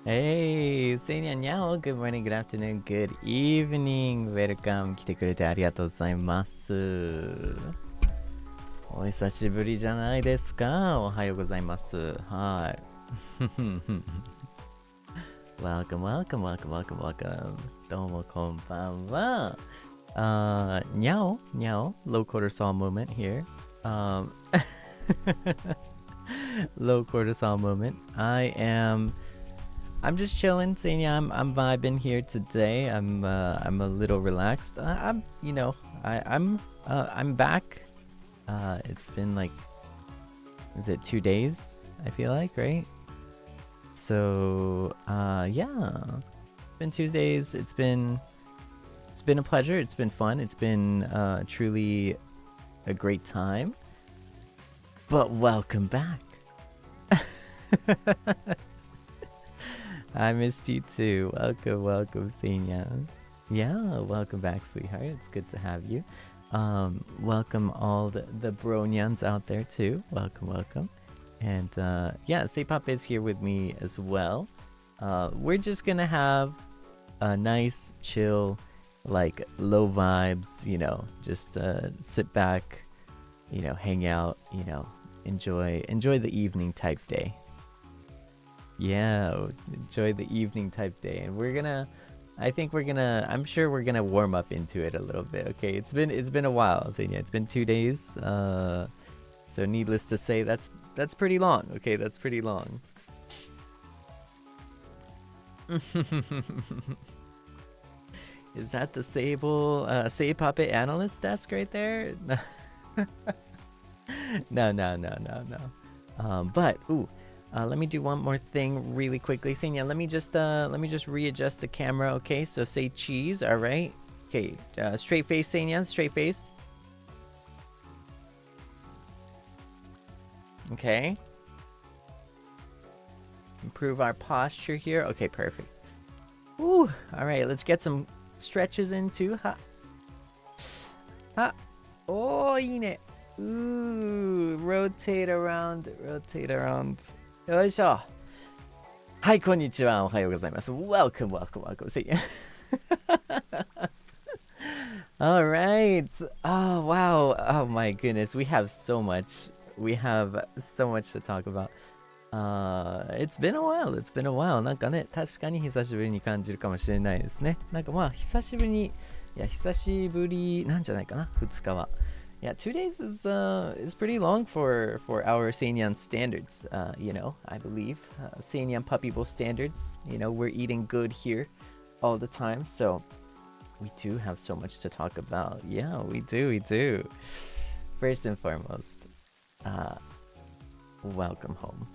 Hey, Seinyan, Yao. Good morning, good afternoon, good evening. Welcome. 来てくれてありがとうございます。お久しぶりじゃないですか。おはようございます。はい。welcome, welcome, welcome, welcome, welcome. どうもこんばんは。Nyao, low cortisol moment here. Low cortisol moment. I'm just chilling, Seinya. I'm vibing here today. I'm a little relaxed. I'm back. It's been like, is it 2 days? I feel like, right? So, yeah. It's been 2 days. It's been a pleasure. It's been fun. It's been truly a great time. But welcome back. I missed you too. Welcome, Seinyan. Yeah, welcome back, sweetheart. It's good to have you. Welcome all the bronyans out there too. Welcome. And yeah, Seipop is here with me as well. We're just gonna have a nice, chill, like low vibes, just sit back, hang out, enjoy the evening type day. Yeah, enjoy the evening type day. And I'm sure we're gonna warm up into it a little bit. Okay, it's been a while. So yeah, it's been 2 days. So needless to say, that's pretty long. Okay, that's pretty long. Is that the Seible Puppet analyst desk right there? No. But let me do one more thing really quickly. Seinya, let me just readjust the camera, okay? So say cheese, all right? Okay, straight face, Seinya, straight face. Okay. Improve our posture here. Okay, perfect. Ooh, all right, let's get some stretches in too. Ha. Oh, いいね. Ooh, rotate around. よいしょ。はい、こんにちは。おはようございます。Welcome. See ya. All right. Oh, wow. Oh, my goodness. We have so much to talk about. It's been a while. なんかね、確かに久しぶりに感じるかもしれないですね。なんかまあ、久しぶりなんじゃないかな、2日は。Yeah, 2 days is pretty long for our Seinyan standards. I believe Seinyan puppy bowl standards. We're eating good here all the time, so we do have so much to talk about. Yeah, we do. First and foremost, welcome home.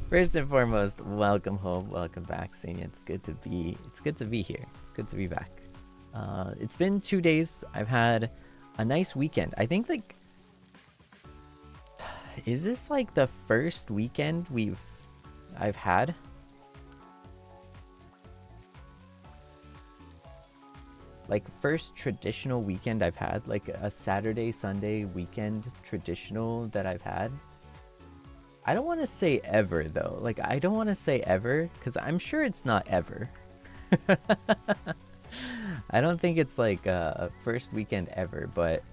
First and foremost, welcome home, welcome back, Seinyan. It's good to be here. It's good to be back. It's been 2 days. I've had a nice weekend. I think is this like the first weekend I've had? Like first traditional weekend I've had, like a Saturday, Sunday weekend traditional that I've had. I don't want to say ever though. Like I don't want to say ever because I'm sure it's not ever. I don't think it's like a first weekend ever, but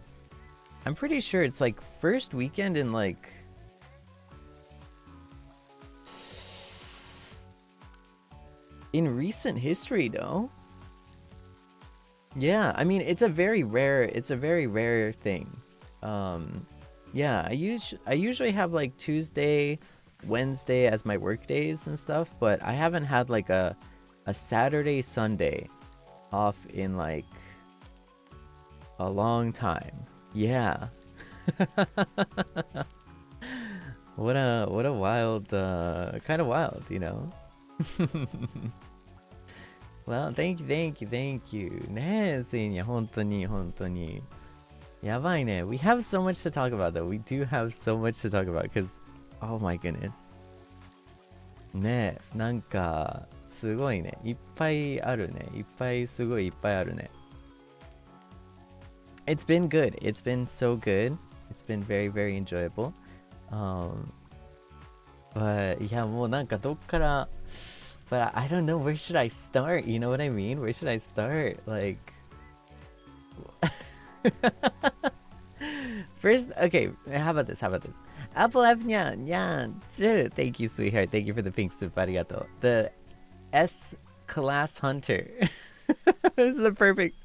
I'm pretty sure it's like first weekend in like in recent history though. Yeah, I mean it's a very rare thing. Yeah, I usually have like Tuesday, Wednesday as my work days and stuff, but I haven't had like a Saturday, Sunday off in like a long time. Yeah. what a wild kind of wild, Well, thank you. ねえ、Seinya, 本当に。やばいね。We have so much to talk about though. We do have so much to talk about because, oh my goodness. ねえ、なんかすごいね。いっぱいあるね。いっぱいあるね。It's been good. It's been so good. It's been very, very enjoyable. But yeah, もうなんかどっから But I don't know, where should I start? You know what I mean? Where should I start? Like first, okay, how about this? Apple F Nyan, Nyan, thank you, sweetheart. Thank you for the pink soup, arigato. The S Class Hunter. This is the perfect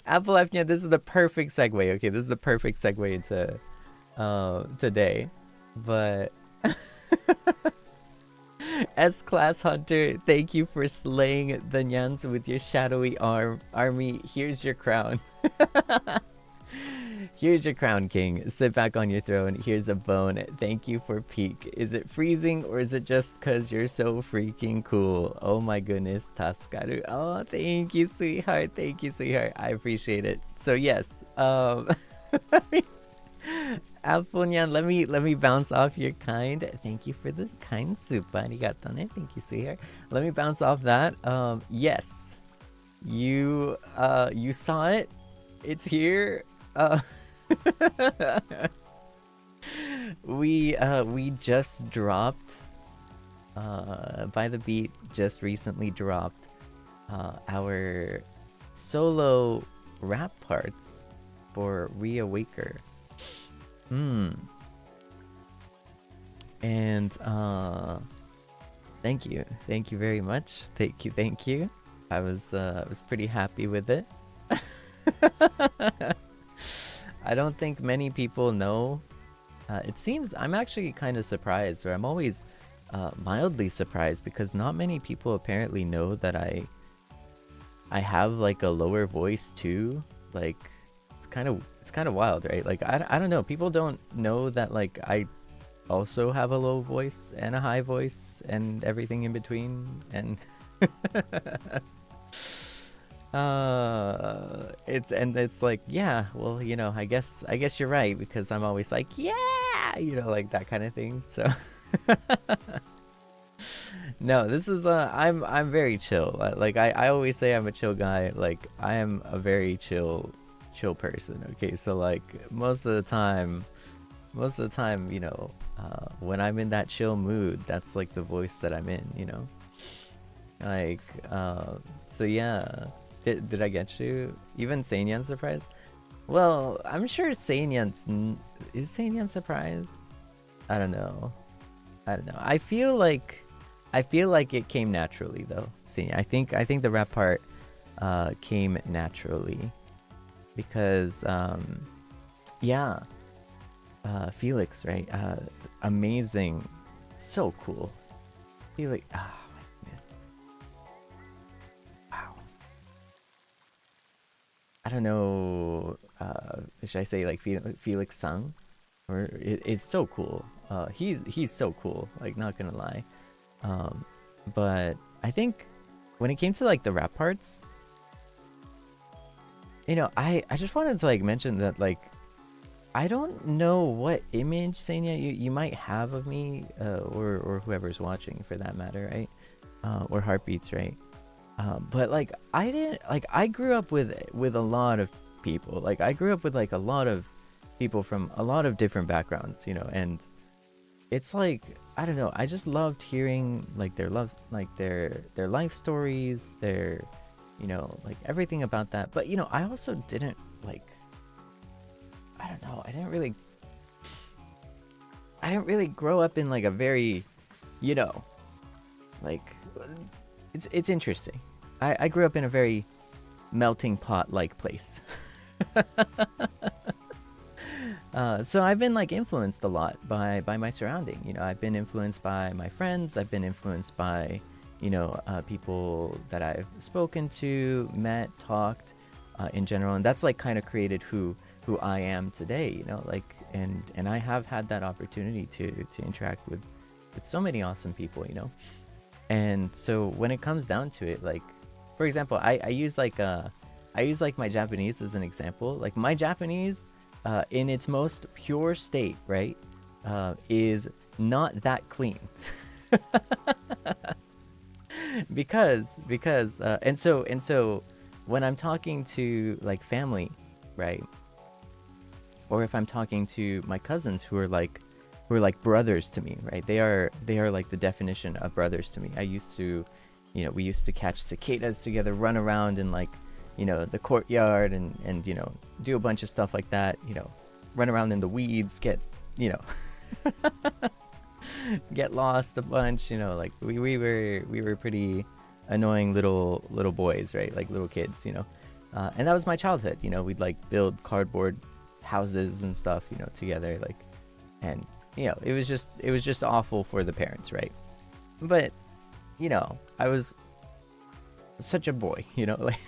Apple F Nyan, this is the perfect segue. Okay, this is the perfect segue into today. But S-Class Hunter, thank you for slaying the Nyans with your shadowy army. Here's your crown. Here's your crown, king. Sit back on your throne. Here's a bone. Thank you for peak. Is it freezing or is it just because you're so freaking cool? Oh my goodness, Tasukaru. Oh, thank you, sweetheart. Thank you, sweetheart. I appreciate it. So yes, Alfonyan, let me bounce off your kind. Thank you for the kind soup, arigato ne. Thank you, sweetheart. Let me bounce off that. Yes, you saw it. It's here. We just dropped. By the Beat just recently dropped our solo rap parts for Reawaker. And thank you very much. Thank you. I was pretty happy with it. I don't think many people know. It seems I'm actually kind of surprised, or I'm always mildly surprised, because not many people apparently know that I have like a lower voice too. Like it's kind of wild, right? Like I don't know. People don't know that like I also have a low voice and a high voice and everything in between, and it's like, yeah, well, you know, I guess you're right, because I'm always like, yeah, you know, like that kind of thing. So no, this is I'm very chill. Like I always say I'm a chill guy. Like I am a very chill person. Okay, so like most of the time, you know, when I'm in that chill mood, that's like the voice that I'm in, you know. Like so yeah. Did I get you? Even Seinyan surprised? Well, I'm sure is Seinyan surprised? I don't know. I feel like it came naturally though. Seinyan. I think the rap part came naturally, because yeah, Felix, right? Amazing, so cool. Felix, my goodness. Wow. I don't know. Should I say like Felix Sang? Or it's so cool. He's so cool. Like, not gonna lie. But I think when it came to like the rap parts, you know, I just wanted to like mention that, like, I don't know what image, Seinya, you might have of me, or whoever's watching for that matter, right? Or Heartbeats, right? But like I grew up with a lot of people. Like I grew up with like a lot of people from a lot of different backgrounds, you know, and it's like, I don't know, I just loved hearing like their life stories, their, you know, like everything about that. But you know, I also didn't like, I don't know, I didn't really grow up in like a very, you know, like, it's interesting. I grew up in a very melting pot like place. So I've been like influenced a lot by my surrounding. You know, I've been influenced by my friends. I've been influenced by, you know, people that I've spoken to, met, talked, in general, and that's like kind of created who I am today. You know, like, and I have had that opportunity to interact with so many awesome people. You know, and so when it comes down to it, like, for example, I use like my Japanese as an example. Like my Japanese, in its most pure state, right, is not that clean. because and so when I'm talking to like family, right, or if I'm talking to my cousins who are like who are like brothers to me, right? They are like the definition of brothers to me. I used to, we used to catch cicadas together, run around in like, the courtyard and do a bunch of stuff like that, run around in the weeds, get get lost a bunch, like we were pretty annoying little boys, right? Like little kids, and that was my childhood. We'd like build cardboard houses and stuff, together, like, and it was just awful for the parents, right? But I was such a boy, like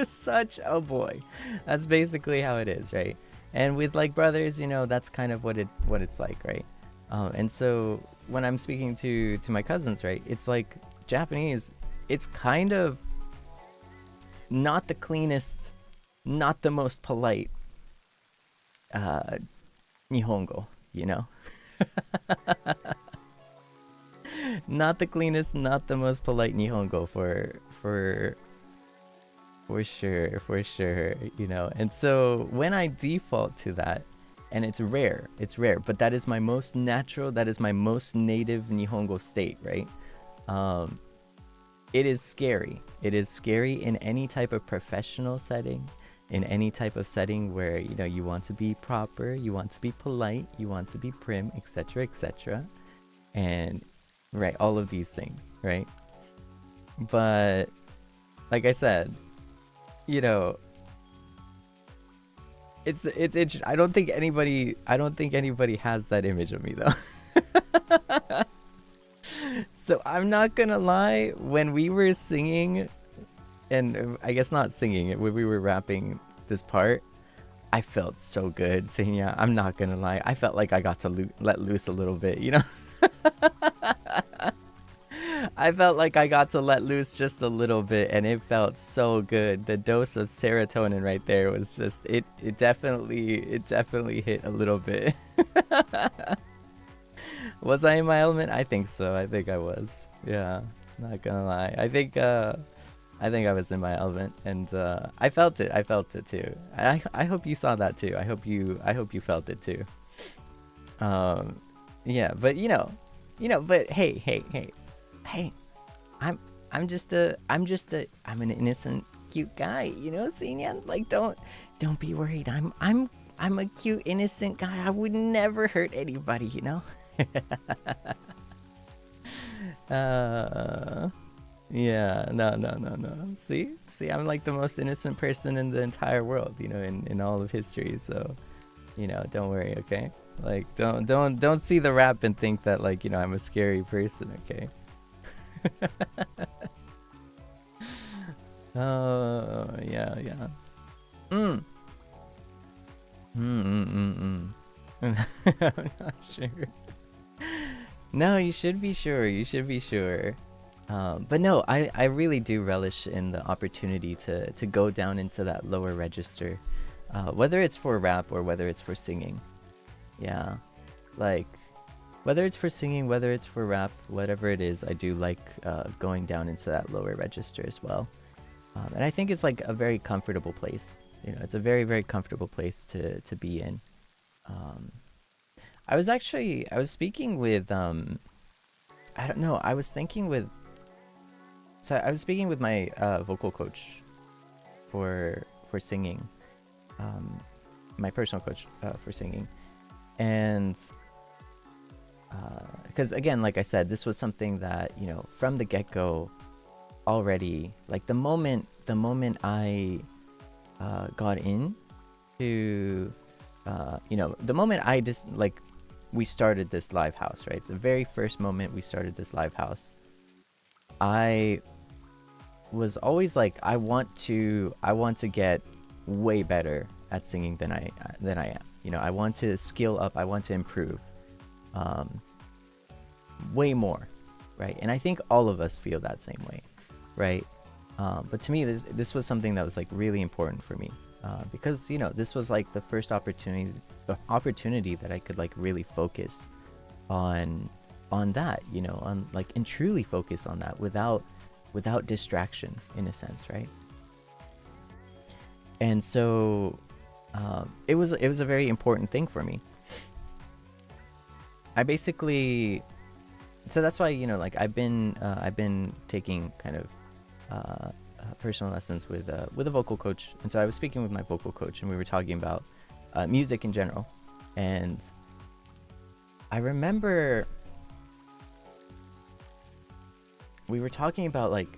such a boy. That's basically how it is, right? And with like brothers, that's kind of what it's like, right? And so when I'm speaking to my cousins, right, it's like Japanese, it's kind of not the cleanest, not the most polite Nihongo, not the cleanest, not the most polite Nihongo for sure, And so when I default to that, and it's rare, but that is my most natural, that is my most native Nihongo state, right? It is scary. It is scary in any type of professional setting, in any type of setting where, you want to be proper, you want to be polite, you want to be prim, etc. And, right, all of these things, right? But, like I said, it's interesting. I don't think anybody has that image of me though. So I'm not gonna lie, when we were singing, and I guess not singing, when we were rapping this part, I felt so good, Seinya. I'm not gonna lie, I felt like I got to let loose a little bit, I felt like I got to let loose just a little bit, and it felt so good. The dose of serotonin right there was just, it definitely hit a little bit. Was I in my element? I think so. I think I was. Yeah, not gonna lie. I think I was in my element, and I felt it. I felt it too. I hope you saw that too. I hope you felt it too. Yeah, but but hey, I'm an innocent, cute guy, Seinyan. Like, don't be worried. I'm a cute, innocent guy. I would never hurt anybody, Yeah, no. See, I'm like the most innocent person in the entire world, in all of history. So, don't worry, okay? Like, don't see the rap and think that, like, I'm a scary person, okay? Oh, yeah. I'm not sure. No, you should be sure. But no, I really do relish in the opportunity to go down into that lower register, whether it's for rap or whether it's for singing. Yeah, like, whether it's for singing, whether it's for rap, whatever it is, I do like going down into that lower register as well. And I think it's like a very comfortable place. It's a very, very comfortable place to be in. I was speaking with I don't know, I was speaking with my vocal coach for singing, my personal coach for singing, and because again, like I said, this was something that, from the get-go already, like the moment I got in to the moment I just, like, we started this live house, right? The very first moment we started this live house, I was always like, I want to get way better at singing than I am. I want to skill up, I want to improve way more, right? And I think all of us feel that same way, right? But to me, this was something that was like really important for me, because this was like the first opportunity that I could like really focus on that, on like, and truly focus on that without distraction, in a sense, right? And so it was a very important thing for me. I basically, so that's why, you know, like I've been taking kind of personal lessons with a vocal coach. And so I was speaking with my vocal coach, and we were talking about music in general. And I remember we were talking about like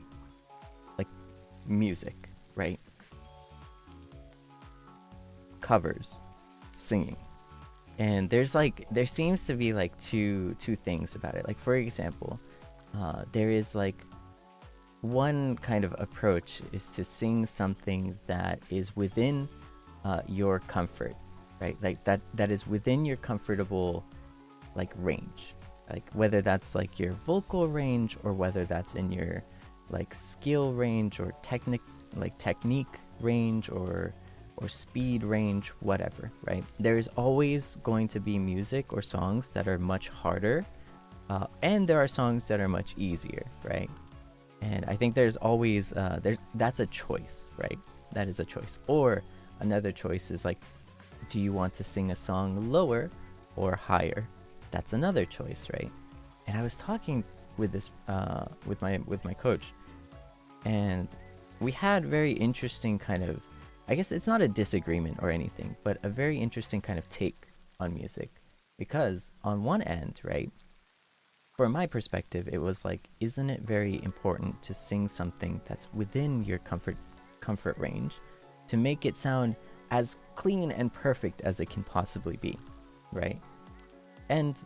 music, right? Covers, singing. And there seems to be like two things about it. Like, for example, there is like one kind of approach is to sing something that is within your comfort, right? Like that is within your comfortable like range, like whether that's like your vocal range or whether that's in your like skill range or technique range or speed range, whatever, right? There's always going to be music or songs that are much harder, and there are songs that are much easier, right? And I think there's always that's a choice, right? That is a choice. Or another choice is like, do you want to sing a song lower or higher? That's another choice, right? And I was talking with this with my coach, and we had very interesting kind of, I guess it's not a disagreement or anything, but a very interesting kind of take on music. Because on one end, right, from my perspective, it was like, isn't it very important to sing something that's within your comfort range to make it sound as clean and perfect as it can possibly be, right? And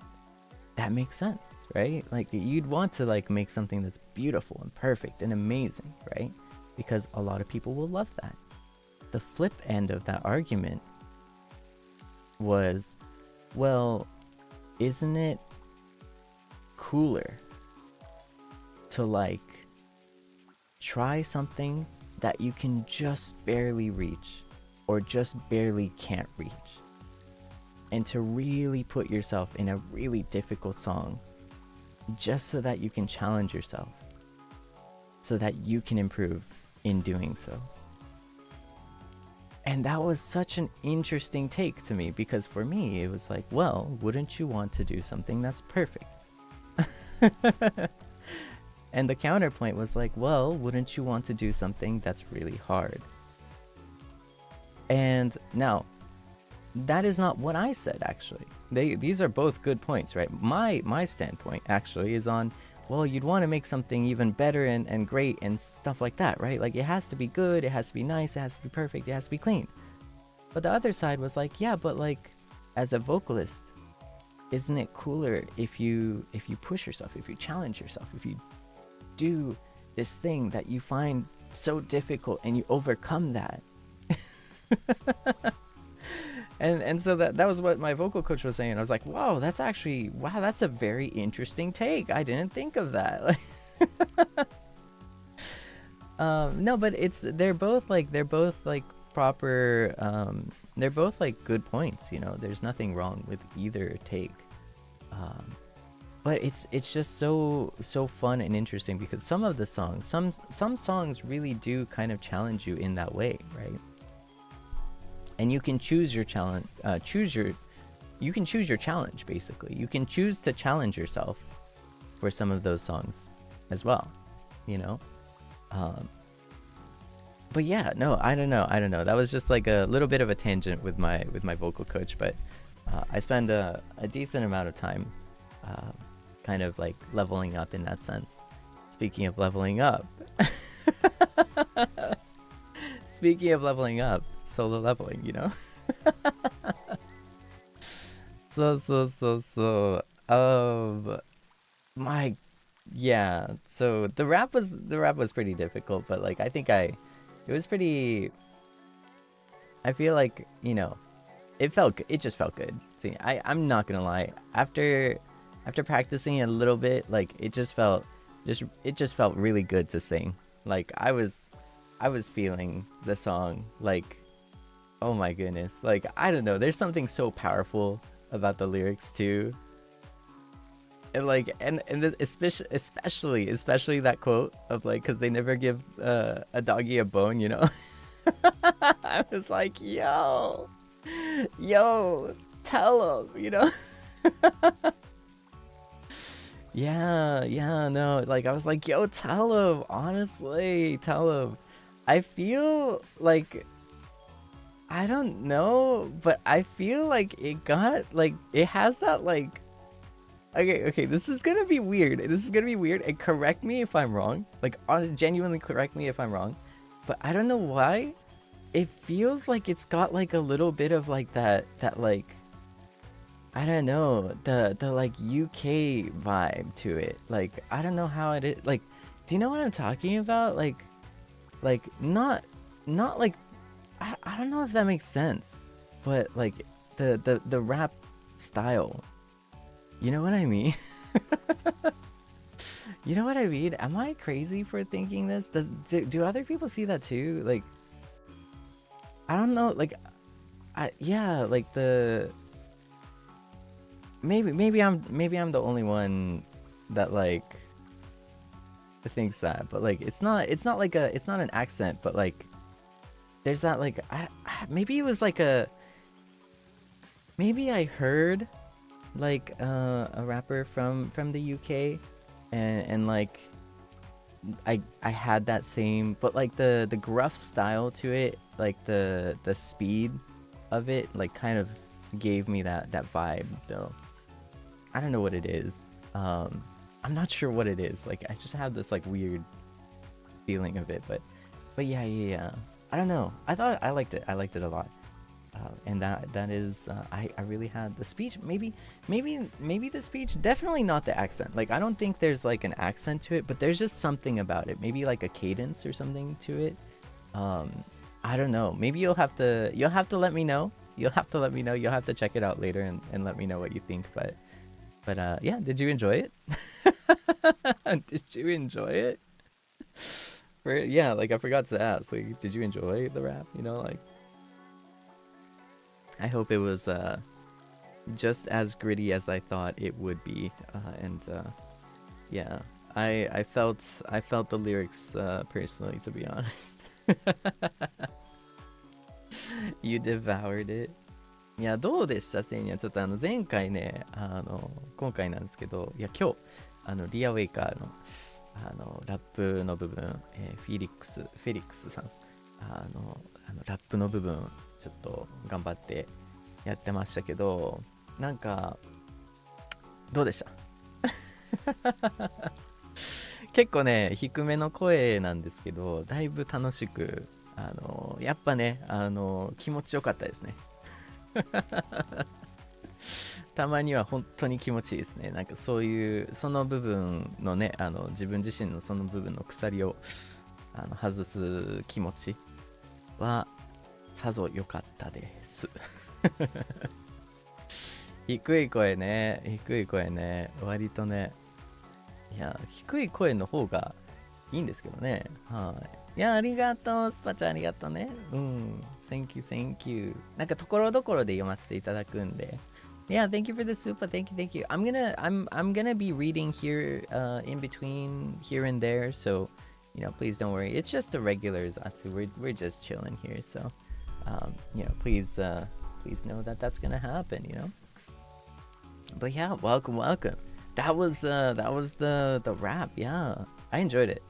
that makes sense, right? Like, you'd want to like make something that's beautiful and perfect and amazing, right? Because a lot of people will love that. The flip end of that argument was, well, isn't it cooler to like try something that you can just barely reach or just barely can't reach, and to really put yourself in a really difficult song just so that you can challenge yourself, so that you can improve in doing so? And that was such an interesting take to me, because for me, it was like, well, wouldn't you want to do something that's perfect? And the counterpoint was like, well, wouldn't you want to do something that's really hard? And now, that is not what I said, actually. These are both good points, right? My standpoint, actually, is on, well, you'd want to make something even better and great and stuff like that, right? Like, it has to be good, it has to be nice, it has to be perfect, it has to be clean. But the other side was like, yeah, but like, as a vocalist, isn't it cooler if you push yourself, if you challenge yourself, if you do this thing that you find so difficult and you overcome that? And so that was what my vocal coach was saying. I was like, wow, that's a very interesting take. I didn't think of that. No, but they're both proper, they're both like good points, you know. There's nothing wrong with either take. But it's just so fun and interesting, because some of the songs, some songs really do kind of challenge you in that way, right? And you can choose your challenge, you can choose your challenge, basically. You can choose to challenge yourself for some of those songs as well, you know? But yeah, no, I don't know. That was just like a little bit of a tangent with my vocal coach, but I spend a decent amount of time kind of like leveling up in that sense. Speaking of leveling up, solo leveling, you know? Yeah, so the rap was pretty difficult, but like I feel like, you know, it just felt good. See, I'm not gonna lie, after practicing a little bit, like it just felt really good to sing. Like I was feeling the song, like, oh my goodness, like I don't know, there's something so powerful about the lyrics too. And like especially that quote of like, because they never give a doggy a bone, you know. I was like, yo, tell him, you know. Yeah, no, like I was like, yo, tell him, honestly, tell him. I feel like, I don't know, but I feel like it got, like, it has that, like, okay, this is gonna be weird. This is gonna be weird, and correct me if I'm wrong. Like, genuinely correct me if I'm wrong. But I don't know why, it feels like it's got, like, a little bit of, like, that like, I don't know, the like UK vibe to it. Like, I don't know how it is. Like, do you know what I'm talking about? Like not like, I don't know if that makes sense, but like the rap style. You know what I mean? You know what I mean? Am I crazy for thinking this? Do other people see that too? Like, I don't know. Like, yeah, like the. Maybe I'm the only one that like thinks that, but like it's not an accent, but like there's that like maybe it was like maybe I heard like a rapper from the UK, and like I had that same, but like the gruff style to it, like the speed of it, like kind of gave me that vibe though. I don't know what it is. I'm not sure what it is. Like, I just have this like weird feeling of it, but yeah. I don't know. I liked it. I liked it a lot. And that is I really had the speech. Maybe the speech. Definitely not the accent. Like, I don't think there's like an accent to it, but there's just something about it. Maybe like a cadence or something to it. I don't know. Maybe you'll have to let me know. You'll have to let me know. You'll have to check it out later and let me know what you think. But yeah, did you enjoy it? Did you enjoy it? Yeah, like I forgot to ask. Like, did you enjoy the rap? You know, like, I hope it was just as gritty as I thought it would be. And yeah, I felt the lyrics personally, to be honest. You devoured it. いや、どうでしたセイニャン。ちょっと前回ね、今回なんですけど、いや、今日、リアウェイカーの、ラップの部分、フェリックスさん、ラップの部分、ちょっと頑張ってやってましたけど、なんか、どうでした結構ね、低めの声なんですけど、だいぶ楽しく、やっぱね、気持ちよかったですね。たまには本当に気持ちいいですね。なんかそういうその部分のね、自分自身のその部分の鎖を外す気持ちはさぞ良かったです。低い声ね、割とね、いや、低い声の方がいいんですけどね。はい。いや、ありがとう。スパちゃんありがとうね。うん。Thank you. なんかところどころで読ませていただくんで。Yeah, thank you for the super. Thank you. I'm gonna be reading here in between here and there. So, please don't worry. It's just the regulars, Atsu. We're just chilling here. So, please know that that's gonna happen, But yeah, welcome. That was the rap. Yeah, I enjoyed it.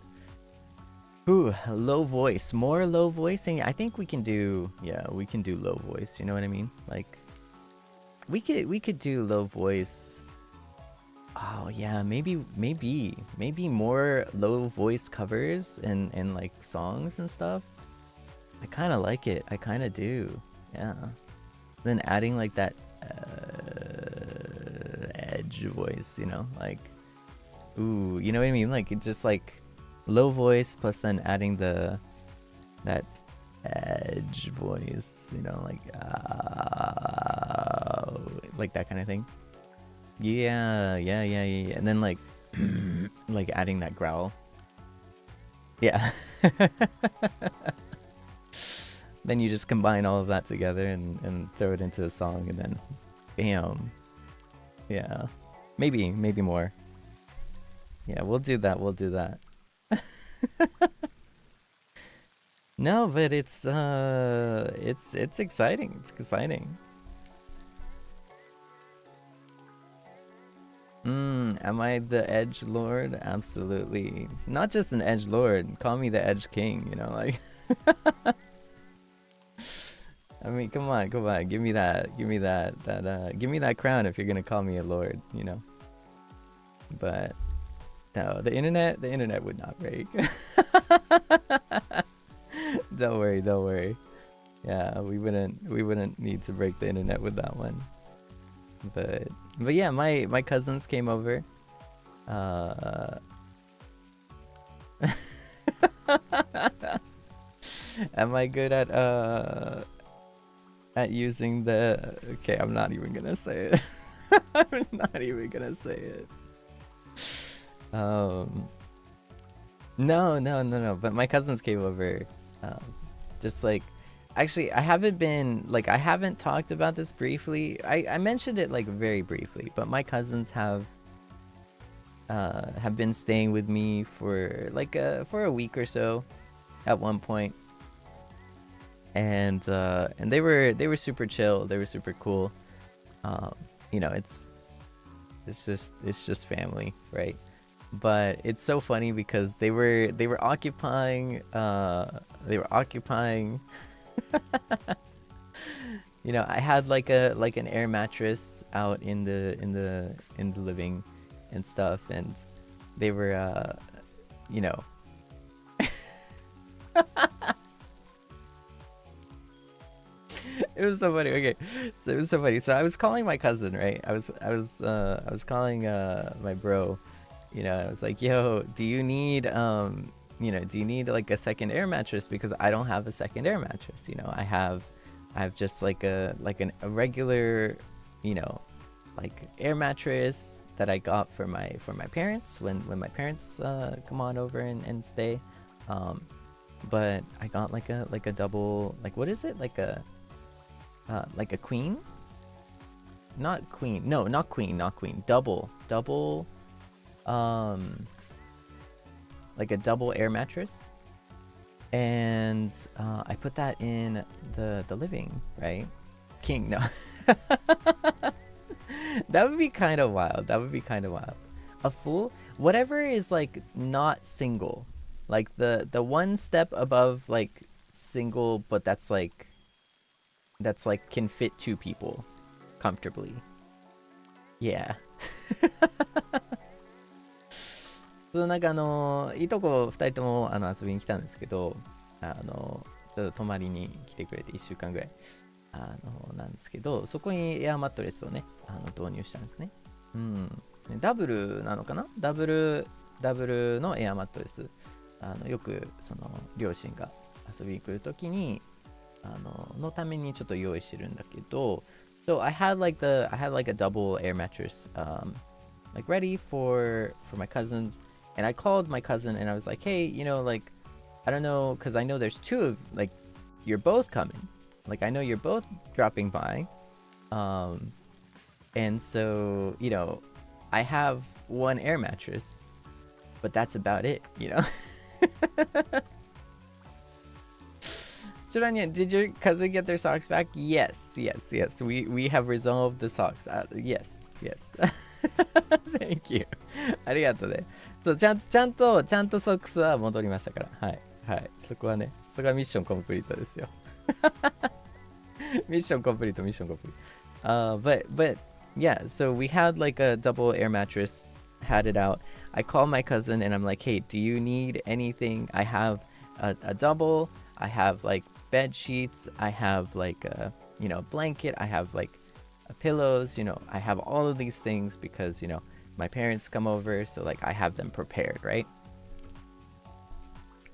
Ooh, low voice, more low voicing. I think we can do low voice. You know what I mean? Like, we could do low voice. Oh yeah, maybe more low voice covers and like songs and stuff. I kind of like it. I kind of do. Yeah. Then adding like that edge voice, like, ooh, you know what I mean? Like, it just like low voice plus then adding that edge voice, like that kind of thing. Yeah. And then like like adding that growl. Yeah. Then you just combine all of that together and throw it into a song, and then bam. Yeah. Maybe more. Yeah, we'll do that. No, but it's exciting. It's exciting. Am I the edge lord? Absolutely. Not just an edge lord. Call me the edge king, you know, like. I mean, come on. Give me that. Give me that crown if you're gonna call me a lord, you know. But no, the internet would not break. Don't worry. Yeah, we wouldn't need to break the internet with that one. But yeah, my cousins came over. Am I good at using the... Okay, I'm not even gonna say it. I'm not even gonna say it. No. But my cousins came over. Just like... Actually, I haven't talked about this briefly. I mentioned it like very briefly, but my cousins have been staying with me for a week or so at one point. And they were super chill. They were super cool. You know, it's just family, right? But it's so funny because they were occupying you know, I had like an air mattress out in the living and stuff, and they were you know. It was so funny. Okay, so it was so funny. So I was calling my cousin, right? I was calling my bro. You know, I was like, "Yo, do you need like a second air mattress? Because I don't have a second air mattress. You know, I have just like a regular, you know, like air mattress that I got for my parents when my parents come on over and stay. But I got like a double, like, what is it, like a queen? Not queen. No, not queen. Double. Like a double air mattress, and I put that in the living, right? King, no. That would be kind of wild. A full, whatever is like not single, like the one step above like single, but that's like can fit two people comfortably. Yeah. なんかいとこ2人とも遊びに来たんですけど、ちょっと泊まりに来てくれて1週間ぐらいなんですけど、そこにエアマットレスをね導入したんですね。ダブルなのかな、ダブルのエアマットレス、よくその両親が遊びに来るときにのためにちょっと用意してるんだけど、so I had like a double air mattress like ready for my cousins. And I called my cousin and I was like, hey, you know, like, I don't know, because I know there's two of, like, you're both coming. Like, I know you're both dropping by. And so, you know, I have one air mattress, but that's about it, you know? Shiranya, did your cousin get their socks back? Yes. We have resolved the socks. Yes. Thank you. ありがとうね。そうちゃんとソックスは戻りましたから。はい。そこはミッションコンプリートですよ。ミッションコンプリート。But yeah, so we had like a double air mattress, had it out. I called my cousin and I'm like, hey, do you need anything? I have a double. I have like bed sheets. I have like a, you know, blanket. I have like pillows, you know, I have all of these things because, you know, my parents come over, so like I have them prepared, right?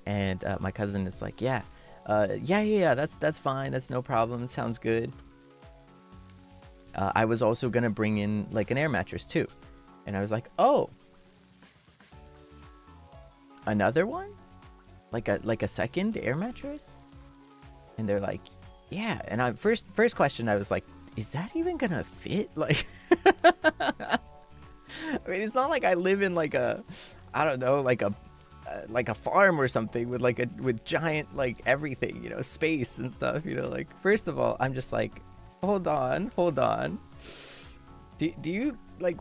And my cousin is like, yeah, that's fine, that's no problem, sounds good. I was also gonna bring in like an air mattress too, and I was like, oh, another one, like a second air mattress? And they're like, yeah. And I first question, I was like, is that even gonna fit? Like, I mean, it's not like I live in like a, I don't know, like a farm or something with giant like everything, you know, space and stuff, you know. Like, first of all, I'm just like, hold on. Do you like,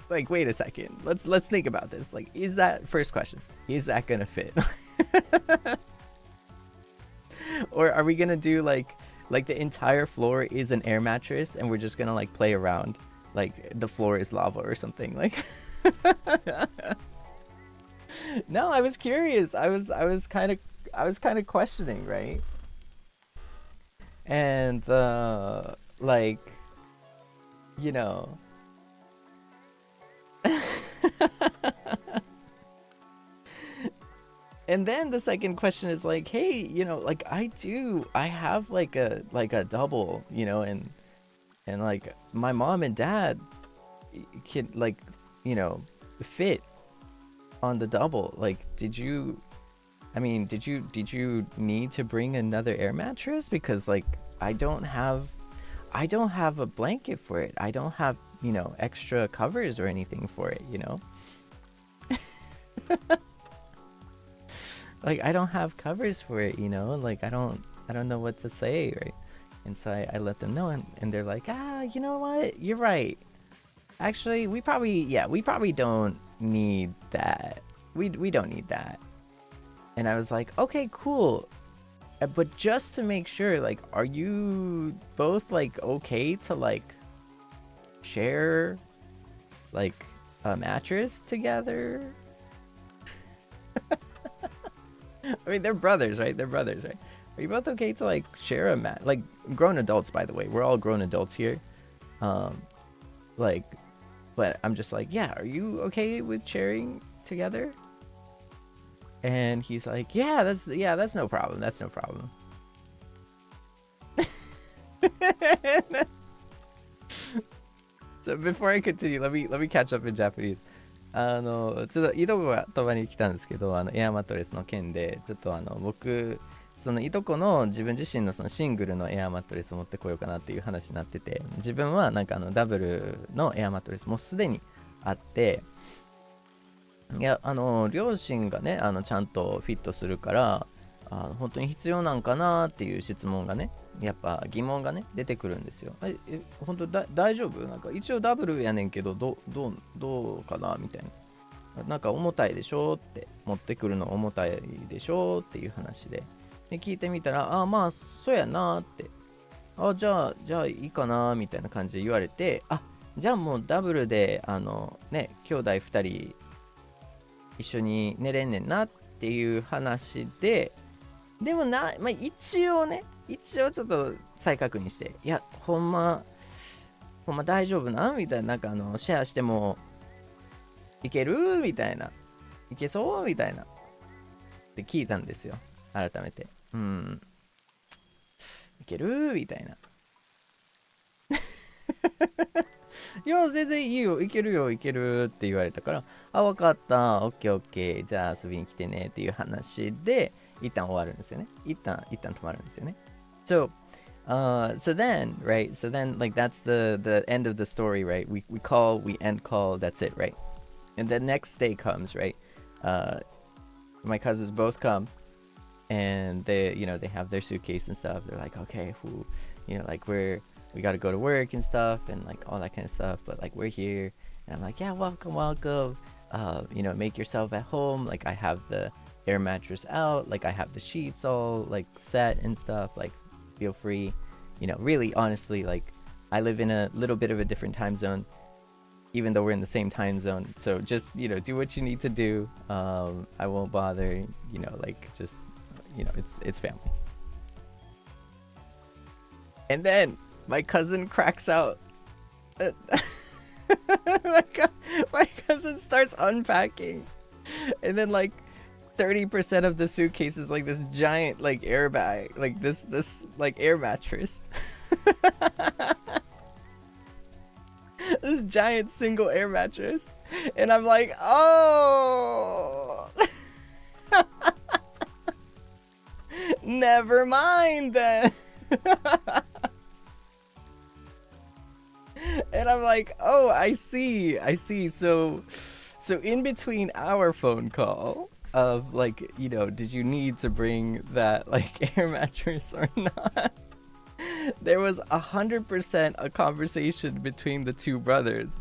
like, wait a second. Let's think about this. Like, is that first question? Is that gonna fit? Or are we gonna do like the entire floor is an air mattress and we're just gonna like play around like the floor is lava or something like? No, I was curious. I was kind of questioning, right? And like, you know. And then the second question is like, hey, you know, like I have like a double, you know, and like my mom and dad can like, you know, fit on the double. Like, did you need to bring another air mattress? Because like I don't have a blanket for it. I don't have, you know, extra covers or anything for it, you know. Like I don't have covers for it, you know. Like I don't know what to say, right? And so I let them know, and they're like, you know what, you're right. Actually, we probably don't need that. We don't need that. And I was like, okay, cool. But just to make sure, like, are you both like okay to like share like a mattress together? I mean, they're brothers, right? Are you both okay to like share a like grown adults, by the way? We're all grown adults here. Like, but I'm just like, yeah, are you okay with sharing together? And he's like, yeah, that's no problem. That's no problem. So before I continue, let me catch up in Japanese. ちょっといとこが飛ばに来たんですけど、エアマットレスの件で、ちょっと僕、そのいとこの自分自身のそのシングルのエアマットレスを持ってこようかなっていう話になってて、自分はなんかダブルのエアマットレスもうすでにあって、いや、両親がね、ちゃんとフィットするから、本当に必要なんかなっていう質問がね、やっぱ疑問がね、出てくるんですよ。本当大丈夫？なんか一応ダブルやねんけど、どうかなみたいな。なんか重たいでしょって、持ってくるの重たいでしょっていう話で。で、聞いてみたら、まあ、そうやなって。じゃあいいかなみたいな感じで言われて、じゃあもうダブルで、ね、兄弟2人、一緒に寝れんねんなっていう話で、でもまあ、一応ちょっと再確認して、いや、ほんま大丈夫なみたいな、なんかシェアしてもいけるみたいな、いけそうみたいなって聞いたんですよ、改めて。いけるみたいな。いや、全然いいよ、いけるって言われたから、わかった、オッケー、じゃあ遊びに来てねっていう話で、一旦終わるんですよね。一旦止まるんですよね。So then, right? So then, like, that's the end of the story, right? We end call, that's it, right? And the next day comes, right? My cousins both come, and they have their suitcase and stuff. They're like, okay, like we got to go to work and stuff, and like all that kind of stuff. But like we're here, and I'm like, yeah, welcome. Make yourself at home. Like I have the air mattress out, like I have the sheets all like set and stuff, like feel free, really honestly, like I live in a little bit of a different time zone, even though we're in the same time zone, so just do what you need to do. I won't bother, like just it's family. And then my cousin cracks out. My cousin starts unpacking, and then like 30% of the suitcase is like this giant like airbag, like this like air mattress. This giant single air mattress. And I'm like, oh. Never mind then. And I'm like, oh, I see. So in between our phone call of like, did you need to bring that like air mattress or not, there was 100% a conversation between the two brothers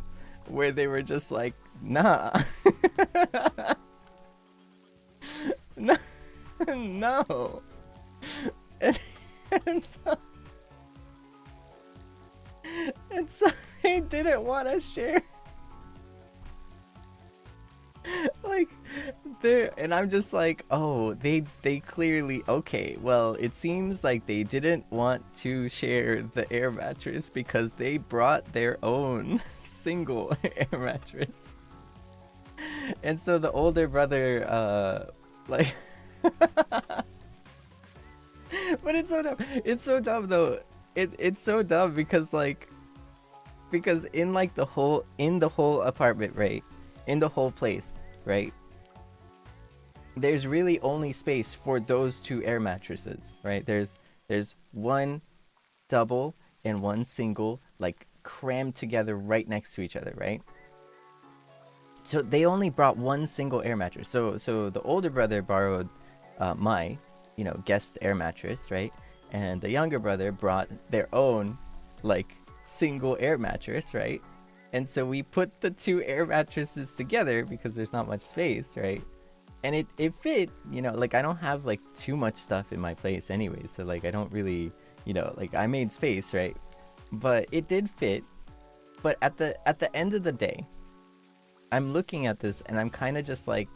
where they were just like, nah. No. No. And, and so they didn't want to share. Like, and I'm just like, oh, they clearly, okay, well, it seems like they didn't want to share the air mattress because they brought their own single air mattress. And so the older brother, like, but it's so dumb. It's so dumb though. It's so dumb because in like the whole apartment, right? In the whole place, right? There's really only space for those two air mattresses, right? There's one double and one single, like crammed together right next to each other, right? So they only brought one single air mattress. So the older brother borrowed my, guest air mattress, right? And the younger brother brought their own, like, single air mattress, right? And so we put the two air mattresses together because there's not much space, right? And it fit, like, I don't have like too much stuff in my place anyway, so like I don't really, like, I made space, right? But it did fit. But at the end of the day, I'm looking at this and I'm kind of just like,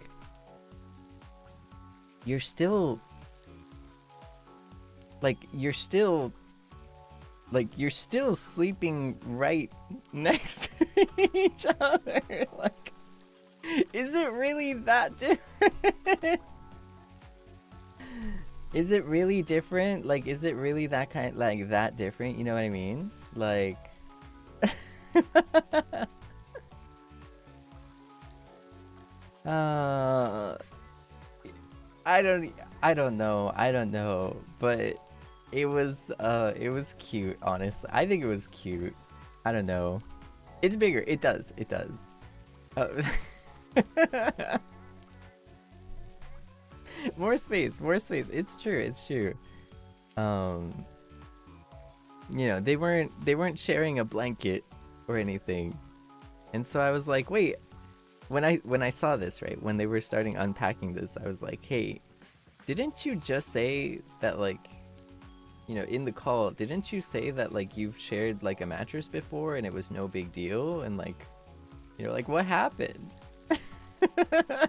you're still sleeping right next to each other. Like, is it really that different? Is it really different? Like, is it really that kind, like, that different? You know what I mean? Like, I don't know, but it was cute, honestly. I think it was cute. I don't know. It's bigger. It does. More space. It's true. They weren't sharing a blanket or anything. And so I was like, wait, when I saw this, right, when they were starting unpacking this, I was like, hey, didn't you just say that, like, in the call, didn't you say that, like, you've shared, like, a mattress before and it was no big deal? And, like, like, what happened? I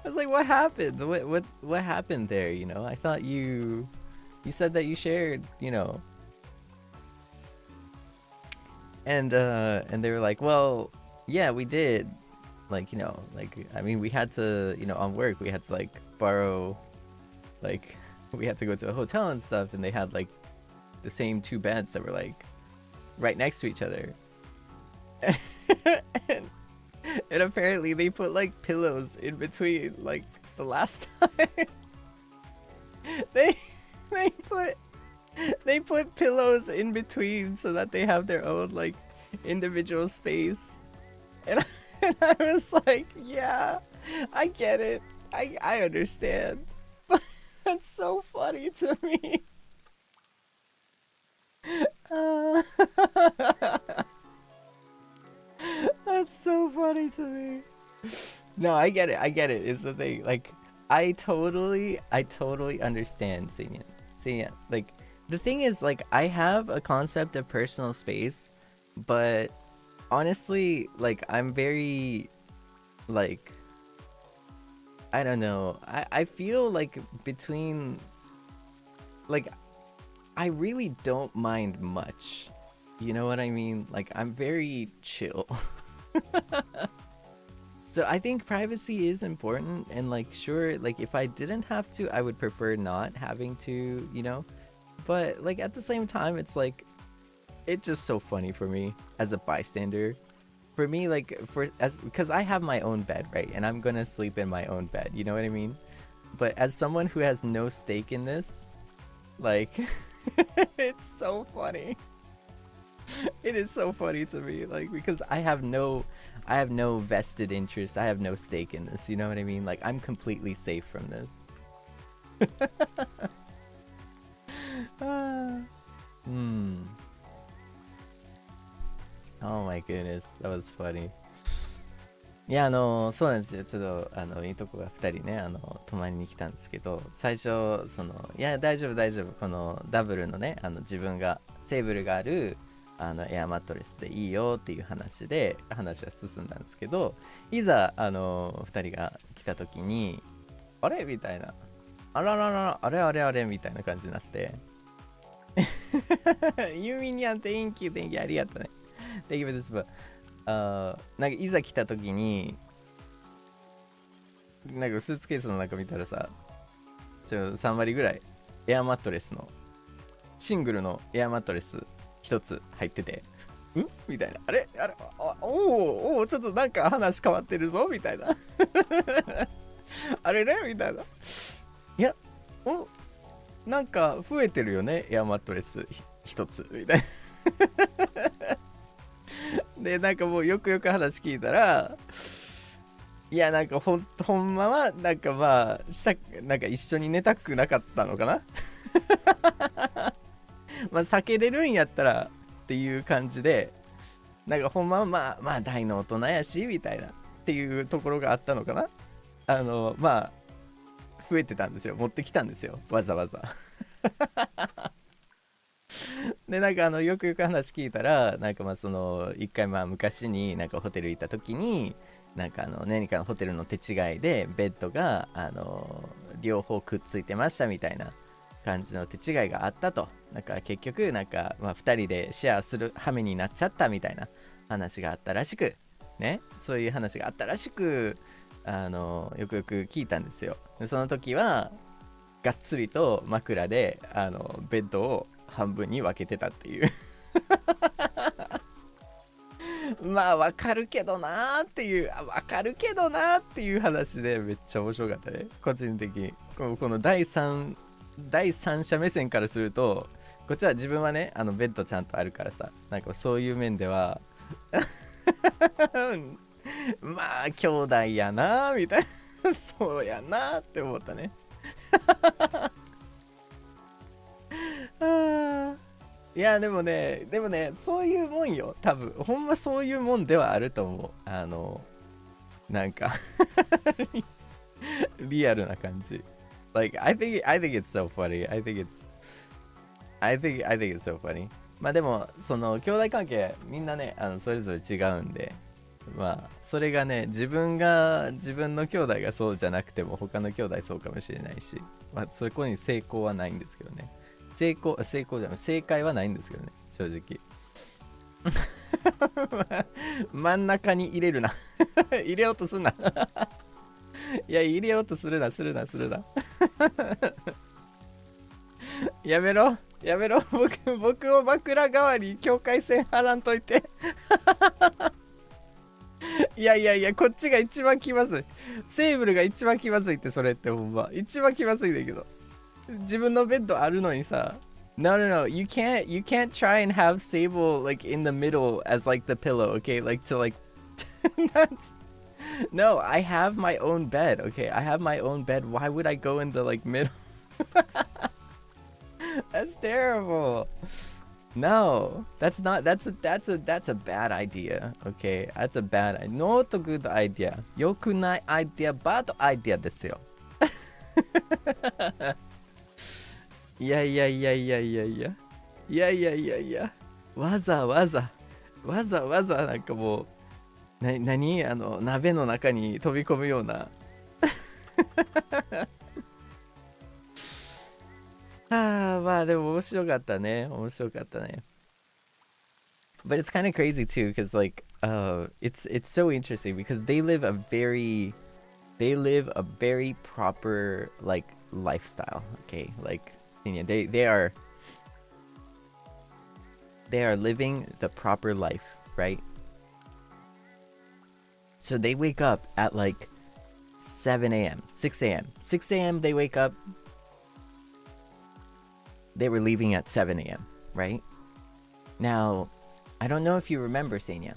was like, what happened? What happened there? I thought you said that you shared, And they were like, well, yeah, we did. Like, like, I mean, we had to, on work, we had to, like, borrow, like, we had to go to a hotel and stuff, and they had, like, the same two beds that were, like, right next to each other. And apparently they put, like, pillows in between, like, the last time. They put pillows in between so that they have their own, like, individual space. And I was like, yeah, I get it. I understand. But that's so funny to me. That's so funny to me. No, I get it. It's the thing. Like, I totally understand, Seinyan. Like, the thing is, like, I have a concept of personal space, but honestly, like, I'm very, like, I don't know. I feel like between, like, I really don't mind much. You know what I mean? Like, I'm very chill. So I think privacy is important, and, like, sure, like, if I didn't have to, I would prefer not having to, But, like, at the same time, it's like, it's just so funny for me as a bystander. For me, like, because I have my own bed, right? And I'm gonna sleep in my own bed, you know what I mean? But as someone who has no stake in this, like, it's so funny. It is so funny to me, like, because I have no vested interest. I have no stake in this, you know what I mean? Like, I'm completely safe from this. うん。Oh my goodness, that was funny. いや、そうなんですよ。ちょっと、いいとこが2人ね、泊まりに来たんですけど、最初、いや、大丈夫、大丈夫。このダブルのね、自分が、セーブルがある、エアマットレスでいいよっていう話で、話は進んだんですけど、いざ、2人が来た時に、あれみたいな。あららら、あれあれあれみたいな感じになって。ユミニャン、Thank you, Thank you, ありがとうね。Thank you for this book. なんかいざ来た時に、なんかスーツケースの中見たらさ、3割ぐらいエアマットレスの、シングルのエアマットレス1つ入ってて、みたいな。あれおお、ちょっとなんか話変わってるぞみたいな。あれねみたいな。いや、なんか増えてるよね、エアマットレス1つみたいな。で、なんかもうよくよく話聞いたら、いや、なんかほんまは、なんかまあ、なんか一緒に寝たくなかったのかな。まあ、避けれるんやったらっていう感じで、なんかほんまはまあ大の大人やし、みたいなっていうところがあったのかな。まあ、増えてたんですよ。持ってきたんですよ。わざわざ。で、なんかよくよく話聞いたら、なんかまあ一回まあ昔になんかホテル行った時に、なんか何かのホテルの手違いでベッドが両方くっついてましたみたいな感じの手違いがあったと。なんか結局なんかまあ2人でシェアする羽目になっちゃったみたいな話があったらしく、ね、そういう話があったらしく、よくよく聞いたんですよ。でその時はがっつりと枕でベッドを半分に分けてたっていう。まあわかるけどなーっていうわかるけどなーっていう話でめっちゃ面白かったね、個人的に。この第三者目線からすると、こっちは自分はねベッドちゃんとあるからさ、なんかそういう面ではまあ兄弟やなーみたいな。そうやなーって思ったね。いやでもねそういうもんよ、多分ほんまそういうもんではあると思う。なんかリアルな感じ。Like I think it's so funny. I think it's so funny. まあでもその兄弟関係みんなねそれぞれ違うんで、まあそれがね自分の兄弟がそうじゃなくても他の兄弟そうかもしれないし、まあそこに成功はないんですけどね。成功じゃない、正解はないんですけどね、正直。真ん中に入れるな。入れようとすんな。いや、入れようとするな。やめろ。僕を枕代わり境界線張らんといて。いや、こっちが一番気まずい。セーブルが一番気まずいって、それってほんま。一番気まずいんだけど。自分のベッドあるのにさ。No. You can't try and have Sable like in the middle as like the pillow, okay? Like to like that's No, I have my own bed, okay? I have my own bed. Why would I go in the like middle? That's terrible. No, that's a bad idea, okay? That's a bad idea. Not a good idea. 良くないアイディア、bad idea ですよ。いや。わざわざなんかもう、何鍋の中に飛び込むような。まあでも面白かったね。But it's kind of crazy too, because like, it's so interesting because they live a very proper like lifestyle. Okay, like they are living the proper life, right? So they wake up at like 7 a.m., 6 a.m. 6 a.m. they wake up. They were leaving at 7 a.m., right? Now, I don't know if you remember, Seinyan,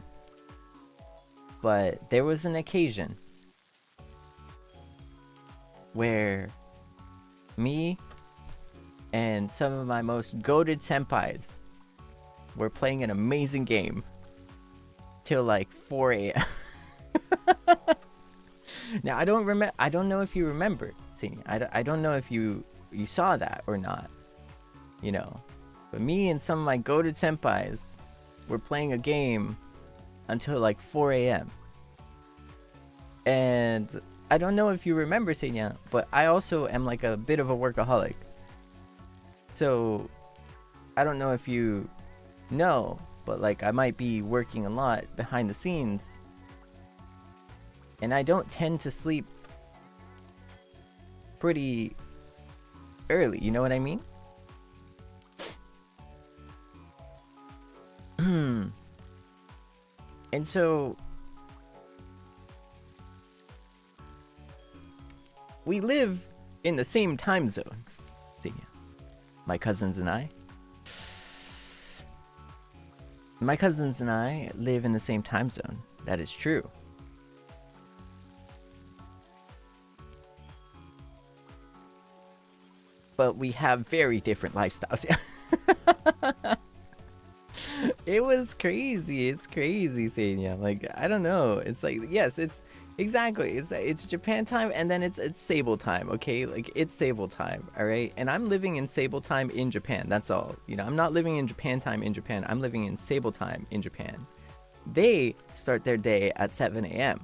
but there was an occasion where me, and some of my most goated senpais were playing an amazing game till like 4 a.m. Now I don't know if you remember, Seinyan. I don't know if you saw that or not, you know. But me and some of my goated senpais were playing a game until like 4 a.m. And I don't know if you remember, Seinyan, but I also am like a bit of a workaholic. So I don't know if you know, but like I might be working a lot behind the scenes. And I don't tend to sleep pretty early, you know what I mean? And so we live in the same time zone, my cousins and I. My cousins and I live in the same time zone. That is true. But we have very different lifestyles. Yeah. It was crazy. It's crazy, Seinya. Like, I don't know. It's like, yes, it's exactly. It's Japan time, and then it's Seible time. Okay, like it's Seible time. All right, and I'm living in Seible time in Japan. That's all. You know, I'm not living in Japan time in Japan. I'm living in Seible time in Japan. They start their day at 7 a.m.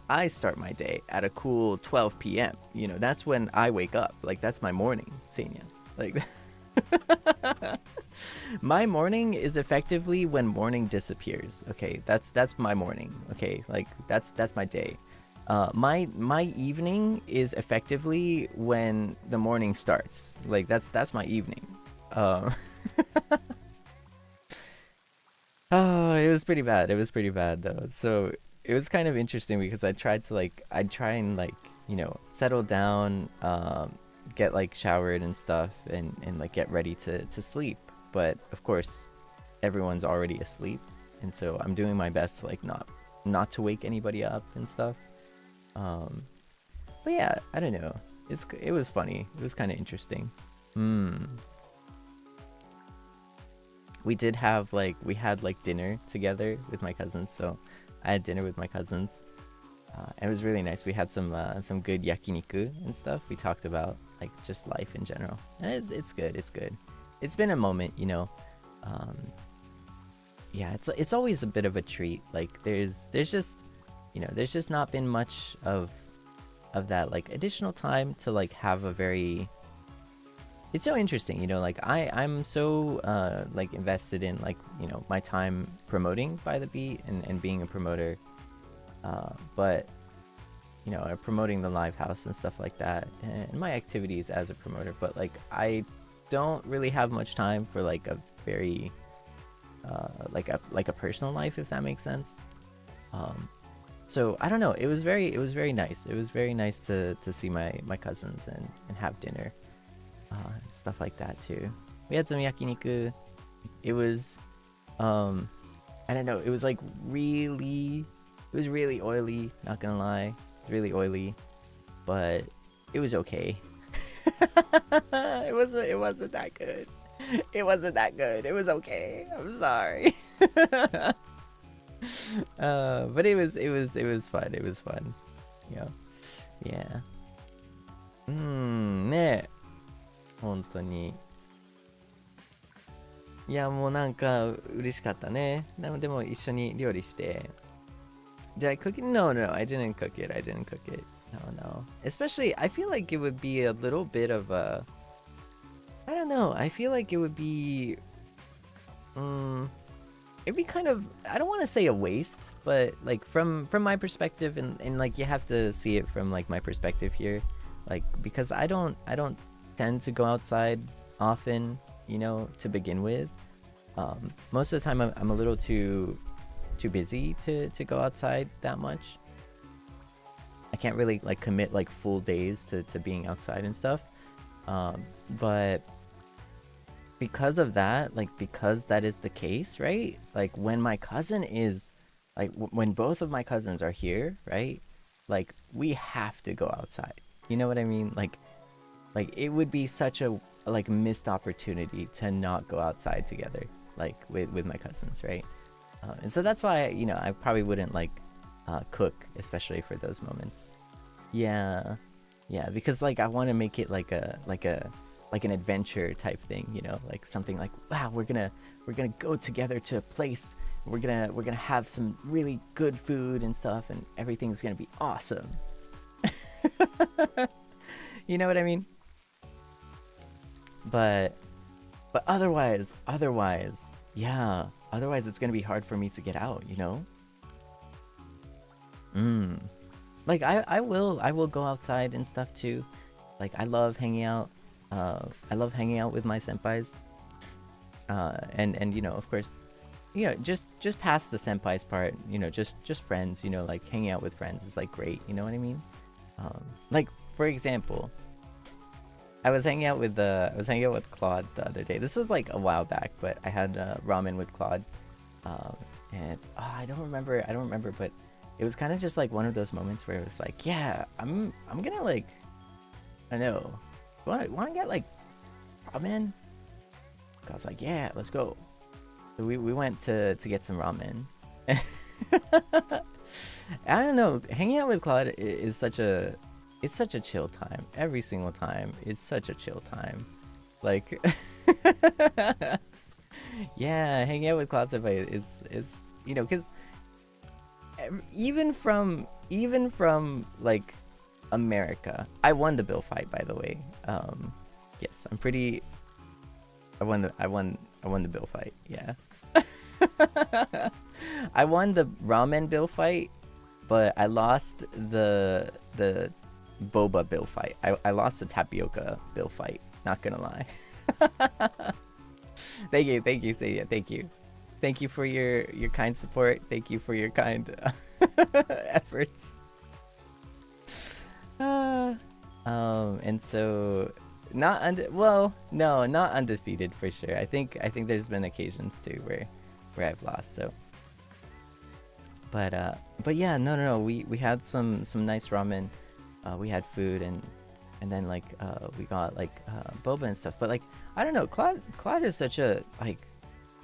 I start my day at a cool 12 p.m. You know, that's when I wake up. Like, that's my morning, Seinya. Like, my morning is effectively when morning disappears. Okay, that's my morning. Okay, like that's my day. My evening is effectively when the morning starts. Like that's my evening. Oh, it was pretty bad. It was pretty bad though. So it was kind of interesting because I'd try and like, you know, settle down, get like showered and stuff, and like get ready to sleep. But of course, everyone's already asleep, and so I'm doing my best to like not to wake anybody up and stuff. But yeah, I don't know. It was funny. It was kind of interesting. We had like dinner together with my cousins. So I had dinner with my cousins. It was really nice. We had some good yakiniku and stuff. We talked about like just life in general. And it's good. It's good. It's been a moment, you know. Yeah, it's always a bit of a treat. Like there's just, you know, there's just not been much of that like additional time to like have a very. It's so interesting, you know. Like I'm so like invested in like, you know, my time promoting By the Beat and being a promoter. But you know, promoting the live house and stuff like that, and my activities as a promoter. But like I don't really have much time for like a very like a personal life, if that makes sense. So I don't know. It was very nice. It was very nice to see my cousins and have dinner and stuff like that too. We had some yakiniku. It was I don't know. It was like really oily. Not gonna lie, it's really oily, but it was okay. It wasn't that good. It wasn't that good. It was okay. I'm sorry. But it was fun. It was fun. Yeah. Yeah. ねえ。本当に。いや、もうなんか嬉しかったね。でも一緒に料理して。Did I cook it? No, I didn't cook it. No. Especially, I feel like it would be a little bit of a... I don't know. I feel like it would be... it'd be kind of... I don't want to say a waste, but like from my perspective, and like you have to see it from like my perspective here. Like, because I don't tend to go outside often, you know, to begin with. Most of the time I'm a little too busy to go outside that much. I can't really like commit like full days to being outside and stuff. But because of that, like because that is the case, right? Like when my cousin is like when both of my cousins are here, right? Like we have to go outside. You know what I mean? Like like it would be such a like missed opportunity to not go outside together, like with my cousins, right? And so that's why, you know, I probably wouldn't like cook, especially for those moments. Yeah, yeah, because like I want to make it like an adventure type thing, you know, like something like, wow, we're gonna go together to a place, we're gonna have some really good food and stuff, and everything's gonna be awesome. You know what I mean? But otherwise, yeah, otherwise it's gonna be hard for me to get out, you know? Like I will go outside and stuff too. Like I love hanging out. I love hanging out with my senpais. And you know, of course, you know, just past the senpais part, you know, just friends, you know, like hanging out with friends is like great, you know what I mean? Like for example, I was hanging out with Claude the other day. This was like a while back, but I had ramen with Claude. And I don't remember, but it was kind of just like one of those moments where it was like, yeah, I'm gonna like, I know, wanna get like ramen? I was like, yeah, let's go. So we went to get some ramen. I don't know, hanging out with Claude is such a chill time. Every single time, it's such a chill time. Like, yeah, hanging out with Claude Senpai is you know, because even from like America, I won the bill fight, by the way. Yes, I won the bill fight. Yeah. I won the ramen bill fight, but I lost the boba bill fight. I lost the tapioca bill fight, not gonna lie. Thank you, Seiya, thank you for your kind support. Thank you for your kind efforts. And so not undefeated for sure. I think there's been occasions too where I've lost. So, but yeah, no. We had some nice ramen. We had food and then like we got like boba and stuff. But like I don't know, Claude is such a like,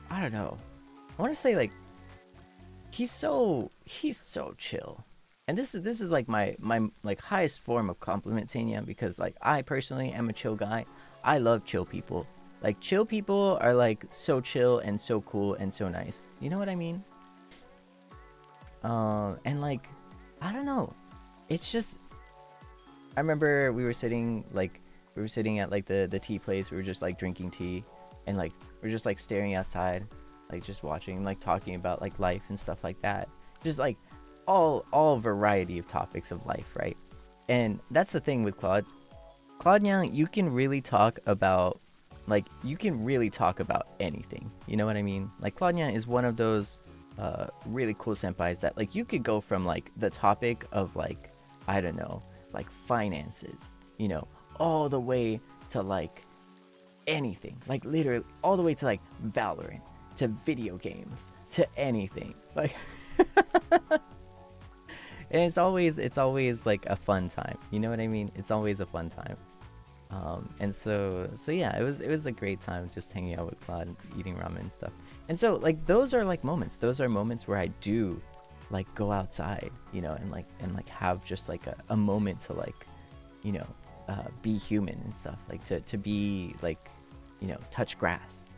I don't know. I want to say like he's so chill. And this is like my like highest form of compliment, Seinyan, because like I personally am a chill guy. I love chill people. Like chill people are like so chill and so cool and so nice. You know what I mean? And like I don't know. It's just I remember we were sitting at like the tea place. We were just like drinking tea and like we're just like staring outside, like just watching, like talking about like life and stuff like that. Just like all variety of topics of life, right? And that's the thing with Claude Yang, you can really talk about anything, you know what I mean? Like Claude Yang is one of those really cool senpais that like you could go from like the topic of like, I don't know, like finances, you know, all the way to like anything, like literally all the way to like Valorant, to video games, to anything, like and it's always like a fun time, you know what I mean? It's always a fun time. And so yeah, it was a great time just hanging out with Claude and eating ramen and stuff. And so like those are moments where I do like go outside, you know, and like have just like a moment to like, you know, be human and stuff, like to be like, you know, touch grass.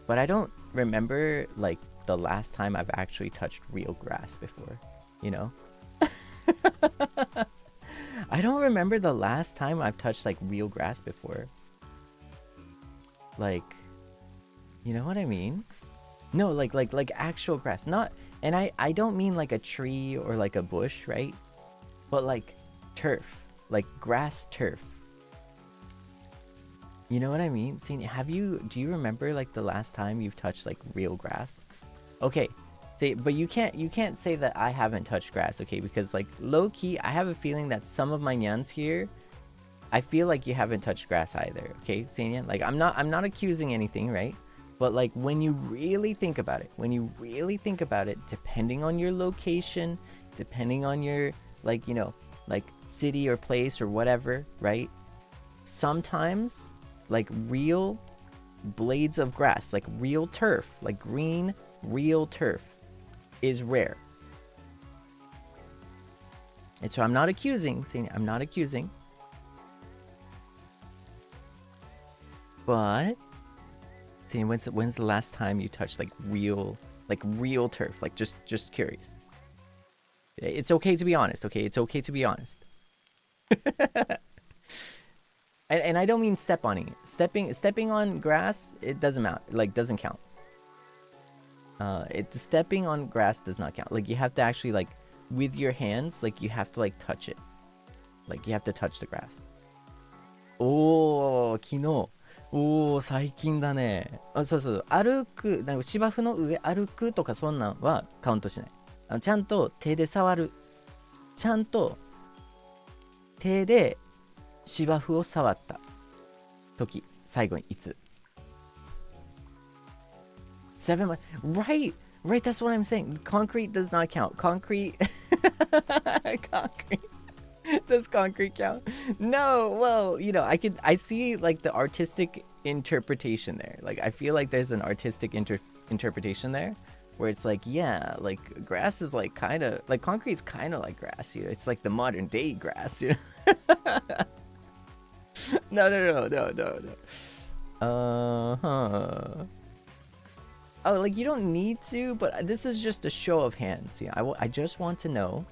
But I don't remember like the last time I've actually touched real grass before, you know? I don't remember the last time I've touched like real grass before. Like, you know what I mean? No, like actual grass. Not, and I don't mean like a tree or like a bush, right? But like turf, like grass turf. You know what I mean? See, do you remember like the last time you've touched like real grass? Okay, see, but you can't say that I haven't touched grass, okay? Because like low key, I have a feeling that some of my nyans here, I feel like you haven't touched grass either, okay, Seinyan? Like I'm not accusing anything, right? But like when you really think about it, depending on your location, depending on your like, you know, like city or place or whatever, right? Sometimes, like real blades of grass, like real turf, like green, real turf is rare. And so I'm not accusing, I'm not accusing. But, see, when's the last time you touched like real turf? Like just curious. It's okay to be honest, okay? It's okay to be honest. and I don't mean step on it. Stepping on grass, it doesn't matter. Like doesn't count. Stepping on grass does not count. Like you have to actually like with your hands, like you have to like touch it. Like you have to touch the grass. Oh, 昨日。おー、最近だね。あ、そうそう。歩く、なんか芝生の上歩くとかそんなんはカウントしない。ちゃんと手で触る。ちゃんと手で芝生を触った時、最後にいつ 7 months. Right, that's what I'm saying. Concrete does not count. Concrete. Does concrete count? No. Well, you know, I see like the artistic interpretation there. Like I feel like there's an artistic interpretation there where it's like, yeah, like grass is like kind of like concrete's kind of like grass, you know. It's like the modern day grass, you know. No. Oh, like you don't need to, but this is just a show of hands. Yeah, I just want to know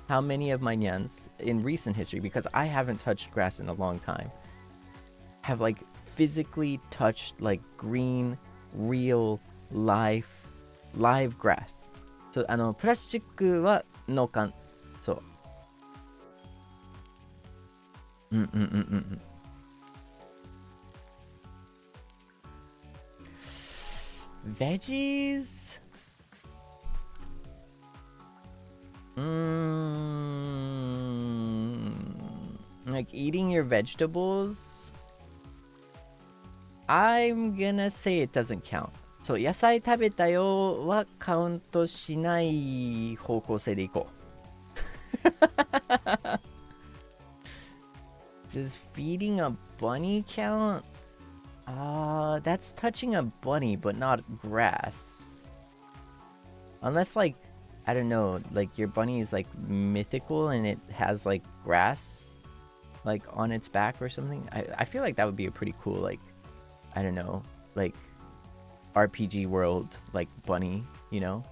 how many of my nyans in recent history, because I haven't touched grass in a long time, have like physically touched like green, real, live grass. So, プラスチックは農館。そう。Veggies? Like eating your vegetables? I'm gonna say it doesn't count. そう、野菜食べたよはカウントしない方向性でいこう。Does feeding a bunny count? That's touching a bunny, but not grass. Unless, like, I don't know, like your bunny is like mythical and it has like grass, like on its back or something. I feel like that would be a pretty cool, like, I don't know, like RPG world, like bunny, you know?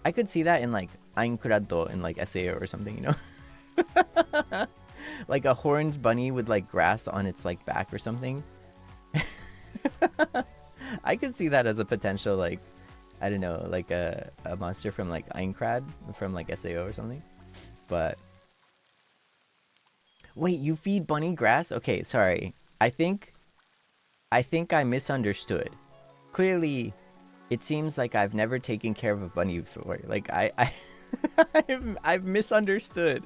I could see that in like Aincrado in like SAO or something, you know? Like a horned bunny with like grass on its like back or something. I could see that as a potential, like, I don't know, like a monster from like Aincrad from like SAO or something. But wait, you feed bunny grass? Okay, sorry. I think I misunderstood. Clearly, it seems like I've never taken care of a bunny before. Like I've misunderstood.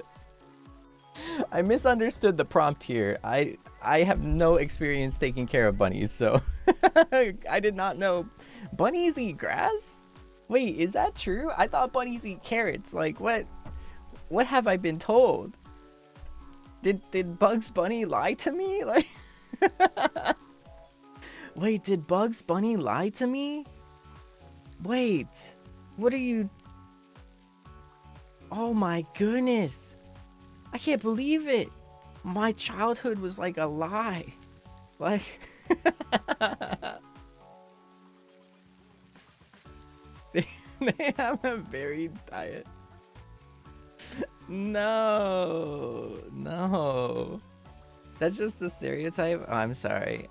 I misunderstood the prompt here. I have no experience taking care of bunnies, so I did not know. Bunnies eat grass? Wait, is that true? I thought bunnies eat carrots. Like, what have I been told? Did Bugs Bunny lie to me? Like, wait, did Bugs Bunny lie to me? Wait, what are you? Oh my goodness. I can't believe it. My childhood was like a lie. Like, they have a varied diet. No. That's just the stereotype. Oh, I'm sorry.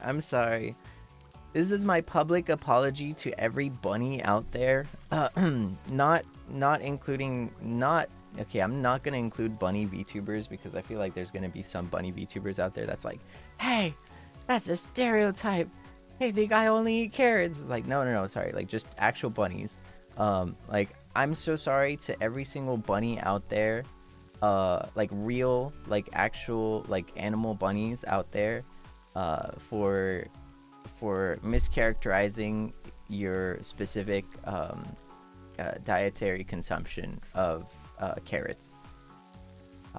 This is my public apology to every bunny out there. Not including, okay, I'm not gonna include bunny VTubers because I feel like there's gonna be some bunny VTubers out there that's like, hey, that's a stereotype. Hey, the guy only eat carrots. It's like, no, sorry, like just actual bunnies. Like, I'm so sorry to every single bunny out there, like real, like actual, like animal bunnies out there, for mischaracterizing your specific dietary consumption of carrots.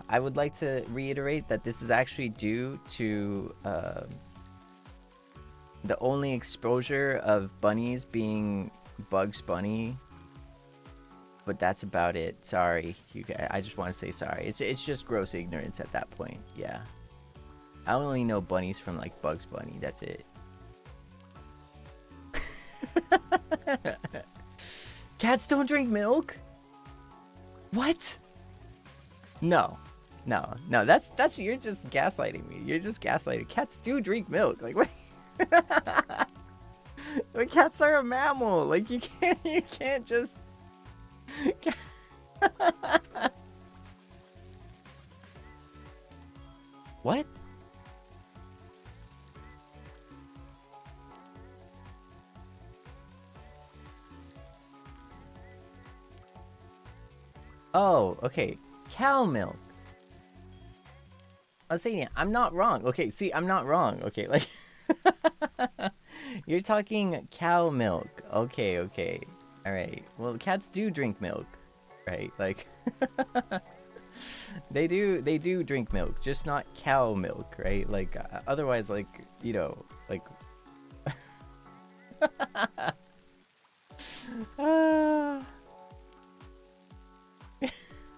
I would like to reiterate that this is actually due to the only exposure of bunnies being Bugs Bunny, but that's about it. Sorry, you guys. I just want to say sorry. It's just gross ignorance at that point. Yeah, I only know bunnies from like Bugs Bunny. That's it. Cats don't drink milk? What? No. That's you're just gaslighting me. You're just gaslighting. Cats do drink milk. Like what? Like cats are a mammal. Like you can't just. What? Oh, okay. Cow milk. I was saying, I'm not wrong. Okay, see, I'm not wrong. Okay, like you're talking cow milk. Okay. All right. Well, cats do drink milk, right? Like they do drink milk, just not cow milk, right? Like otherwise, like, you know, like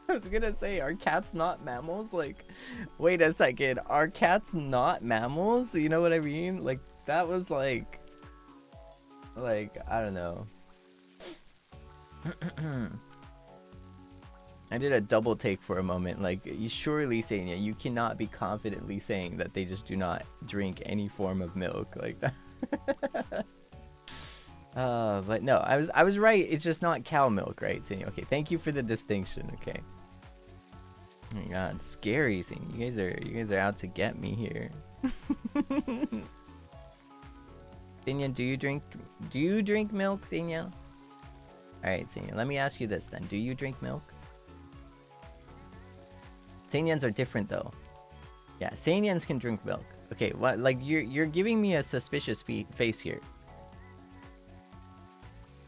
I was gonna say, are cats not mammals? Like, wait a second, are cats not mammals? You know what I mean? Like, that was like, I don't know. I did a double take for a moment. Like, you surely, Seinya, you cannot be confidently saying that they just do not drink any form of milk like that. But no, I was right. It's just not cow milk, right, Seinya? Okay, thank you for the distinction. Okay. Oh my god, it's scary, Seinya. You guys are out to get me here. Seinya, do you drink milk, Seinya? Alright, Seinya, let me ask you this then. Do you drink milk? Seinyans are different though. Yeah, Seinyans can drink milk. Okay, what? Like you're giving me a suspicious face here.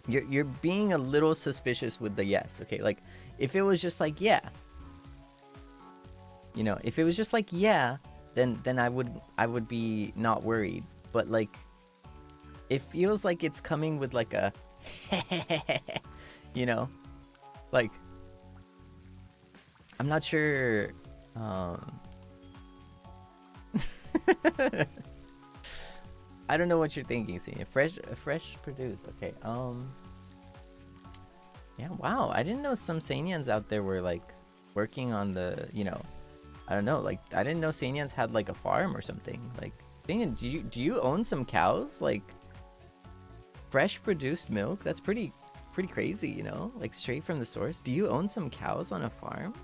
You're being a little suspicious with the yes. Okay, like if it was just like yeah, you know, if it was just like yeah, then I would be not worried. But like, it feels like it's coming with like a, you know, like I'm not sure. I don't know what you're thinking, Seinya. Fresh produced. Okay. Yeah. Wow. I didn't know some Seinyans out there were like working on the. You know, I don't know. Like I didn't know Seinyans had like a farm or something. Like, Seinyan, do you own some cows? Like, fresh produced milk. That's pretty crazy. You know, like straight from the source. Do you own some cows on a farm?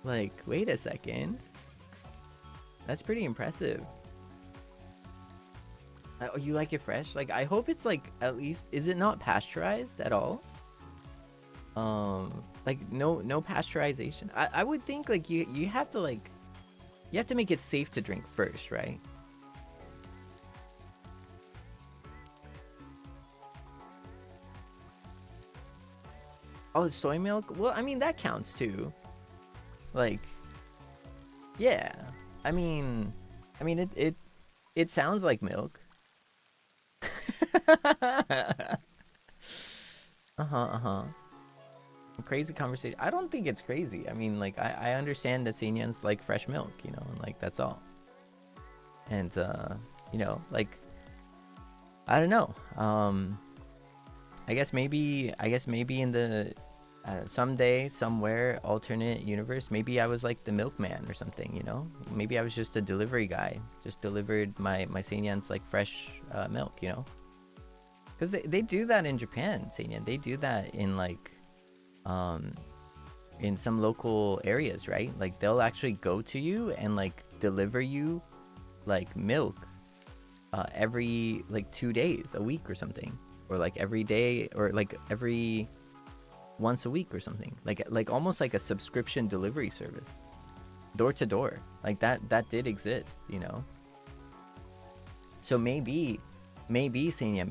Like, wait a second. That's pretty impressive. Oh, you like it fresh? Like, I hope it's like, at least, is it not pasteurized at all? Like no pasteurization. I would think like you have to like, you have to make it safe to drink first, right? Oh, soy milk? Well, I mean, that counts too. Like, yeah. I mean it sounds like milk. Crazy conversation. I don't think it's crazy. I mean, like, I understand that Seinyans like fresh milk, you know, and like that's all. And you know, like, I don't know. I guess maybe in the someday, somewhere, alternate universe, maybe I was like the milkman or something, you know? Maybe I was just a delivery guy, just delivered my Seinyans like fresh milk, you know? Because they do that in Japan, Seinyan. They do that in like in some local areas, right? Like they'll actually go to you and like deliver you like milk every like 2 days, a week or something, or like every day, or like every once a week or something, like almost like a subscription delivery service, door to door, like that did exist, you know? So maybe Seinya,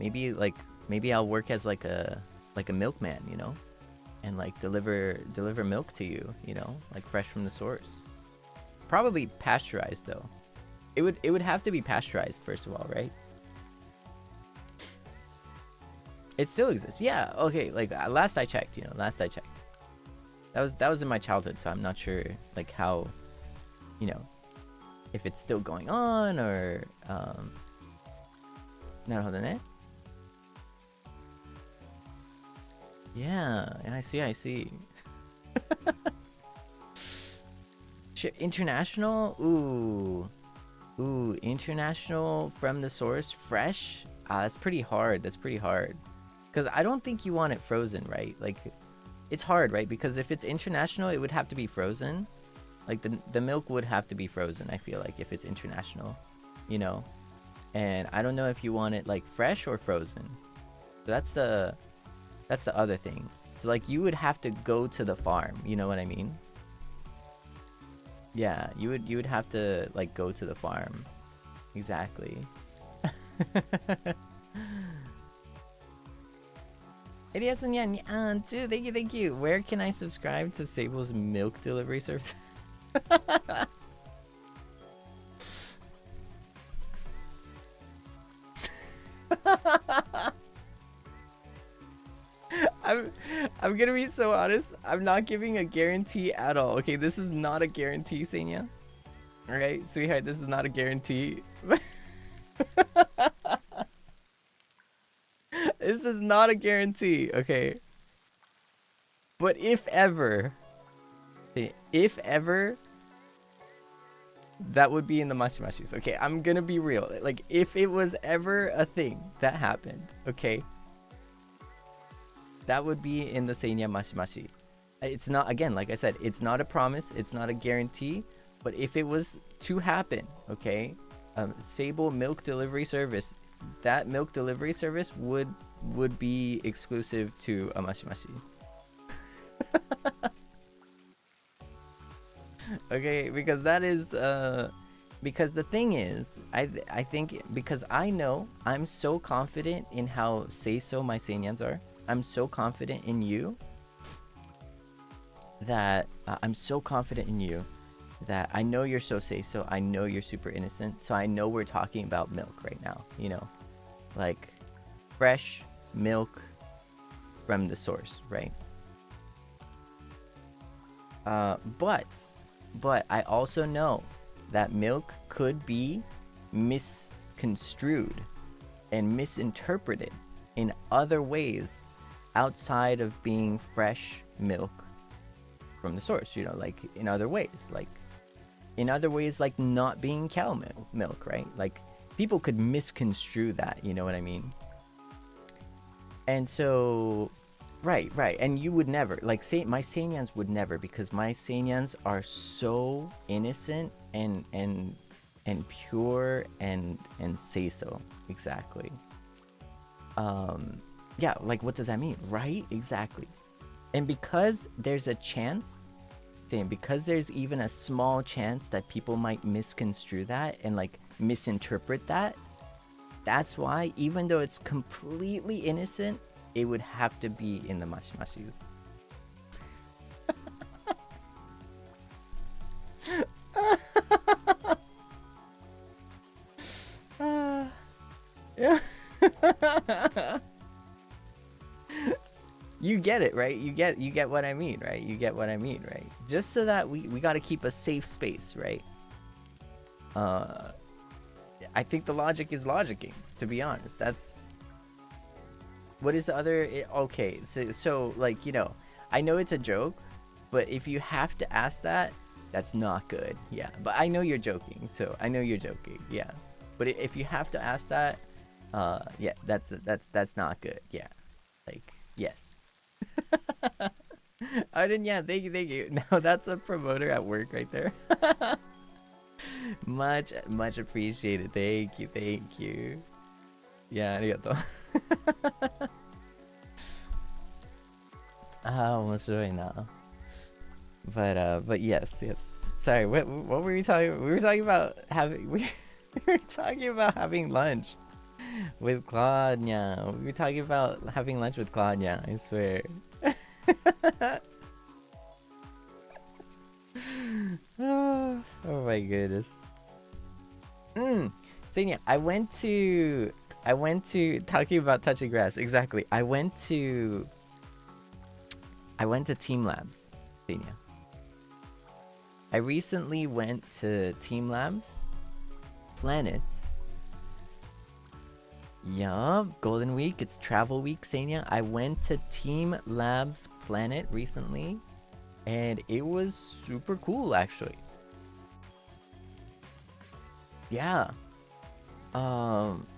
maybe I'll work as like a milkman, you know, and like deliver milk to you, you know, like fresh from the source. Probably pasteurized though. It would have to be pasteurized first of all, right? It still exists. Yeah, okay, like last I checked, you know, last I checked. That was in my childhood, so I'm not sure like how, you know, if it's still going on or なるほどね. Yeah, I see. International? Ooh, international from the source, fresh? That's pretty hard. Because I don't think you want it frozen, right? Like, it's hard, right? Because if it's international, it would have to be frozen. Like, the milk would have to be frozen, I feel like, if it's international, you know? And I don't know if you want it, like, fresh or frozen. So that's the other thing. So, like, you would have to go to the farm, you know what I mean? Yeah, you would have to, like, go to the farm. Exactly. Seinyan, too. Thank you. Where can I subscribe to Seible's milk delivery service? I'm gonna be so honest. I'm not giving a guarantee at all. Okay, this is not a guarantee, Seinya. Alright, sweetheart, this is not a guarantee. This is not a guarantee, okay? But if ever, that would be in the mashimashis. Okay, I'm gonna be real. Like, if it was ever a thing that happened, okay? That would be in the Seinya Mashimashi. It's not, again, like I said, it's not a promise, it's not a guarantee, but if it was to happen, okay, Seible milk delivery service, that milk delivery service would be exclusive to a Mashimashi. Okay, because that is, because the thing is, I think, because I know I'm so confident in how seiso my Seinyans are. I'm so confident in you that I know you're so seiso. I know you're super innocent. So I know we're talking about milk right now, you know, like fresh milk from the source, right? But I also know that milk could be misconstrued and misinterpreted in other ways outside of being fresh milk from the source, you know, like in other ways, like not being cow milk, right? Like people could misconstrue that, you know what I mean? And so right, and you would never, like, say my Seinyans would never, because my Seinyans are so innocent and pure and seiso. Exactly. Yeah, like, what does that mean, right? Exactly. And because there's a chance, because there's even a small chance that people might misconstrue that and like misinterpret that, that's why, even though it's completely innocent, it would have to be in the mashimashis. Yeah. You get it, right? You get what I mean, right? You get what I mean, right? Just so that we got to keep a safe space, right? I think the logic is logicking, to be honest. That's what is the other, okay, so like, you know, I know it's a joke, but if you have to ask that, that's not good. Yeah, but I know you're joking, so I know you're joking. Yeah, but if you have to ask that, yeah, that's not good. Yeah, like, yes. Arden, yeah, thank you. Now that's a promoter at work right there. much appreciated. Thank you. Yeah, arigato. 面白いな. But yes. Sorry, what were we talking? We were talking about having lunch with Claudia. We were talking about having lunch with Claudia, I swear. Oh my goodness. Seinya, I went to talking about touching grass. Exactly. I went to Teamlabs, Seinya. I recently went to Teamlabs Planet. Yeah, Golden Week. It's travel week, Seinya. I went to Teamlabs Planet recently, and it was super cool, actually. Yeah.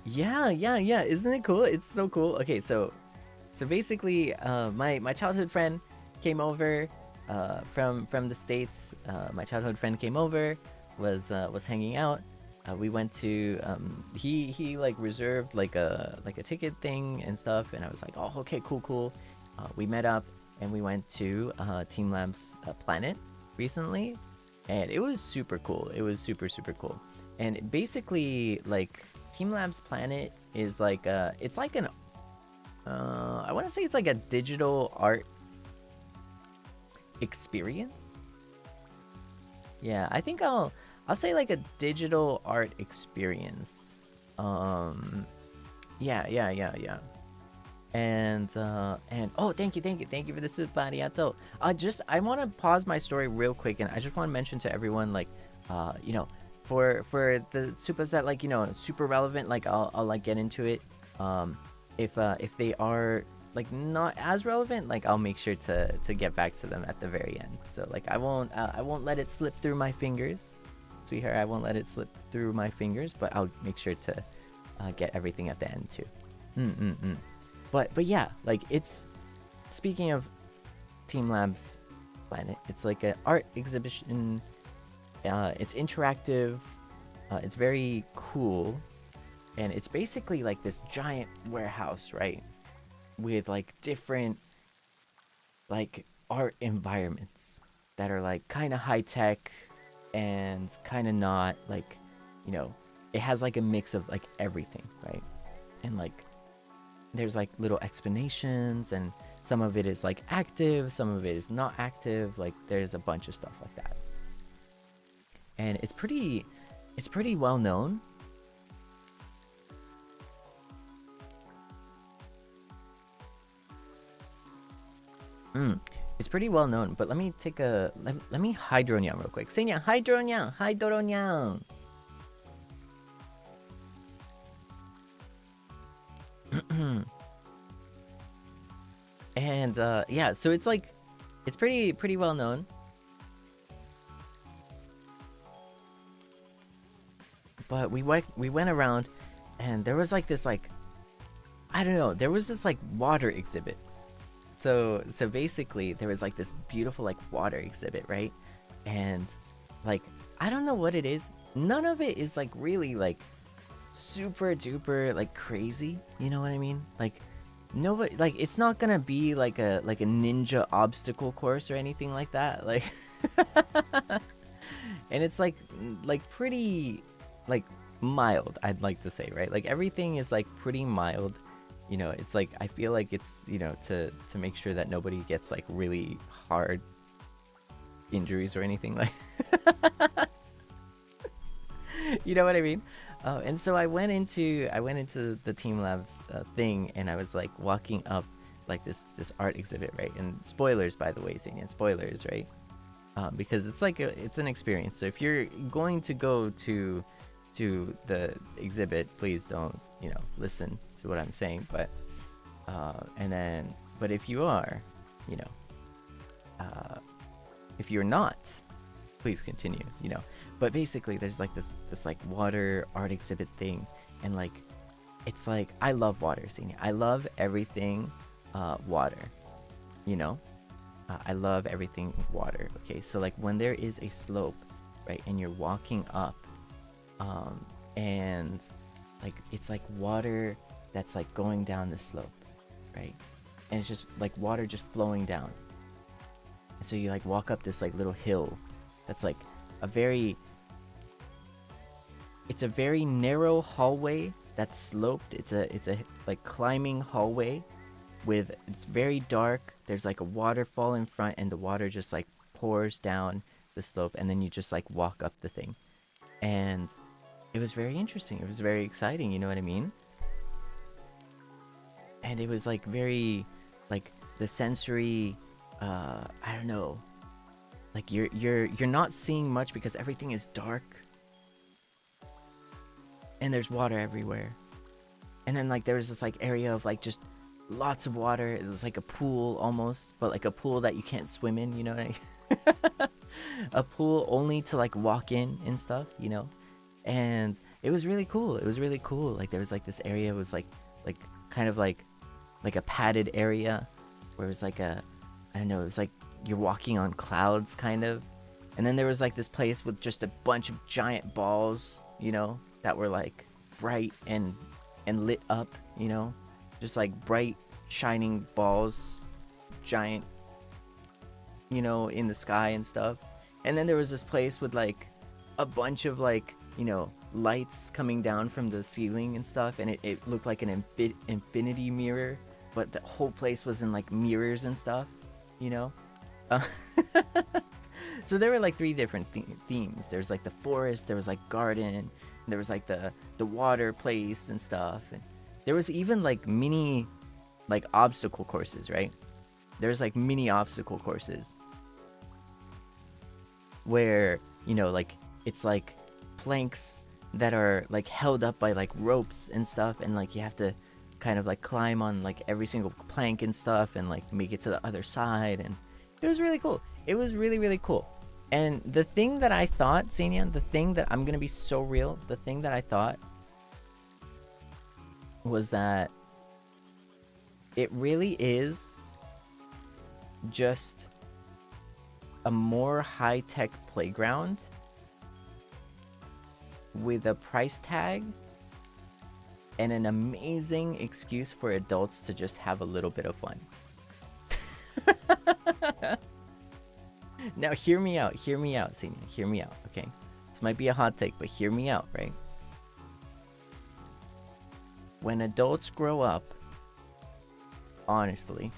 Yeah. Isn't it cool? It's so cool. Okay, so basically, my childhood friend came over, from the States. My childhood friend came over, was hanging out. We went to he like reserved like a ticket thing and stuff, and I was like, oh, okay, cool. We met up and we went to Teamlabs Planet recently, and it was super cool. It was super cool. And basically, like, Teamlabs Planet is like it's like an I want to say it's like a digital art experience. Yeah, I think I'll say like a digital art experience. Yeah. And oh, thank you for the soup, arigato. I want to pause my story real quick, and I just want to mention to everyone, like, for the supas that, like, super relevant, like, I'll like get into it. If they are like not as relevant, like, I'll make sure to get back to them at the very end. So, like, I won't let it slip through my fingers, sweetheart. I won't let it slip through my fingers, but I'll make sure to get everything at the end too. But yeah, like, it's, speaking of Teamlabs Planet, it's like an art exhibition. It's interactive. It's very cool, and it's basically like this giant warehouse, right? With like different like art environments that are like kind of high tech and kind of not, like, it has like a mix of like everything, right? And like there's like little explanations, and some of it is like active, some of it is not active. Like, there's a bunch of stuff like that, and it's pretty well known. It's pretty well known, but let me take a let me hydronyam real quick. Seinyan, hydronyam. And yeah, so it's like, it's pretty well known. But we went around, and there was like this, like, I don't know, there was this like water exhibit. So basically there was like this beautiful like water exhibit, right? And like, I don't know what it is. None of it is like really like super duper like crazy, you know what I mean? Like, nobody, like, it's not gonna be like a ninja obstacle course or anything like that, like. And it's like pretty like mild, I'd like to say, right? Like, everything is like pretty mild. It's like, I feel like it's, to make sure that nobody gets like really hard injuries or anything, like. You know what I mean? And so I went into the Teamlabs thing, and I was like walking up like this art exhibit, right? And spoilers, by the way, Seinyan, spoilers, right? Because it's like it's an experience. So if you're going to go to the exhibit, please don't listen to what I'm saying. But but if you are, if you're not, please continue. But basically, there's like this like water art exhibit thing, and like, it's like, I love water, Seinyan. I love everything water. I love everything water. Okay, so like, when there is a slope, right, and you're walking up, and like, it's like water that's like going down the slope, right? And it's just like water just flowing down. And so you like walk up this like little hill that's like it's a very narrow hallway that's sloped. It's a like climbing hallway with, it's very dark. There's like a waterfall in front, and the water just like pours down the slope, and then you just like walk up the thing. And it was very interesting. It was very exciting, you know what I mean? And it was like very, like the sensory, I don't know, like you're not seeing much because everything is dark, and there's water everywhere. And then like there was this like area of like just lots of water. It was like a pool almost, but like a pool that you can't swim in, you know what I mean? A pool only to like walk in and stuff, you know? And it was really cool. It was really cool. Like there was like this area, it was like kind of like a padded area where it was like a, I don't know, it was like you're walking on clouds kind of. And then there was like this place with just a bunch of giant balls, you know, that were like bright and lit up, you know, just like bright shining balls, giant, you know, in the sky and stuff. And then there was this place with like a bunch of like, you know, lights coming down from the ceiling and stuff, and it looked like an infinity mirror, but the whole place was in like mirrors and stuff, you know. So there were like 3 different themes. There's like the forest, there was like garden, and there was like the water place and stuff, and there was even like mini like obstacle courses, right? There's like mini obstacle courses where, you know, like it's like planks that are like held up by like ropes and stuff, and like you have to kind of like climb on like every single plank and stuff and like make it to the other side. And it was really cool. It was really, really cool. And the thing that I thought, Seinyan, the thing that, I'm gonna be so real, the thing that I thought was that it really is just a more high-tech playground with a price tag and an amazing excuse for adults to just have a little bit of fun. Now hear me out, Seinyan, hear me out, okay? This might be a hot take, but hear me out, right? When adults grow up, honestly,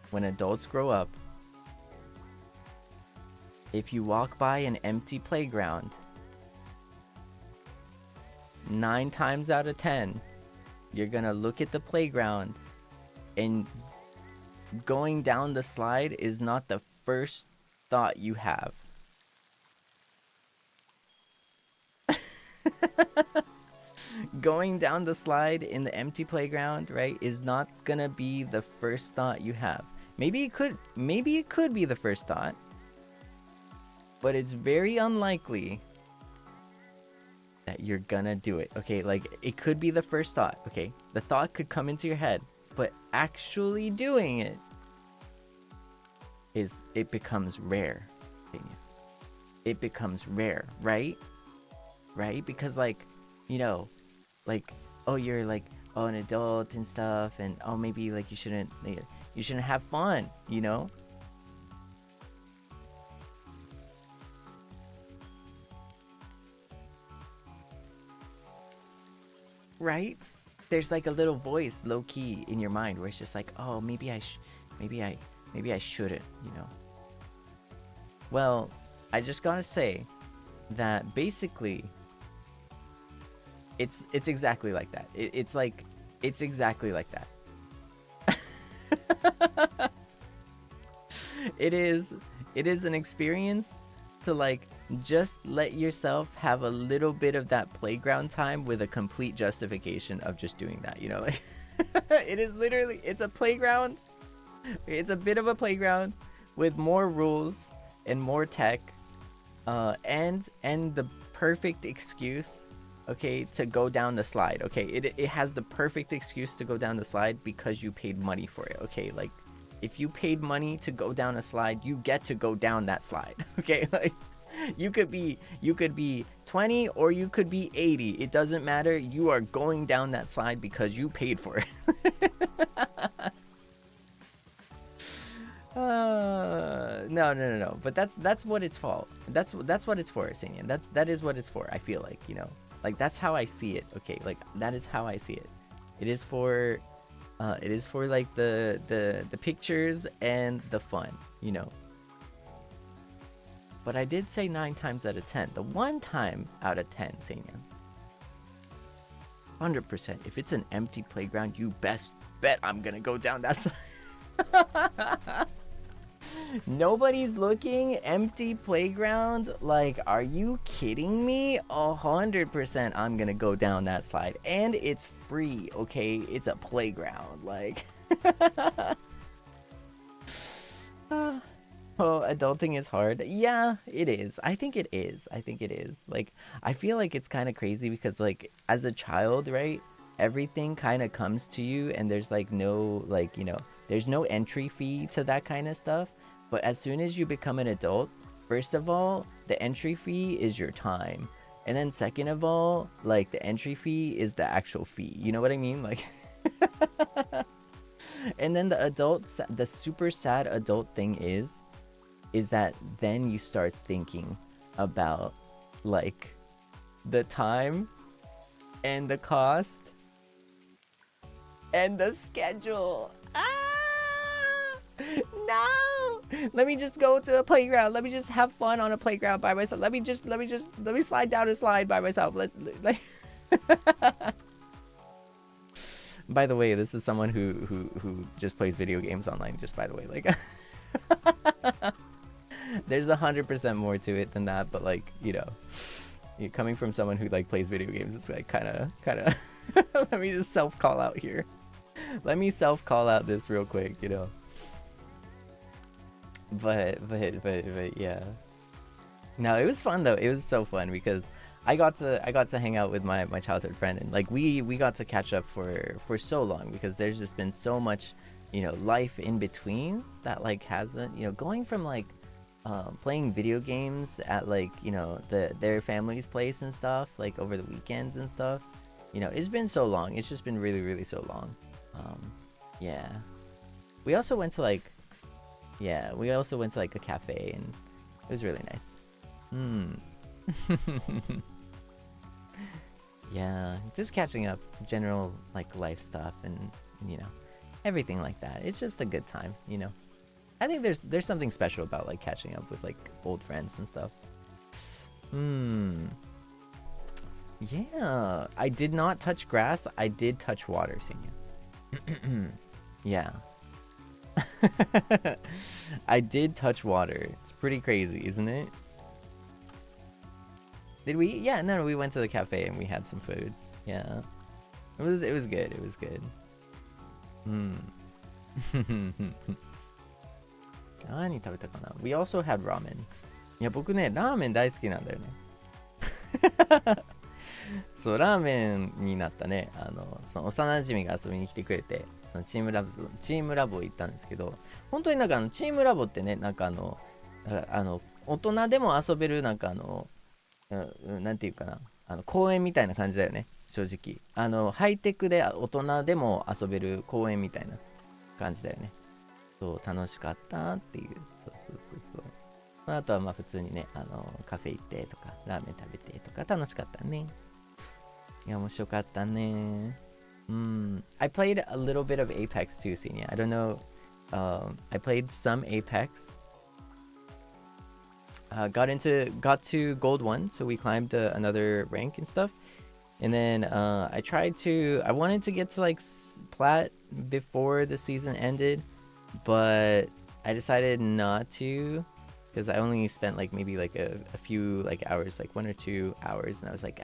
when adults grow up, if you walk by an empty playground, 9 times out of 10, you're gonna look at the playground, and going down the slide is not the first thought you have. Going down the slide in the empty playground, right, is not gonna be the first thought you have. Maybe it could be the first thought, but it's very unlikely that you're gonna do it. Okay, like it could be the first thought, okay? The thought could come into your head, but actually doing it becomes rare. It becomes rare, right? Right? Because like, you know, like, oh, you're like, oh, an adult and stuff, and oh, maybe like you shouldn't have fun, you know? Right? There's like a little voice low key in your mind where it's just like, oh, maybe I shouldn't, you know? Well, I just gotta say that basically it's exactly like that. It's exactly like that. It is an experience to like just let yourself have a little bit of that playground time with a complete justification of just doing that, you know? Like it is literally, it's a playground. It's a bit of a playground with more rules and more tech, and the perfect excuse, okay, to go down the slide. Okay, it has the perfect excuse to go down the slide because you paid money for it. Okay, like if you paid money to go down a slide, you get to go down that slide. Okay, like you could be 20 or you could be 80. It doesn't matter. You are going down that slide because you paid for it. No. But that's what it's for. That's what it's for, Seinyan. That is what it's for. I feel like, you know, like that's how I see it. Okay, like that is how I see it. It is for like the pictures and the fun, you know. but I did say 9 times out of 10. The one time out of 10, Seinyan. 100%. If it's an empty playground, you best bet I'm gonna go down that side. Nobody's looking, empty playground. Like, are you kidding me? 100% I'm gonna go down that slide. And it's free, okay? It's a playground. Like, oh, adulting is hard. Yeah, it is. I think it is. Like, I feel like it's kind of crazy because, like, as a child, right? Everything kind of comes to you, and there's like no, like, you know, there's no entry fee to that kind of stuff. But as soon as you become an adult, first of all, the entry fee is your time. And then second of all, like, the entry fee is the actual fee. You know what I mean? Like, and then the super sad adult thing is that then you start thinking about, like, the time and the cost and the schedule. No! Let me just go to a playground. Let me just have fun on a playground by myself. Let me slide down a slide by myself. By the way, this is someone who just plays video games online, just by the way. Like, there's 100% more to it than that, but, like, you know, coming from someone who, like, plays video games, it's like kind of let me just self-call out here. Let me self-call out this real quick, you know. But yeah. No, it was fun though. It was so fun because I got to hang out with my childhood friend, and like we got to catch up for so long because there's just been so much, you know, life in between that, like, hasn't, you know, going from, like, playing video games at, like, you know, their family's place and stuff, like, over the weekends and stuff. You know, it's been so long. It's just been really, really so long. Yeah. We also went to, like, a cafe, and it was really nice. Yeah, just catching up, general, like, life stuff, and, you know, everything like that. It's just a good time, you know. I think there's something special about, like, catching up with, like, old friends and stuff. Yeah, I did not touch grass. I did touch water, Seinya. Yeah. I did touch water. It's pretty crazy, isn't it? Did we? Yeah, no, we went to the cafe and we had some food. Yeah. It was good. It was good. We also had ramen. いや、僕ね、ラーメン大好きなんだよね。そう、ラーメンになったね。その幼馴染が遊びに来てくれて、そのチームラボ行ったんですけど、本当になんかチームラボってね、なんか大人でも遊べる、なんかなんていうかな、公園みたいな感じだよね、正直。ハイテクで大人でも遊べる公園みたいな感じだよね。そう、楽しかったっていう。そう。あとはまあ普通にね、カフェ行ってとか、ラーメン食べてとか、楽しかったね。いや、面白かったね。I played a little bit of Apex too, Seinya. I don't know. I played some Apex. Got to gold 1, so we climbed another rank and stuff. And then I wanted to get to, like, plat before the season ended, but I decided not to because I only spent, like, maybe like a few, like, hours, like 1 or 2 hours, and I was like,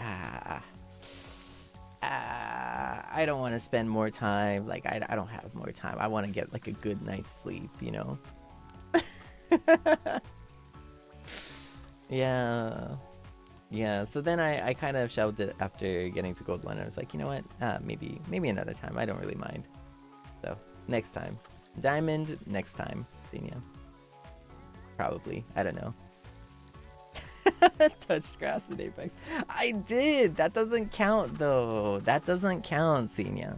I don't want to spend more time. Like, I don't have more time. I want to get, like, a good night's sleep, you know? Yeah, so then I kind of shelved it after getting to gold 1. I was like, you know what? Maybe another time. I don't really mind. So, next time. Diamond, next time. Seinya. Probably. I don't know. Touched grass in Apex. I did! That doesn't count, though. That doesn't count, Seinya.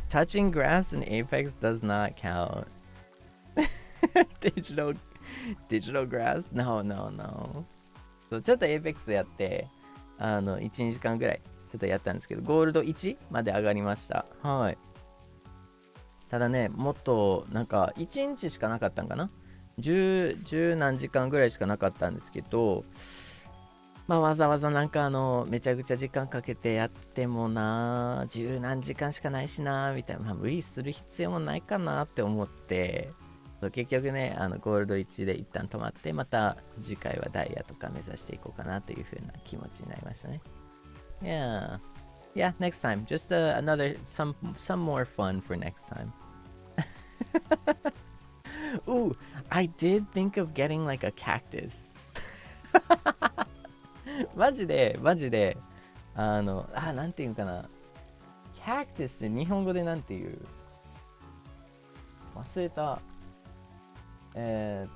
Touching grass in Apex does not count. Digital grass? No. そう、ちょっと Apex やって、1、2時間ぐらいちょっとやったんですけど、ゴールド1まで上がりました。はい。ただね、もっと、なんか、1日しかなかったんかな。10何時間ぐらいしかなかったんですけど、まあわざわざなんかめちゃくちゃ時間かけてやってもな、10何時間しかないしな、みたいな、まあ無理する必要もないかなって思って、結局ね、ゴールド1で一旦止まって、また次回はダイヤとか目指していこうかなという風な気持ちになりましたね。Yeah. Yeah, next time. Just some more fun for next time. Ooh, I did think of getting like a cactus. マジで、なんていうかな。cactus って日本語でなんていう、忘れた。なん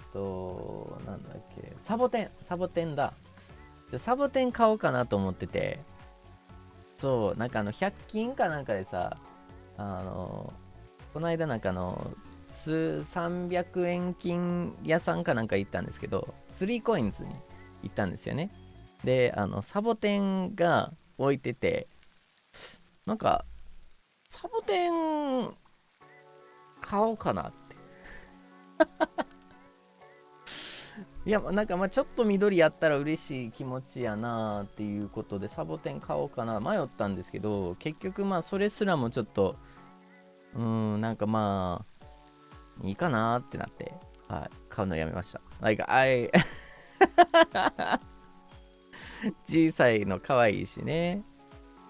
だっけ、サボテンだ。サボテン買おうかなと思ってて、そう、なんか100均かなんかでさ、この間なんか300円均屋さんかなんか行ったんですけど、3コインズに行ったんですよね。で、サボテンが置いてて、なんか、サボテン買おうかなって。いや、なんかまあちょっと緑やったら嬉しい気持ちやなっていうことでサボテン買おうかな迷ったんですけど、結局まあそれすらもちょっとなんかまあいいかなってなって、はい、買うのやめました。Like小さいの可愛いしね、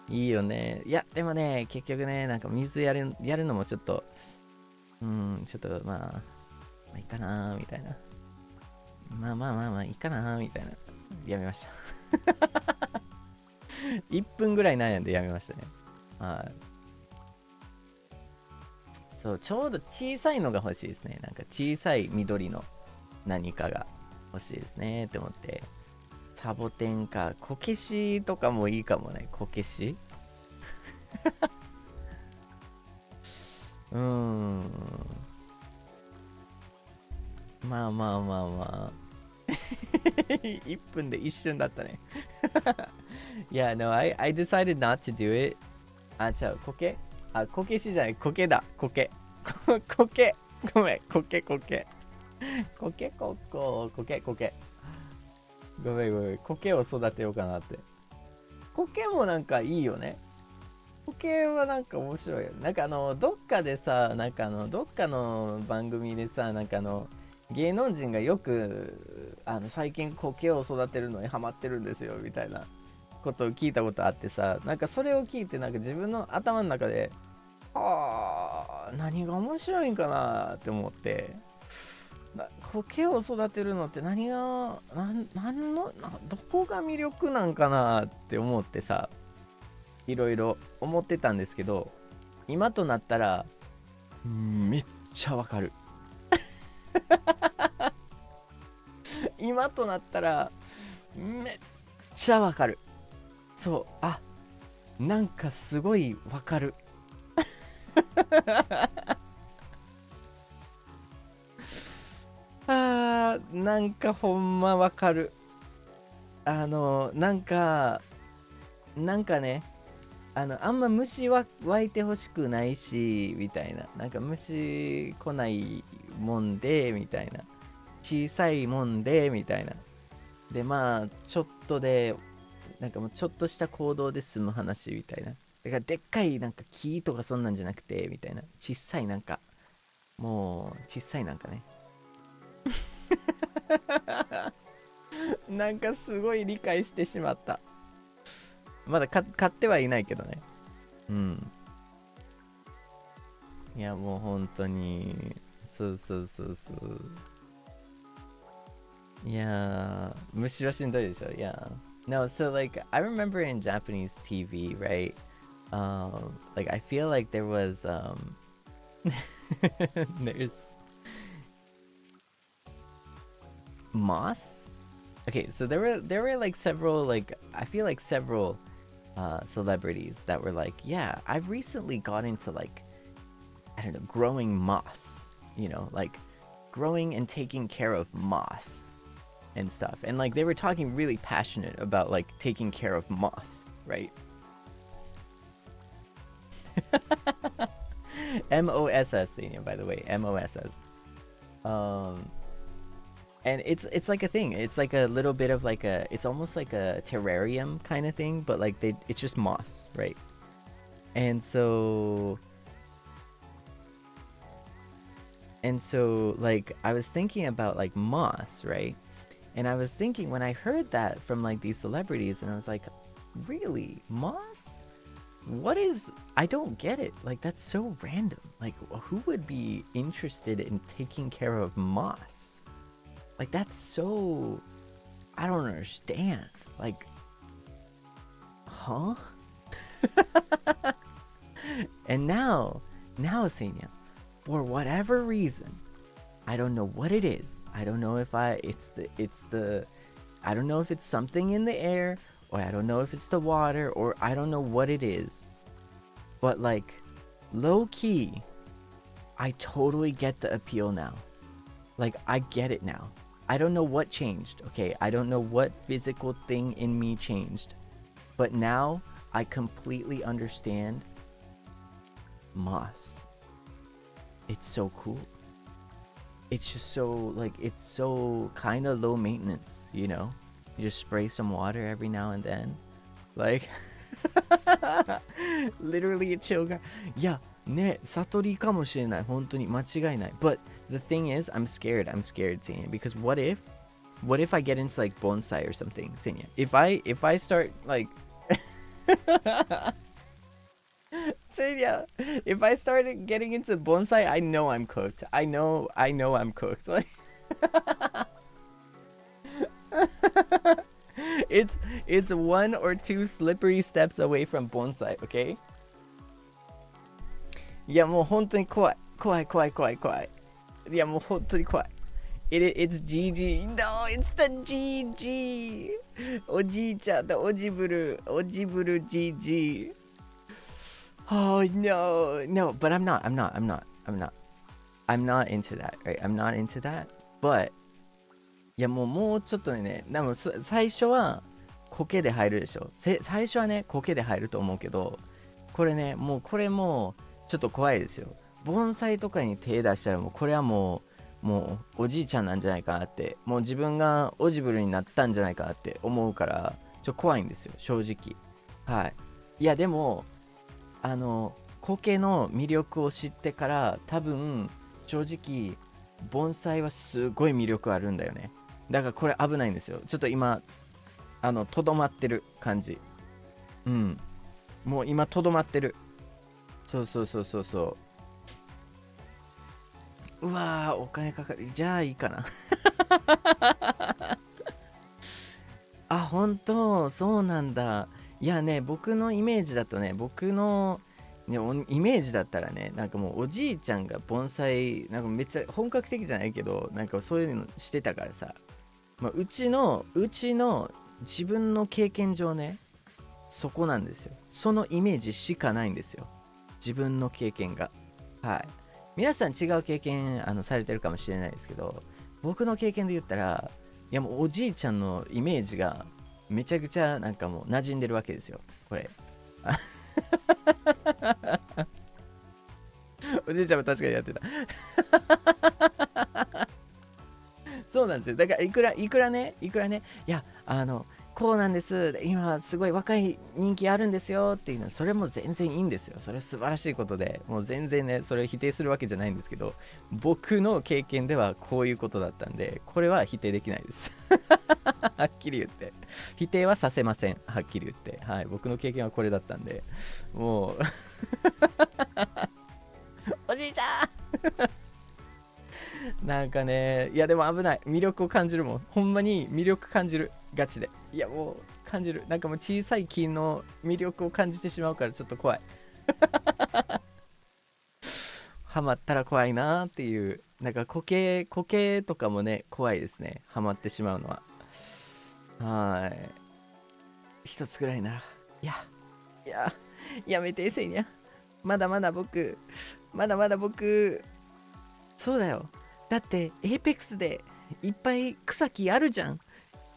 いいよね。いやでもね、結局ね、なんか水やるのもちょっとちょっとまあいいかなみたいな。まあいいかなみたいな。やめました。1分ぐらい悩んでやめましたね。はい。そう、ちょうど小さいのが欲しいですね。なんか小さい緑の何かが欲しいですねって思って。サボテンか、こけしとかもいいかもね。こけしまあ。1分で一瞬だったね。Yeah, no, I decided not to do it. あ、違う、こけしじゃない、こけだ、こけ。ごめん、こけ。ごめん、こけを育てようかなって。こけもなんかいいよね。こけはなんか面白いよね。なんかどっかでさ、なんかどっかの番組でさ、なんか芸能人がよく最近苔を育てるのにハマってるんですよみたいなことを聞いたことあってさ、なんかそれを聞いてなんか自分の頭の中で何が面白いんかなって思って、苔を育てるのって何がどこが魅力なんかなって思ってさ、いろいろ思ってたんですけど、今となったらめっちゃわかる。今となったらめっちゃわかる。そう、なんかすごいわかる。なんかほんまわかる。なんかね、あんま虫は湧いてほしくないしみたいな、なんか虫来ないもんでみたいな、小さいもんでみたいな、でまあちょっとでなんかもうちょっとした行動で済む話みたいな、だからでっかいなんか木とかそんなんじゃなくてみたいな、小さいなんか、もう小さいなんかね。なんかすごい理解してしまった。まだ買ってはいないけどね。いやもう本当にそう。いや虫はしんどいでしょ。いや No, so like I remember in Japanese TV, right? Like I feel like there was there's moss. Okay, so there were like several, like I feel like several celebrities that were like, yeah, I've recently got into like, I don't know, growing moss, like growing and taking care of moss and stuff. And like they were talking really passionate about like taking care of moss, right? MOSS, by the way, MOSS. And it's like a thing. It's like a little bit of like it's almost like a terrarium kind of thing, but like it's just moss, right? And so like I was thinking about like moss, right? And I was thinking when I heard that from like these celebrities, and I was like, really, moss? I don't get it. Like, that's so random. Like, who would be interested in taking care of moss? Like, that's so, I don't understand. Like, huh? And now Seinya, for whatever reason, I don't know what it is. I don't know if I don't know if it's something in the air, or I don't know if it's the water, or I don't know what it is. But like, low key, I totally get the appeal now. Like, I get it now. I don't know what changed, okay? I don't know what physical thing in me changed. But now, I completely understand moss. It's so cool. It's just so, like, it's so kind of low maintenance, you know? You just spray some water every now and then. Like, literally a chill guy. Yeah, ね、悟りかもしれない。本当に間違いない。But the thing is, I'm scared, Seinya, because what if I get into like bonsai or something, Seinya? If I start like Seinya, if I started getting into bonsai, I know I'm cooked. I know I'm cooked. Like it's 1 or 2 slippery steps away from bonsai, okay? いやもう本当に怖い。いやもう本当に怖い。It's GG. No, it's the GG. おじいちゃんだ、おじぶる GG. Oh no, but I'm not into that, right? I'm not into that. But いやもうちょっとね、でも最初は苔で入るでしょ。最初はね苔で入ると思うけど、これちょっと怖いですよ。盆栽とかに手出したらこれはもうおじいちゃんなんじゃないかなって、もう自分がオジブルになったんじゃないかなって思うから、怖いんですよ正直。はい。いやでも苔の魅力を知ってから多分正直盆栽はすごい魅力あるんだよね。だからこれ危ないんですよ。ちょっと今とどまってる感じ。もう今とどまってる。そううわー、お金かかる。じゃあいいかな。あ、本当そうなんだ。いやね、僕のイメージだったらね、なんかもうおじいちゃんが盆栽なんかめっちゃ本格的じゃないけど、なんかそういうのしてたからさ、うちの自分の経験上ね、そこなんですよ。そのイメージしかないんですよ、自分の経験が。はい。皆さん違う経験されてるかもしれないですけど、僕の経験で言ったら、いやもうおじいちゃんのイメージがめちゃくちゃなんかもう馴染んでるわけですよ、これ。おじいちゃんも確かにやってた。そうなんですよ。だからいくらね、いやこうなんです、今すごい若い人気あるんですよっていうのは、それも全然いいんですよ。それ素晴らしいことで、もう全然ね、それを否定するわけじゃないんですけど、僕の経験ではこういうことだったんで、これは否定できないです。はっきり言って。否定はさせません。はっきり言って。はい。僕の経験はこれだったんで、もう。おじいちゃんなんかね、いやでも危ない。魅力を感じるもん。ほんまに魅力感じる。ガチで。いやもう感じる。なんかもう小さい木の魅力を感じてしまうからちょっと怖い。ハマったら怖いなっていう。なんか苔とかもね、怖いですね。ハマってしまうのは。はい。一つぐらいなら。いや、やめて、せいにゃ。まだまだ僕、そうだよ。だって、エイペックスでいっぱい草木あるじゃん。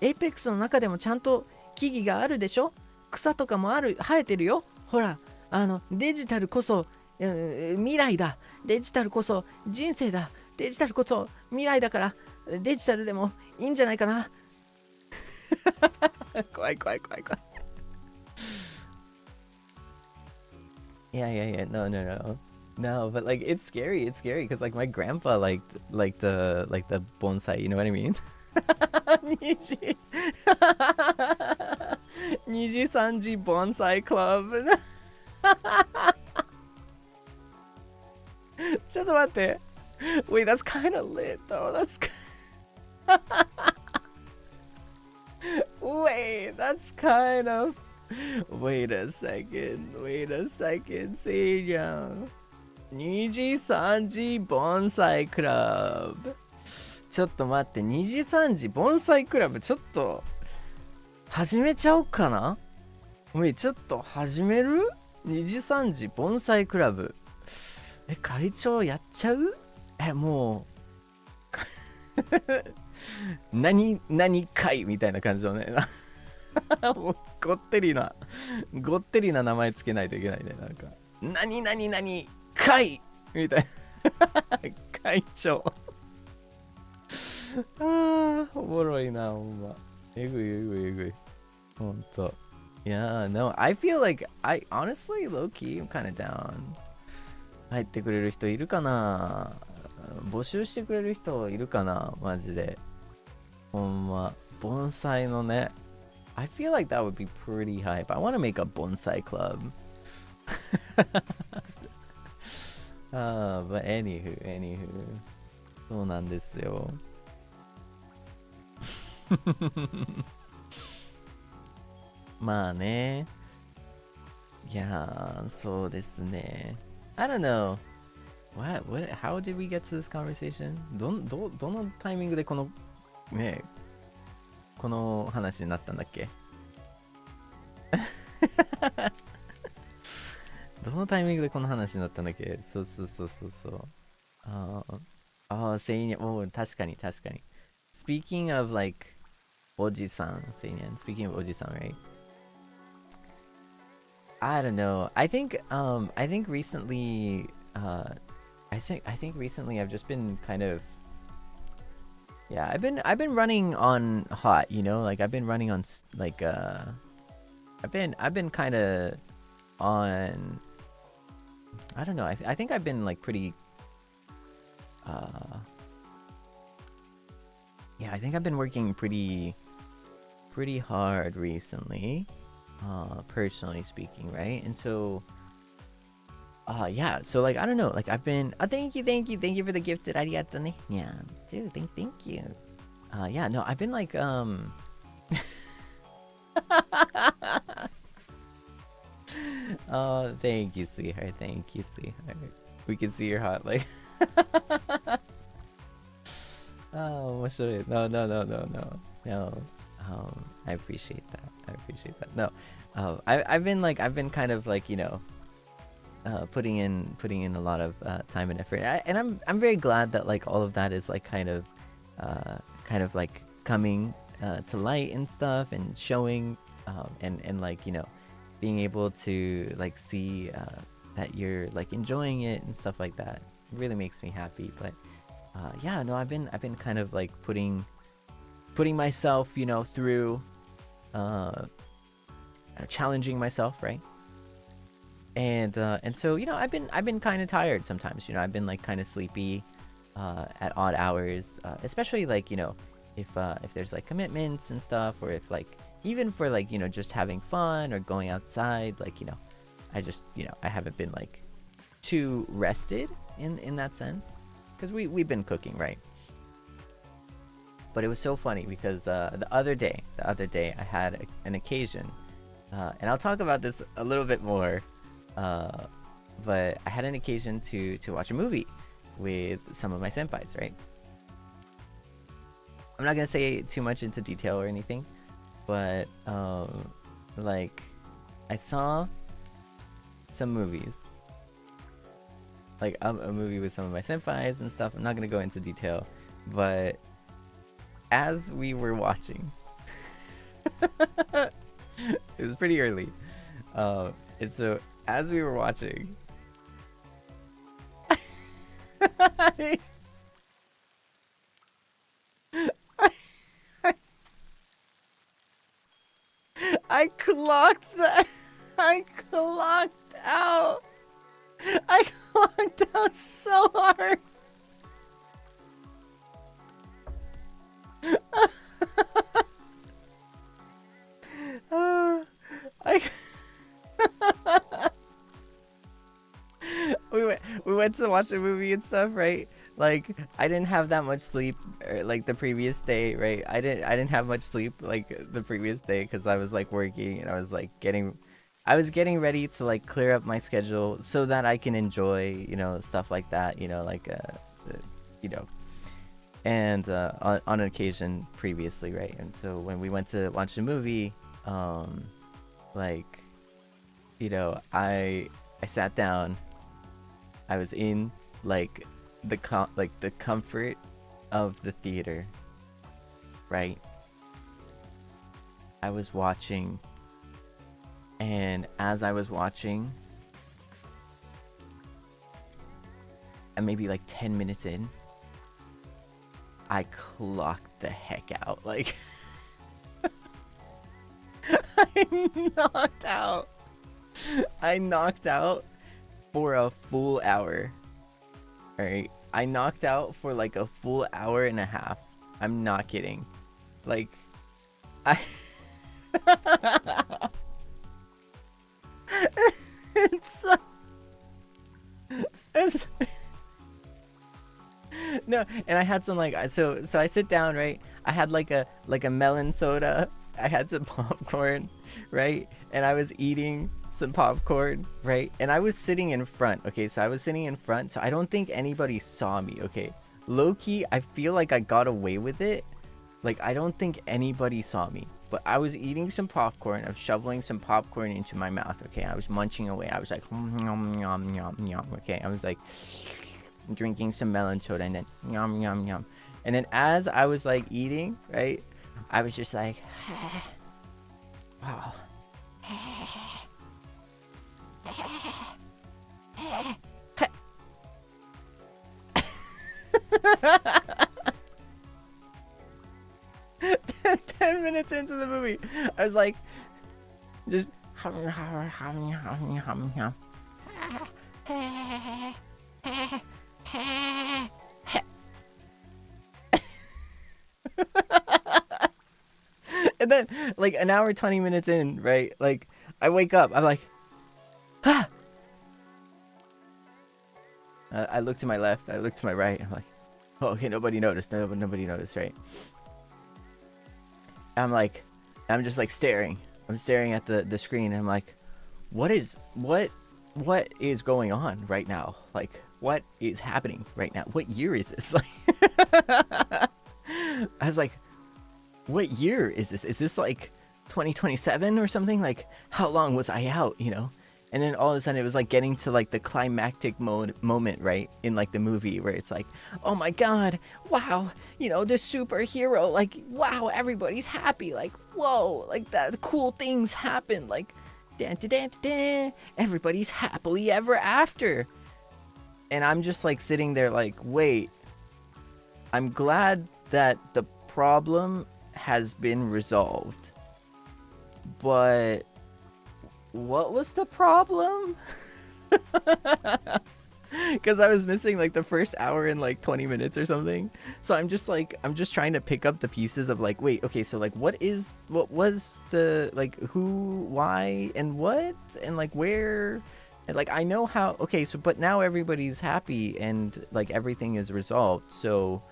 エイペックスの中でもちゃんと木々があるでしょ。草とかも生えてるよ。ほら、デジタルこそ、未来だ。デジタルこそ人生だ。デジタルこそ未来だから、デジタルでもいいんじゃないかな。怖い。Yeah. No, but like it's scary because like my grandpa liked the bonsai, you know what I mean? ニジサンジ bonsai club. ちょっと待って。Wait, that's kind of lit though. Wait, that's kind of. Wait a second, Seiyan. 2時3時 bonsai club. ちょっと待って、2時3時 bonsai club ちょっと始めちゃおうかな。ちょっと始める ?2時3時 bonsai club。会長やっちゃう？もう何会みたいな感じのね。もうごってりな名前つけないといけないね。なんか何会みたいな。会長。おもろいな、ほんま。えぐい。ほんと。Yeah, no, I feel like I honestly low key I'm kind of down. 入ってくれる人いるかな？募集してくれる人いるかな？マジで。ほんま。盆栽のね。I feel like that would be pretty hype. I want to make a bonsai club. But anywho. そうなんですよ。まあね。いやー、そうですね。I don't know. How did we get to this conversation? どのタイミングでこの話になったんだっけ？どのタイミングでこの話になったんだっけ？そう。Seinyan。確かに。Speaking of like おじさん、Seinyan. Speaking of おじさん、right? I don't know. I think recently I think recently I've just been kind of I've been running on hot, you know? Like I've been running on like I've been kind of on I don't know. I think I've been like pretty I think I've been working pretty hard recently. Personally speaking, right? And so so like I don't know, like I've been thank you for the gifted arigato ne. Yeah, dude, thank you. No, I've been like oh, thank you, sweetheart. We can see your heart like oh, what should I? No. I appreciate that. No, I've been kind of like, you know, putting in a lot of time and effort, and I'm very glad that like all of that is like kind of like coming to light and stuff and showing, and like, you know, being able to like see that you're like enjoying it and stuff like that. It really makes me happy. But no, I've been kind of like putting myself, you know, through challenging myself, right? And so, you know, I've been kind of tired sometimes, you know. I've been like kind of sleepy at odd hours, especially like, you know, if there's like commitments and stuff, or if like even for like, you know, just having fun or going outside, like, you know, I just, you know, I haven't been like too rested in that sense, because we've been cooking, right? But it was so funny because the other day I had an occasion, and I'll talk about this a little bit more, but I had an occasion to watch a movie with some of my senpais, right? I'm not gonna say too much into detail or anything, but like I saw some movies, like a movie with some of my senpais and stuff. I'm not gonna go into detail, but as we were watching, it was pretty early, and so as we were watching, I clocked that. I clocked out. I clocked out so hard. I we went to watch a movie and stuff, right? Like I didn't have that much sleep like the previous day, right? I didn't have much sleep like the previous day because I was like working and I was getting ready to like clear up my schedule so that I can enjoy, you know, stuff like that, you know, like you know, and on an occasion previously, right? And so when we went to watch the movie, like, you know, I sat down. I was in like the comfort of the theater, right? I was watching, and as I was watching, and maybe like 10 minutes in, I clocked the heck out. Like I knocked out for a full hour. Alright, I knocked out for like a full hour and a half. I'm not kidding. Like, I it's no, and I had some like so I sit down, right? I had like a melon soda. I had some popcorn, right? And I was eating some popcorn, right? And I was sitting in front. Okay, so I was sitting in front, so I don't think anybody saw me. Okay, low-key, I feel like I got away with it. Like I don't think anybody saw me, but I was eating some popcorn. I was shoveling some popcorn into my mouth. Okay, I was munching away. I was like yum yum yum yum. Okay, I was like drinking some melon soda and then yum yum yum. And then as I was like eating, right, I was just like wow. Ten minutes into the movie, I was like, just and then like an hour 20 minutes in, right, like I wake up, I'm like ah! I look to my left, I look to my right, I'm like, oh, okay, nobody noticed, right? I'm just like staring. I'm staring at the screen and I'm like, what is going on right now? Like, what is happening right now? What year is this? Like, I was like, what year is this? Is this like 2027 or something? Like, how long was I out, you know? And then all of a sudden it was like getting to like the climactic moment, right? In like the movie where it's like, oh my god, wow, you know, the superhero, like, wow, everybody's happy, like, whoa, like that cool things happen, like, dan, dan, dan, dan, everybody's happily ever after. And I'm just like sitting there like, wait, I'm glad that the problem has been resolved, but what was the problem? Because I was missing like the first hour and like 20 minutes or something. So I'm just trying to pick up the pieces of like, wait, okay, so like what was the, like, who, why, and what, and like where, and like I know how, okay, so but now everybody's happy and like everything is resolved. So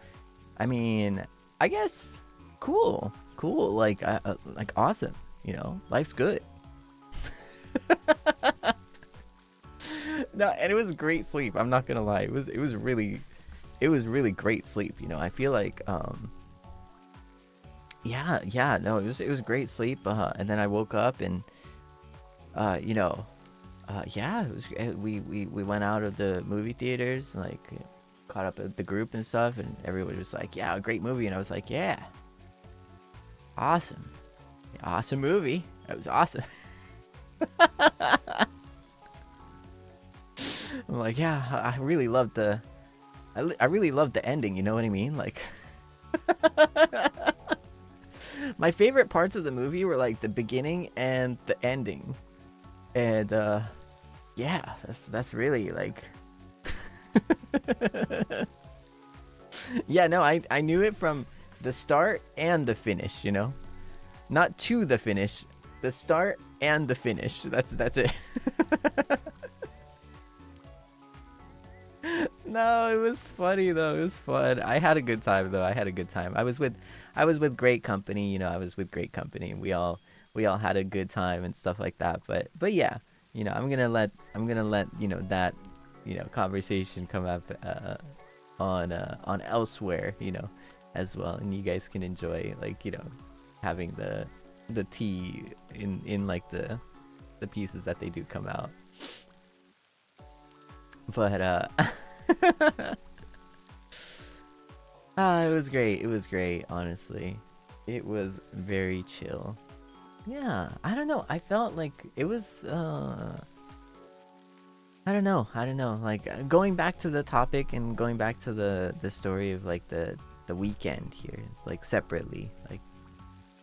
I mean, I guess cool, like awesome, you know, life's good. No, and it was great sleep, I'm not gonna lie. It was really great sleep, you know. I feel like yeah, no, it was great sleep, and then I woke up and you know, yeah, it was, we went out of the movie theaters and like caught up with the group and stuff, and everybody was like, yeah, a great movie, and I was like, yeah, awesome movie, it was awesome. I'm like, yeah, I really loved the ending, you know what I mean? Like, my favorite parts of the movie were like the beginning and the ending. And yeah, that's really like yeah, no, I knew it from the start and the finish, you know? Not to the finish, the start and the finish. That's it. No, it was funny though. It was fun. I had a good time though. I had a good time. I was with great company, you know. I was with great company. We all had a good time and stuff like that. But yeah, you know, I'm gonna let you know that, you know, conversation come up on elsewhere, you know, as well, and you guys can enjoy, like, you know, having the tea in like the pieces that they do come out. But it was great. It was great, honestly. It was very chill. Yeah, I don't know. I felt like it was I don't know. Like, going back to the topic and going back to the story of like the weekend here, like separately, like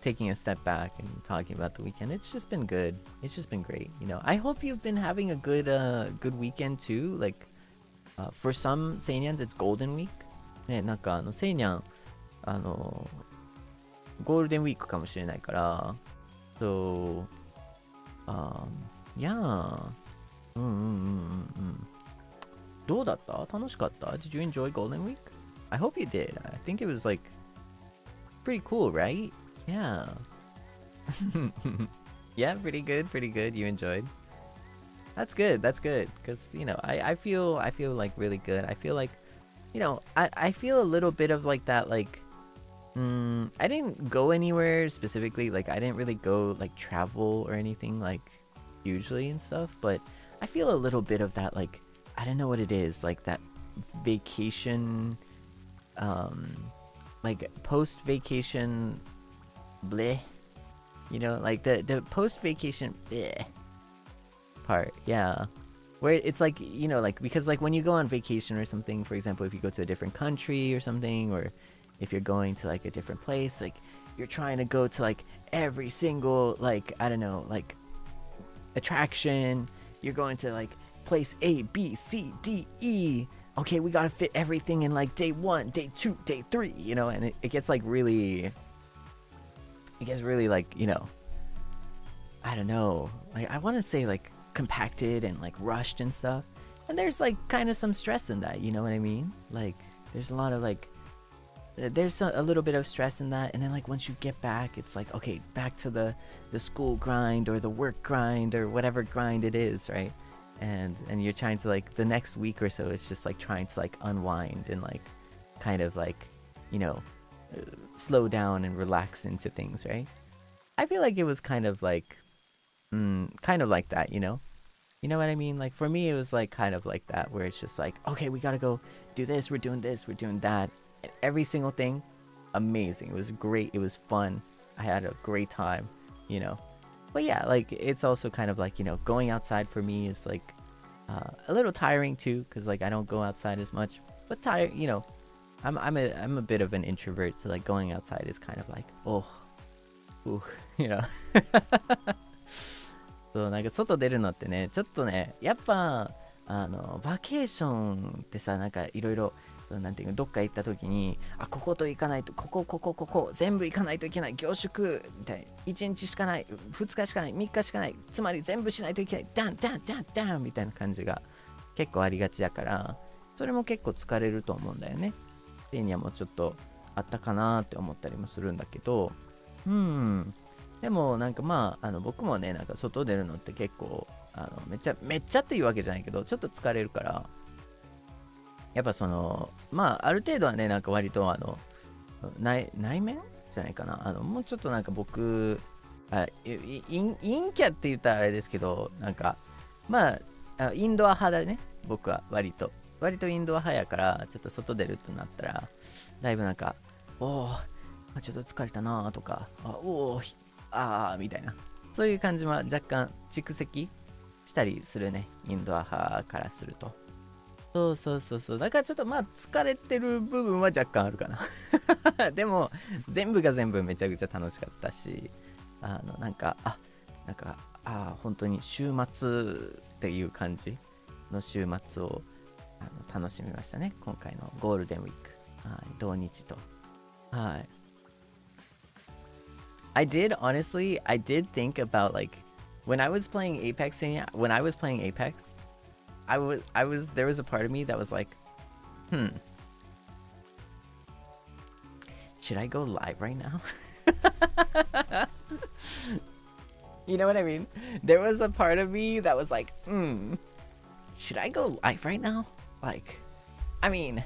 taking a step back and talking about the weekend. It's just been good. It's just been great. You know, I hope you've been having a good weekend too. Like, for some Seinyans, it's Golden Week. ね、なんかセイニャン、ゴールデンウィークかもしれないから、So, yeah. どうだった？楽しかった？ Did you enjoy Golden Week? I hope you did. I think it was like pretty cool, right? Yeah. Yeah, pretty good. You enjoyed. That's good. Because, you know, I feel like really good. I feel like, you know, I feel a little bit of like that, like, I didn't go anywhere specifically. Like, I didn't really go like travel or anything like hugely and stuff. But I feel a little bit of that, like, I don't know what it is, like that vacation, like post-vacation bleh. You know, like the post-vacation bleh part, yeah. Where it's like, you know, like, because like when you go on vacation or something, for example, if you go to a different country or something, or if you're going to like a different place, like you're trying to go to like every single, like, I don't know, like attraction. You're going to like place A, B, C, D, E. Okay, we gotta fit everything in like day 1, day 2, day 3, you know, and it gets like really, like, you know, I don't know, like I want to say like compacted and like rushed and stuff, and there's like kind of some stress in that, you know what I mean? Like there's a lot of like, there's a little bit of stress in that, and then like once you get back, it's like, okay, back to the school grind or the work grind or whatever grind it is, right? And you're trying to like, the next week or so, it's just like trying to like unwind and like kind of like, you know, slow down and relax into things, right? I feel like it was kind of like that, you know what I mean? Like for me, it was like kind of like that, where it's just like, okay, we gotta go do this, we're doing that, and every single thing amazing. It was great, it was fun, I had a great time, you know. But yeah, like it's also kind of like, you know, going outside for me is like a little tiring too, because like I don't go outside as much. But tired, you know, I'm a bit of an introvert, so like going outside is kind of like, ooh, you know. そう、なんか外出るのってね、ちょっとね、やっぱバケーションってさ、なんかいろいろ、そう、なんていうの、どっか行った時に、あ、ここと行かないと、ここ全部行かないといけない、凝縮みたいな、1日しかない、2日しかない、3日しかない、つまり全部しないといけない、ダンみたいな感じが結構ありがちだから、それも結構疲れると思うんだよね。セイニャもちょっとあったかなって思ったりもするんだけど、でもなんかまあ、僕もね、なんか外出るのって結構めっちゃっていうわけじゃないけど、ちょっと疲れるから、やっぱその、まあある程度はね、なんか割と内面じゃないかな、もうちょっとなんか僕、陰キャって言ったらあれですけど、なんかまあインドア派だね、僕は割とインドア派やから、ちょっと外出るとなったらだいぶなんか、ちょっと疲れたなとか、みたいな、そういう感じは若干蓄積したりするね、インドア派からすると。そうそうそうそう。だからちょっとまあ疲れてる部分は若干あるかな。でも全部が全部めちゃくちゃ楽しかったし、なんか本当に週末っていう感じの週末を楽しみましたね。今回のゴールデンウィーク。はい、土日と。はい。I did think about like when I was playing Apex and when I was playing Apex, there was a part of me that was like, should I go live right now? You know what I mean? There was a part of me that was like, should I go live right now? Like, I mean,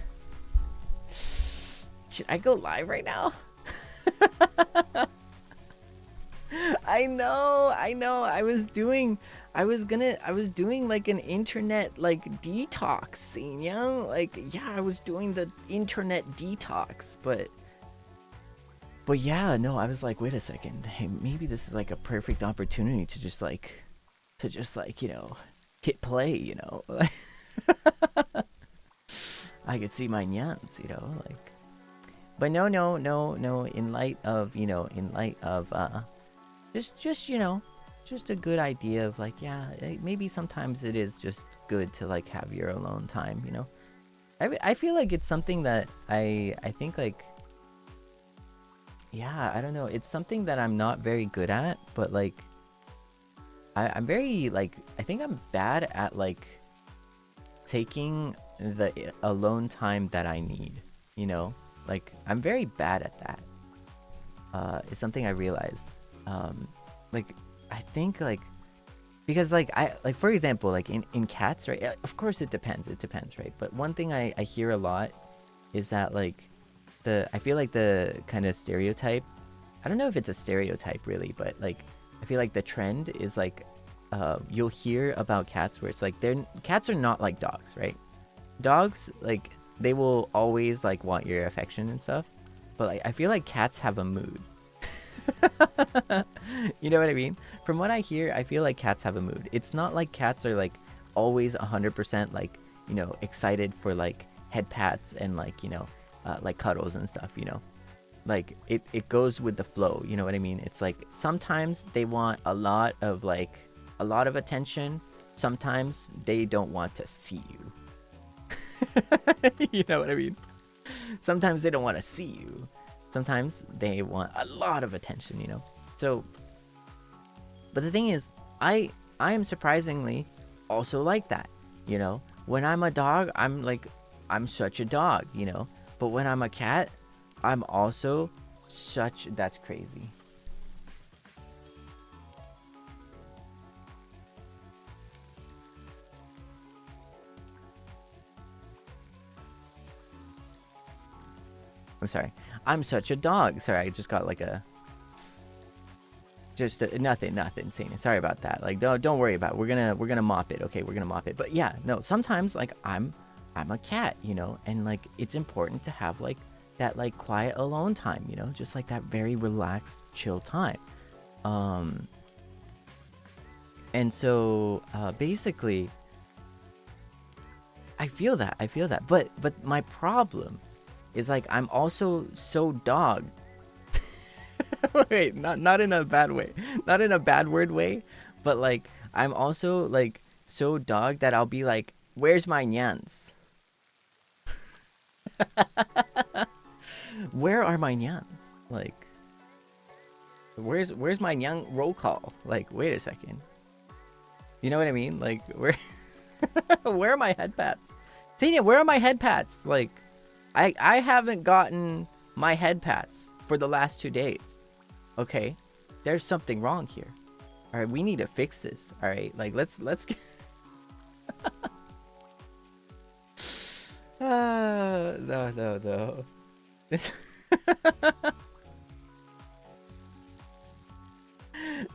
should I go live right now? I know. I was doing like an internet like detox, Seinyan. Like, yeah, I was doing the internet detox, but yeah, no, I was like, wait a second. Hey, maybe this is like a perfect opportunity to just like, you know, hit play, you know. I could see my nyans, you know, like. But no, in light of just you know, just a good idea of like, yeah, maybe sometimes it is just good to like have your alone time, you know. I feel like it's something that I think like, yeah, I don't know, it's something that I'm not very good at, but like I'm very like, I think I'm bad at like taking the alone time that I need, you know. Like I'm very bad at that. It's something I realized. Like I think like, because like I like, for example, like in cats, right? Of course it depends, right? But one thing I hear a lot is that like I feel like the kind of stereotype, I don't know if it's a stereotype really, but like I feel like the trend is like you'll hear about cats where it's like cats are not like dogs, right? Dogs, like they will always like want your affection and stuff, but like I feel like cats have a mood. You know what I mean? From what I hear, I feel like cats have a mood. It's not like cats are like always 100% like, you know, excited for like head pats and like, you know, like cuddles and stuff, you know. Like it goes with the flow, you know what I mean? It's like sometimes they want a lot of attention, sometimes they don't want to see you. You know what I mean? Sometimes they don't want to see you. Sometimes they want a lot of attention, you know? So, but the thing is, I am surprisingly also like that, you know? When I'm a dog, I'm like, I'm such a dog, you know? But when I'm a cat, I'm also that's crazy. I'm sorry. I'm such a dog. Sorry, I just got like nothing, Seinyan. Sorry about that. Like, don't worry about it. We're gonna mop it. Okay, we're gonna mop it. But yeah, no. Sometimes like I'm a cat, you know, and like it's important to have like that like quiet alone time, you know, just like that very relaxed, chill time. And so basically, I feel that. But my problem is like I'm also so dog. Wait, not in a bad way, not in a bad word way, but like I'm also like so dog that I'll be like, where's my nyans? Where are my nyans? Like, where's my nyang roll call? Like, wait a second. You know what I mean? Like, where where are my head pats? Seinyan, where are my head pats? Like, I haven't gotten my head pats for the last 2 days. Okay, there's something wrong here. All right, we need to fix this. All right, like let's get. No.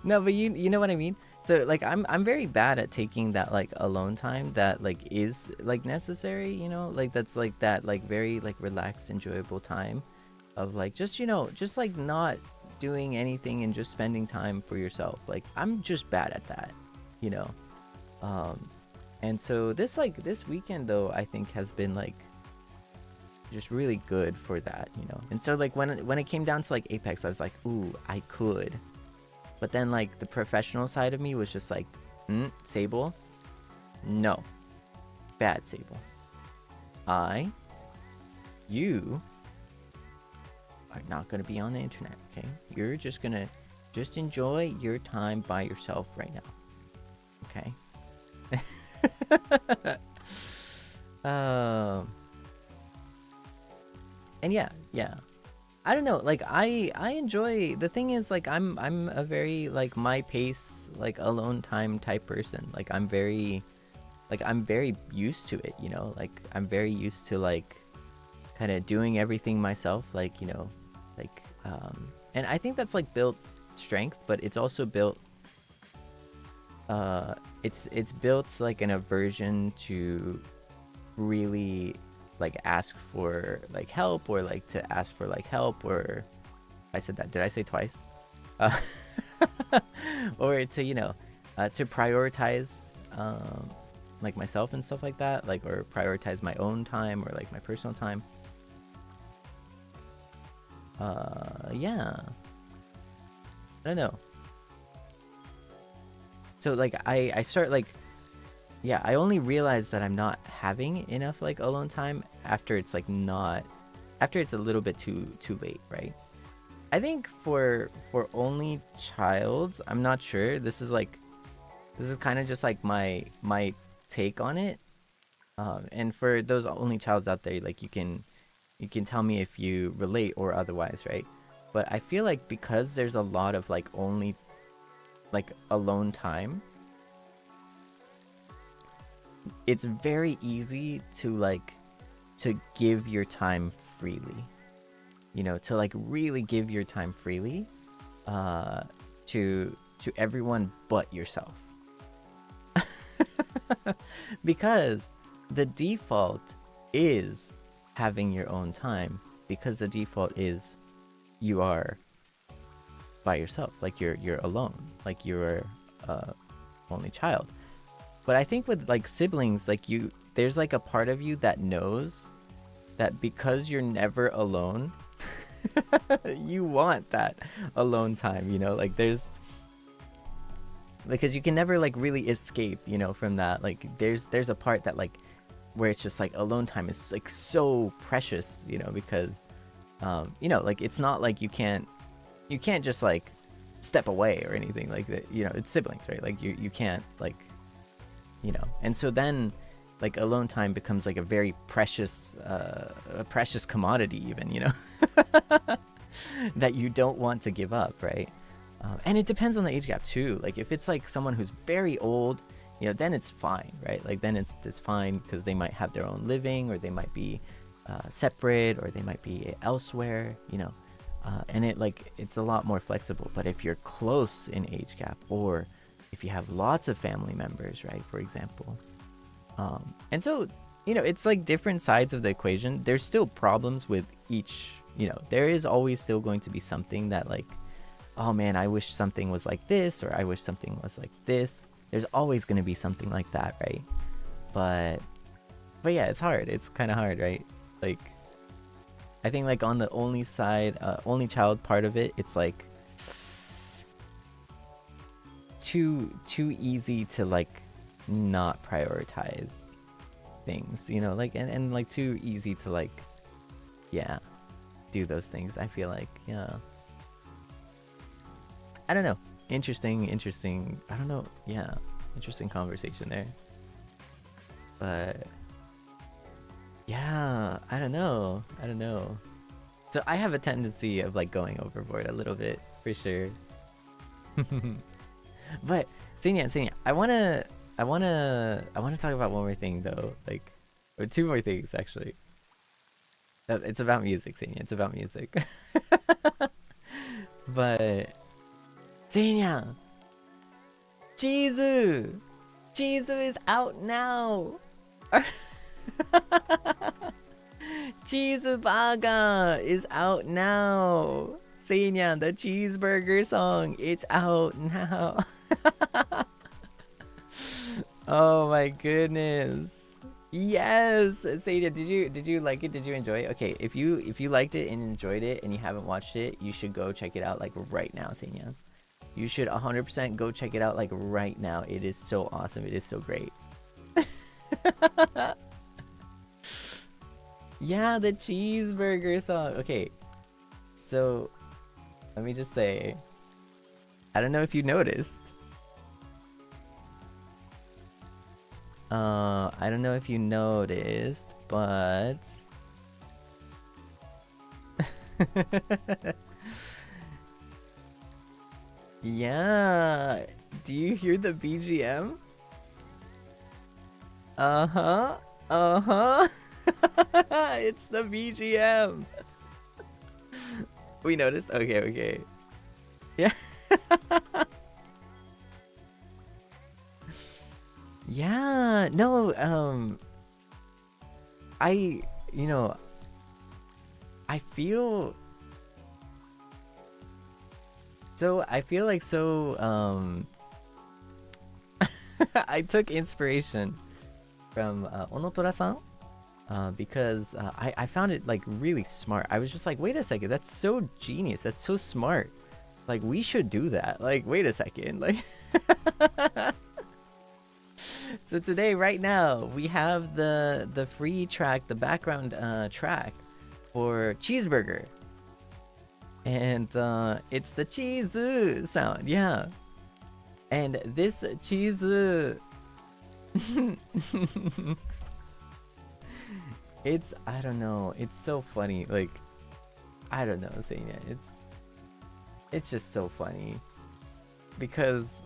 No, but you know what I mean. So like I'm very bad at taking that like alone time that like is like necessary, you know, like that's like that like very like relaxed, enjoyable time of like just, you know, just like not doing anything and just spending time for yourself. Like I'm just bad at that, you know. And so this weekend though, I think has been like just really good for that, you know. And so like when it came down to like Apex, I was like, ooh, I could. But then like the professional side of me was just like, Seible, no, bad Seible. You are not gonna be on the internet, okay? You're just gonna enjoy your time by yourself right now, okay? And yeah, I don't know, like I enjoy, the thing is like I'm a very like my pace, like alone time type person. Like I'm very used to it, you know. Like I'm very used to like kind of doing everything myself, like, you know, like and I think that's like built strength, but it's also built it's built like an aversion to really like ask for like help, or like to ask for like help, or I said that, did I say twice? Or to, you know, to prioritize like myself and stuff like that, like, or prioritize my own time or like my personal time. Yeah, I don't know. So like I start like, yeah, I only realize that I'm not having enough like alone time after it's like after it's a little bit too late, right? I think for only childs, I'm not sure. This is kind of just like my take on it. And for those only childs out there, like you can tell me if you relate or otherwise, right? But I feel like because there's a lot of like only like alone time, it's very easy to like to give your time freely, you know, to like really give your time freely to everyone but yourself. Because the default is having your own time, because the default is you are by yourself, like you're alone, like you're only child. But I think with like siblings, like there's like a part of you that knows that because you're never alone, you want that alone time, you know, like there's, because you can never like really escape, you know, from that. Like there's a part that like where it's just like alone time is like so precious, you know, because you know, like it's not like you can't just like step away or anything like that, you know, it's siblings, right? Like you can't, like, you know. And so then like alone time becomes like a very precious commodity even, you know. That you don't want to give up, right? And it depends on the age gap too. Like if it's like someone who's very old, you know, then it's fine, right? Like then it's fine because they might have their own living, or they might be separate, or they might be elsewhere, you know. And it's a lot more flexible. But if you're close in age gap, or if you have lots of family members, right, for example, and so, you know, it's like different sides of the equation. There's still problems with each, you know, there is always still going to be something that like, oh man, I wish something was like this, or I wish something was like this. There's always going to be something like that, right? But yeah, it's hard. It's kind of hard, right? Like I think like on the only side, only child part of it, it's like too easy to like not prioritize things, you know, like and like too easy to like, yeah, do those things. I feel like, yeah, I don't know, interesting, I don't know, yeah, interesting conversation there. But yeah, I don't know. So I have a tendency of like going overboard a little bit, for sure. But Seinyan, I wanna talk about one more thing though, like, or two more things actually. It's about music, Seinyan. It's about music. But Seinyan, Cheeseburger is out now. Cheeseburger is out now. Seinyan, the Cheeseburger song, it's out now. Oh my goodness. Yes, Seiya, did you like it? Did you enjoy it? Okay, if you liked it and enjoyed it and you haven't watched it, you should go check it out like right now, Seiya. You should 100% go check it out like right now. It is so awesome. It is so great. Yeah, the cheeseburger song. Okay, so let me just say, I don't know if you noticed. I don't know if you noticed, but yeah. Do you hear the BGM? Uh-huh. Uh-huh. It's the BGM. We noticed? Okay, okay. Yeah. Yeah, no, I, you know, I feel like I took inspiration from Onotora-san because I found it like really smart. I was just like, wait a second, that's so genius, that's so smart. Like, we should do that. Like, wait a second, like. So today, right now, we have the free track, the background track for Cheeseburger, and it's the cheese sound, yeah. And this cheese, it's, I don't know, it's so funny. Like, I don't know, Seinya, it's just so funny because.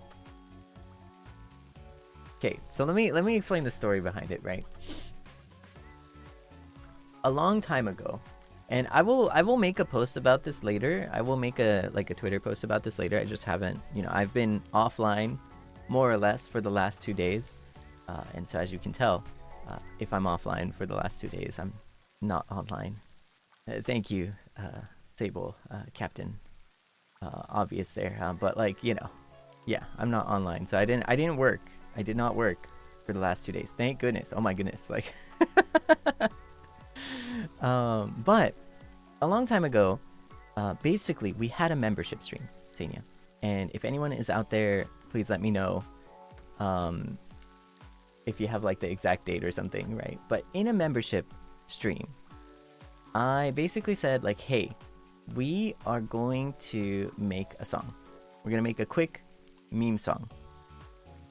Okay, so let me explain the story behind it, right? A long time ago, and I will make a post about this later. I will make a Twitter post about this later. I just haven't, I've been offline more or less for the last 2 days. And so as you can tell, if I'm offline for the last 2 days, I'm not online. Thank you, Seible, Captain. Obvious there, but like, yeah, I'm not online. So I didn't work. I did not work for the last 2 days. Thank goodness. Oh my goodness. Like, but a long time ago, basically we had a membership stream, Seinya. And if anyone is out there, please let me know. If you have like the exact date or something, right? But in a membership stream, I basically said like, hey, we are going to make a song. We're gonna make a quick meme song.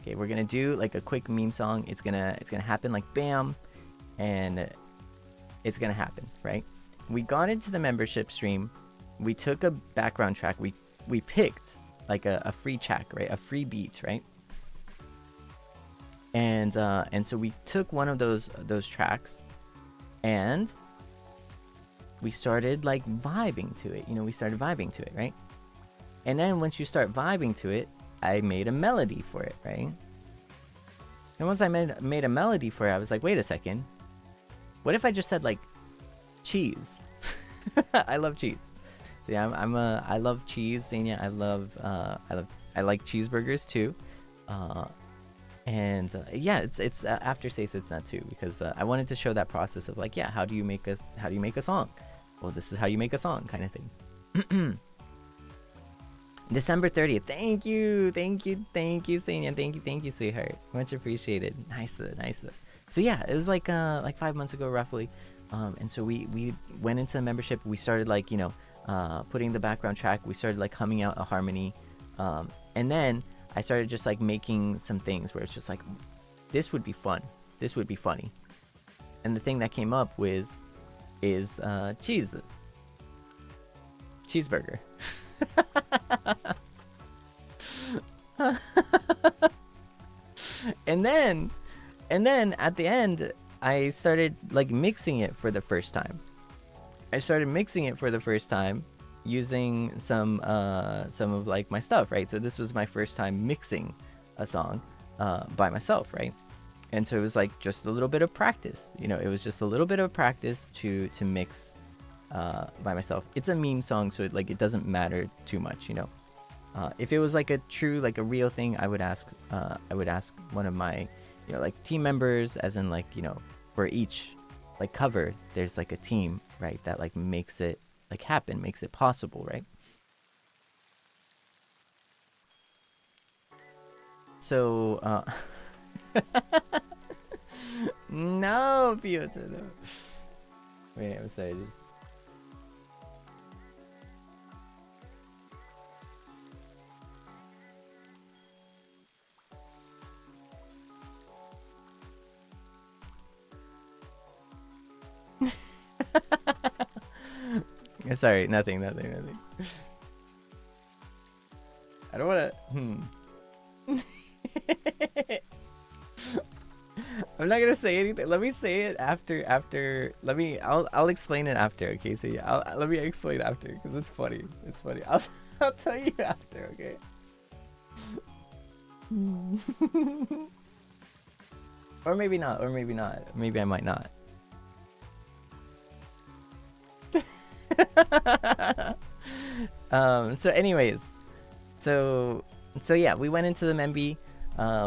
Okay, we're gonna do like a quick meme song. It's gonna happen like bam, and it's gonna happen, right? We got into the membership stream. We took a background track. We picked like a free track, right? A free beat, right? And so we took one of those tracks, and we started like vibing to it. We started vibing to it, right? And then once you start vibing to it, I made a melody for it, right? And once I made a melody for it, I was like, wait a second. What if I just said like cheese? I love cheese. So yeah, I love cheese, Seinya. I like cheeseburgers too. And yeah, it's aftertaste. It's not too, because I wanted to show that process of like, yeah, how do you make a song? Well, this is how you make a song, kind of thing. December 30th. Thank you, Seinyan. Thank you, sweetheart. Much appreciated. Nice. So yeah, it was like 5 months ago, roughly. And so we went into membership. We started like, putting the background track. We started like humming out a harmony. And then I started just like making some things where it's just like, this would be fun. This would be funny. And the thing that came up is Cheeseburger. and then at the end, I started like mixing it for the first time. Using some of like my stuff, right? So this was my first time mixing a song by myself, right? And so it was like just a little bit of practice, it was just a little bit of practice to mix by myself. It's a meme song, so it doesn't matter too much, If it was like a true, like a real thing, I would ask one of my you know, like team members, as in like, you know, for each like cover, there's like a team, right, that like makes it like happen, makes it possible, right? So no, Piota, no. Wait, I'm sorry, sorry, nothing. I don't wanna. I'm not gonna say anything. Let me say it after. I'll explain it after. Okay, so yeah, let me explain after because it's funny. It's funny. I'll tell you after. Okay. Or maybe not. Maybe I might not. So anyways, so yeah, we went into the Membi.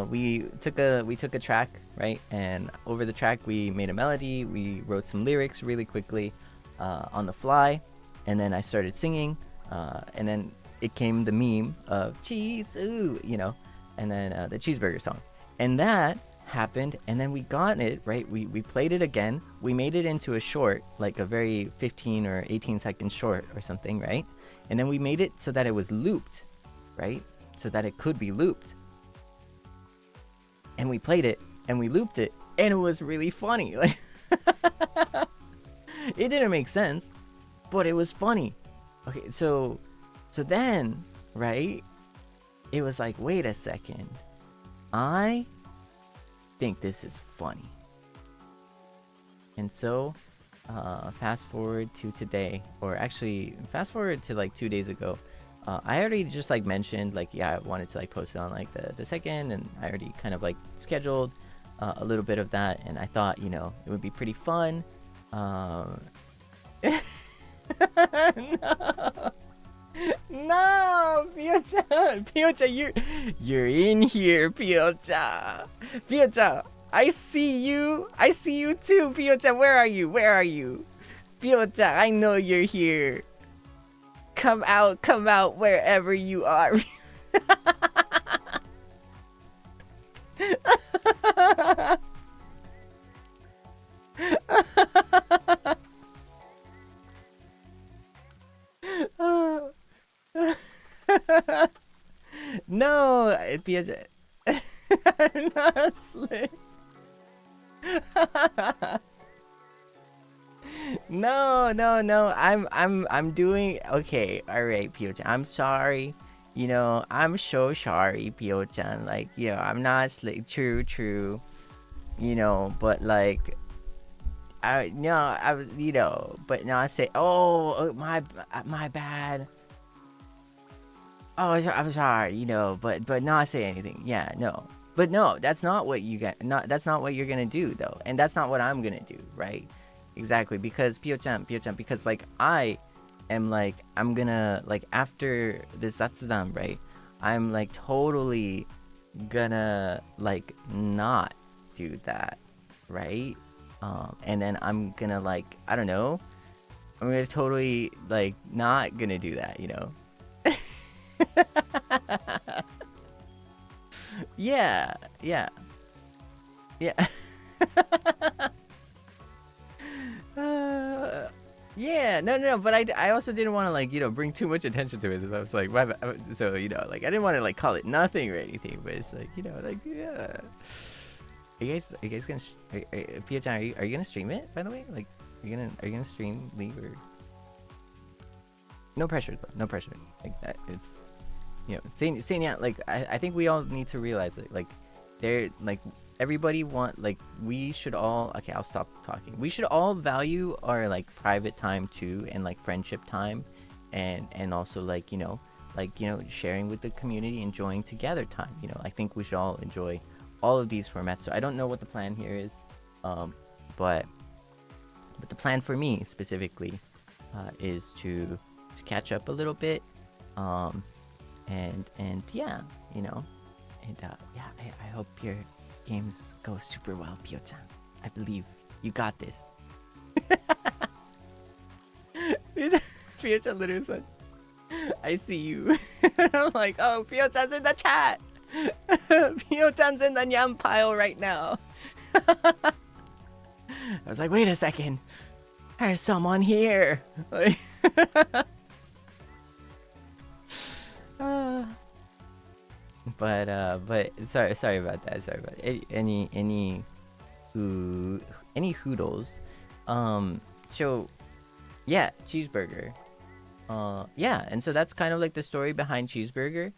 We took a track, right, and over the track we made a melody. We wrote some lyrics really quickly on the fly, and then I started singing, and then it came the meme of cheese, ooh, you know, and then the cheeseburger song, and that happened, and then we got it right. We played it again. We made it into a short, like a very 15 or 18-second short or something, right? And then we made it so that it was looped, right? So that it could be looped. And we played it and we looped it, and it was really funny. Like it didn't make sense, but it was funny. Okay, so then, right? It was like, wait a second. I think this is funny. And so fast forward to today, or actually fast forward to like 2 days ago. I already just like mentioned, like, yeah, I wanted to like post it on like the second, and I already kind of like scheduled a little bit of that, and I thought, you know, it would be pretty fun. No, Piocha, you're in here, Piocha. I see you too, Piocha. Where are you? Piocha, I know you're here. Come out wherever you are. No, Piocha. I'm not slick. No. I'm doing okay. All right, Pio-chan. I'm sorry. You know, I'm so sorry, Pio-chan. Like, you know, I'm not slick. True. You know, but like, I was, you know, but now I say, oh, my bad. Oh, I'm sorry. You know, but not say anything. Yeah, no. But no, that's not what you get. That's not what you're gonna do though, and that's not what I'm gonna do, right? Exactly, because Pio-chan, because like I am like, I'm gonna like, after this Zatsudan, right? I'm like totally gonna like not do that, right? And then I'm gonna like, I don't know, I'm gonna totally like not gonna do that, you know? Yeah. Yeah, no, but I also didn't want to like, you know, bring too much attention to it. So I was like, so, you know, like I didn't want to like call it nothing or anything, but it's like, you know, like, yeah. Are you guys gonna Pio-chan, are you gonna stream it, by the way? Like, are you gonna stream League, or no pressure though, no pressure. Like that, it's, you know, Seinyan, like I think we all need to realize it. Like, they're like, everybody we should all, okay, I'll stop talking. We should all value our like private time too, and like friendship time, and also like, you know, sharing with the community, enjoying together time. You know, I think we should all enjoy all of these formats. So I don't know what the plan here is, but the plan for me specifically is to catch up a little bit, and yeah, you know, and yeah, I hope you're games go super well, Pio-chan. I believe you got this. Pio-chan literally said, I see you. I'm like, oh, Pio-chan's in the chat. Pio-chan's in the nyam pile right now. I was like, wait a second. There's someone here. Like, but sorry about that. Sorry about it. Any hoodles. So yeah, Cheeseburger. Yeah, and so that's kind of like the story behind Cheeseburger.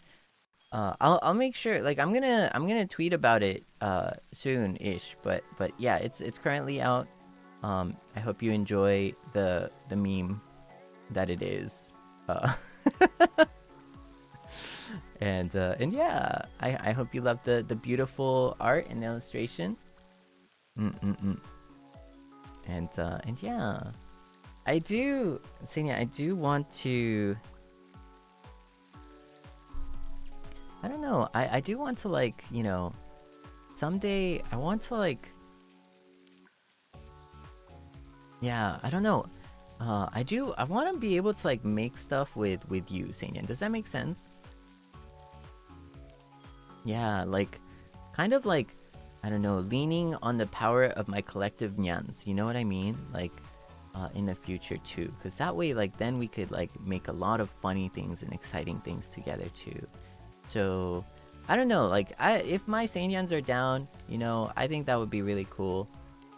I'll make sure, like, I'm gonna tweet about it soon-ish, but yeah, it's currently out. I hope you enjoy the meme that it is. And yeah, I hope you love the beautiful art and illustration. And yeah, I do, Seinya, I do want to, I don't know, I do want to, like, you know, someday I want to, like, yeah, I don't know, I want to be able to, like, make stuff with you, Seinyan. Does that make sense? Yeah, like, kind of like, I don't know, leaning on the power of my collective nyans, you know what I mean? Like, in the future too, because that way, like, then we could, like, make a lot of funny things and exciting things together too. So, I don't know, like, if my Seinyans are down, you know, I think that would be really cool.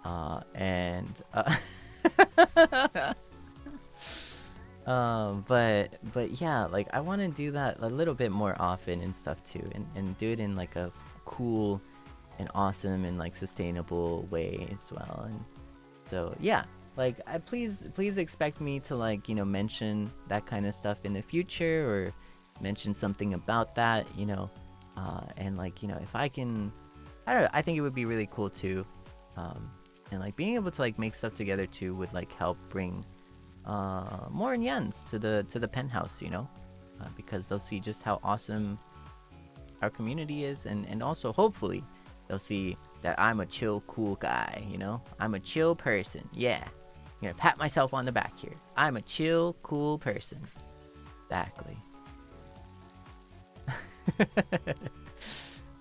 But yeah, like, I want to do that a little bit more often and stuff too, and do it in, like, a cool and awesome and, like, sustainable way as well. And so yeah, like, please expect me to, like, you know, mention that kind of stuff in the future, or mention something about that, you know, and, like, you know, if I can, I don't know, I think it would be really cool too, and, like, being able to, like, make stuff together too would, like, help bring more nyans to the penthouse, you know, because they'll see just how awesome our community is, and also hopefully they'll see that I'm a chill, cool guy, you know, I'm a chill person. Yeah, I'm gonna pat myself on the back here. I'm a chill, cool person. Exactly.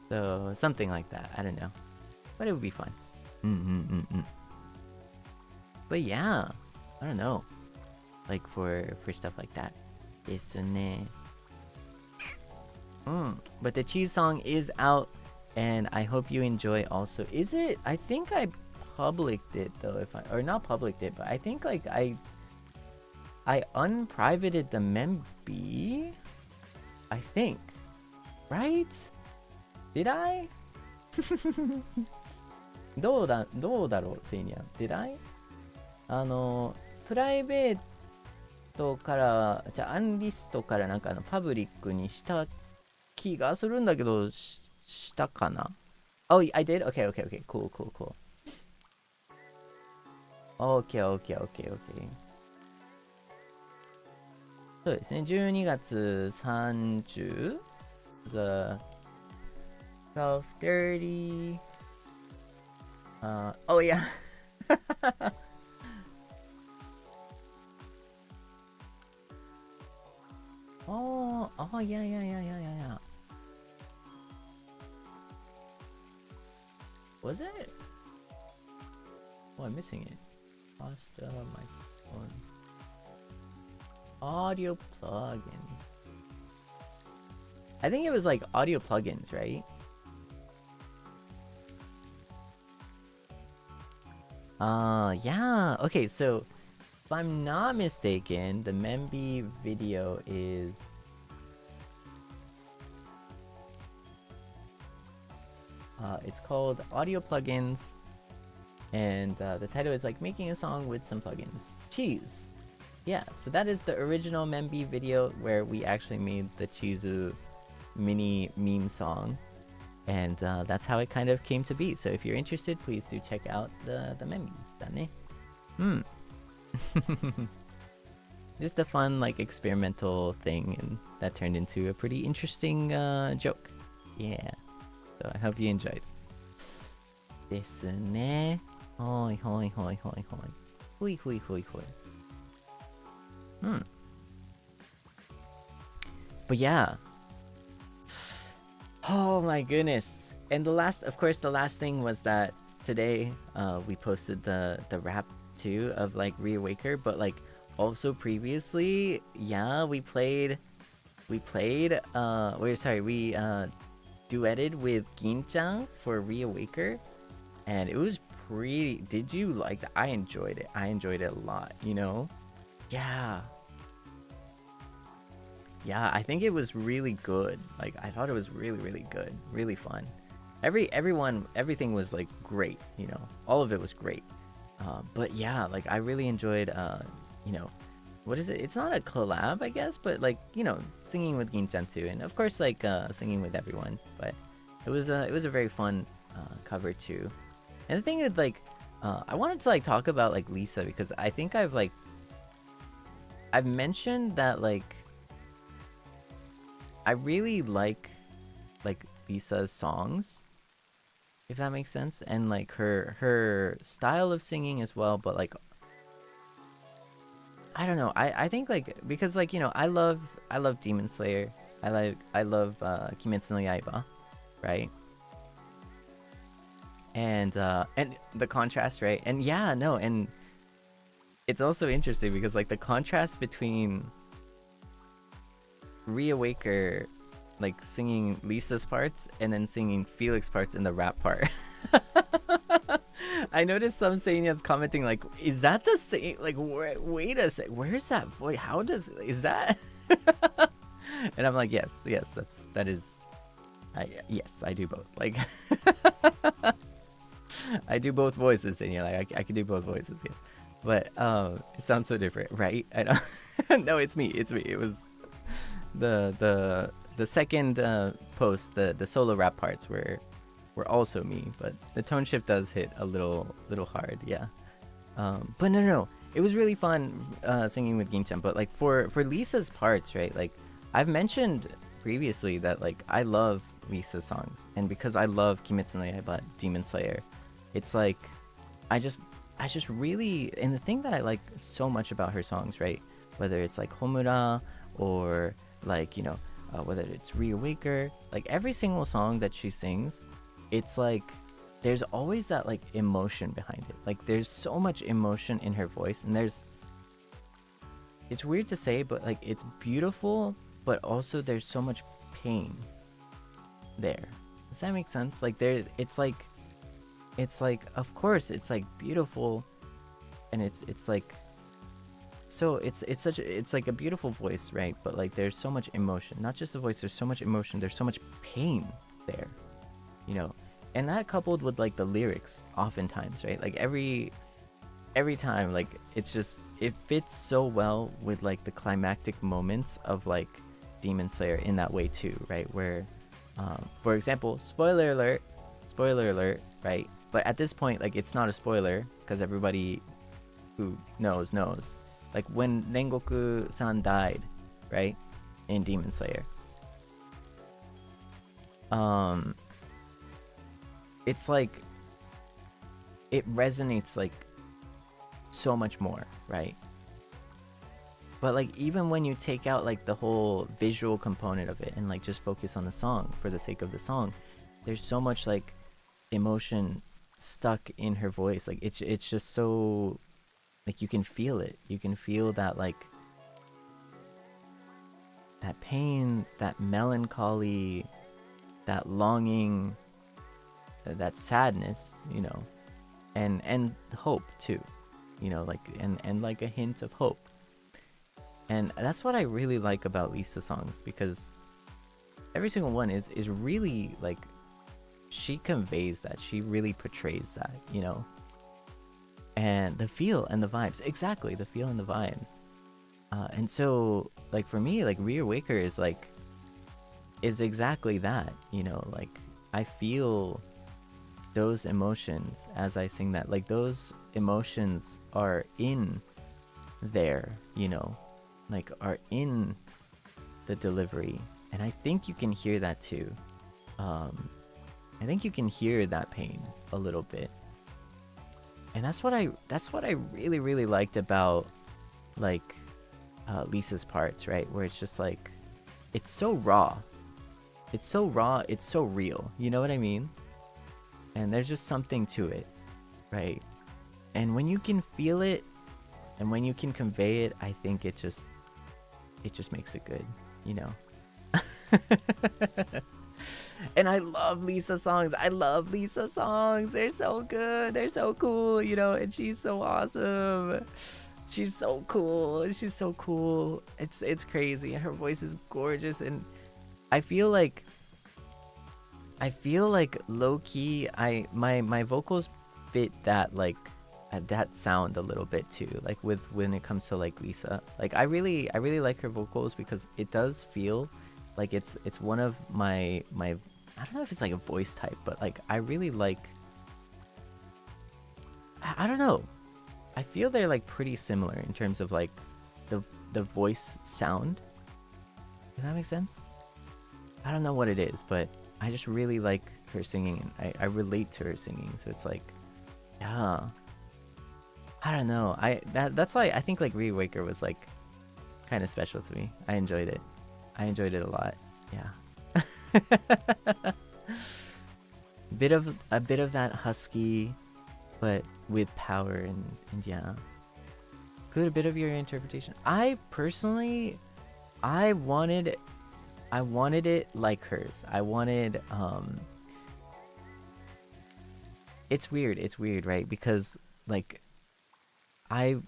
So something like that, I don't know, but it would be fun. But yeah, I don't know, like, for stuff like that. But the cheese song is out, and I hope you enjoy also. Is it? I think I publicked it though, or not publicked it, but I think, like, I unprivated the memby, I think, right? Did I? どうだろう、セイニャン。Did I? プライベートから、じゃあアンリストからなんかパブリックにした気がするんだけど、したかな？ Oh, I did? Okay. Cool. Okay. そうですね、12月30 the 12:30 oh yeah. Oh yeah. Was it? Oh, I'm missing it. Pasta, microphone. Audio plugins. I think it was like audio plugins, right? Yeah. Okay, so if I'm not mistaken, the Memby video is it's called Audio Plugins, and the title is like making a song with some plugins. Cheese. Yeah, so that is the original Memby video where we actually made the Chizu mini meme song, and that's how it kind of came to be. So if you're interested, please do check out the Membys. Dane. Just a fun, like, experimental thing, and that turned into a pretty interesting joke. Yeah. So I hope you enjoyed. ですね。はいはいはいはいはい。ほいほいほいほい。But yeah. Oh my goodness. And of course, the last thing was that today we posted the rap too of like Reawaker, but like also previously, yeah, we duetted with Gincha for Reawaker, and it was pretty. Did you like that? I enjoyed it. I enjoyed it a lot, you know? Yeah. Yeah, I think it was really good. Like, I thought it was really, really good. Really fun. Everything was like great, you know? All of it was great. But yeah, like, I really enjoyed, you know, what is it? It's not a collab, I guess, but like, you know, singing with Ginchan too, and of course, like, singing with everyone. But it was a very fun cover too. And the thing is, like, I wanted to like talk about like Lisa because I think I've mentioned that like I really like Lisa's songs, if that makes sense, and like her style of singing as well. But like, I don't know. I think like because like, you know, I love Demon Slayer. I love Kimetsu no Yaiba, right? And the contrast, right? And yeah, no, and it's also interesting because like the contrast between Reawaker like singing Lisa's parts and then singing Felix parts in the rap part. I noticed some Seinyans commenting like, is that the same? Like, wait a sec, where's that voice? Is that? And I'm like, yes, that is. Yes, I do both. Like, I do both voices, Seinya. Like, I can do both voices, yes. But it sounds so different, right? I don't. No, it's me. It was the second post, the solo rap parts were also me, but the tone shift does hit a little hard, yeah. But no, it was really fun singing with Ginchan. But like for Lisa's parts, right? Like I've mentioned previously that like I love Lisa's songs, and because I love Kimetsu no Yaiba, Demon Slayer, it's like I just really, and the thing that I like so much about her songs, right? Whether it's like Homura or like, you know, whether it's Reawaker, like every single song that she sings, it's like there's always that like emotion behind it. Like there's so much emotion in her voice, and it's weird to say, but like it's beautiful, but also there's so much pain there. Does that make sense? Like it's like of course it's like beautiful, and it's like, so it's like a beautiful voice, right? But like there's so much emotion, not just the voice, there's so much emotion, there's so much pain there, you know. And that coupled with like the lyrics oftentimes, right? Like every time, like it fits so well with like the climactic moments of like Demon Slayer in that way too, right? Where for example, spoiler alert, right? But at this point, like it's not a spoiler because everybody who knows. Like when Rengoku-san died, right, in Demon Slayer, it's like it resonates like so much more, right? But like even when you take out like the whole visual component of it and like just focus on the song for the sake of the song, there's so much like emotion stuck in her voice. Like it's just so, like you can feel it. You can feel that like that pain, that melancholy, that longing, that sadness, you know, and hope too, you know, like and like a hint of hope. And that's what I really like about Lisa songs, because every single one is really like, she conveys that, she really portrays that, you know. And the feel and the vibes, exactly, the feel and the vibes. And so like for me, like Reawaker is exactly that, you know. Like I feel those emotions as I sing that. Like those emotions are in there, you know, like are in the delivery, and I think you can hear that too. I think you can hear that pain a little bit. And that's what I really, really liked about like Lisa's parts, right? Where it's just like, it's so raw. It's so raw, it's so real. You know what I mean? And there's just something to it, right? And when you can feel it and when you can convey it, I think it just makes it good, you know? And I love Lisa songs. I love Lisa songs. They're so good. They're so cool, you know? And she's so awesome. She's so cool. She's so cool. It's crazy. Her voice is gorgeous, and I feel like low key my vocals fit that like that sound a little bit too, like when it comes to like Lisa. Like I really like her vocals because it does feel like it's one of my I don't know if it's like a voice type, but like I really like, I don't know, I feel they're like pretty similar in terms of like the voice sound. Does that make sense? I don't know what it is, but I just really like her singing, and I relate to her singing. So it's like, yeah, I don't know. That's why I think like Reawaker was like kind of special to me. I enjoyed it. I enjoyed it a lot. Yeah. a bit of that husky, but with power and yeah. Include a bit of your interpretation. I personally, I wanted it like hers. I wanted it's weird, right? Because like I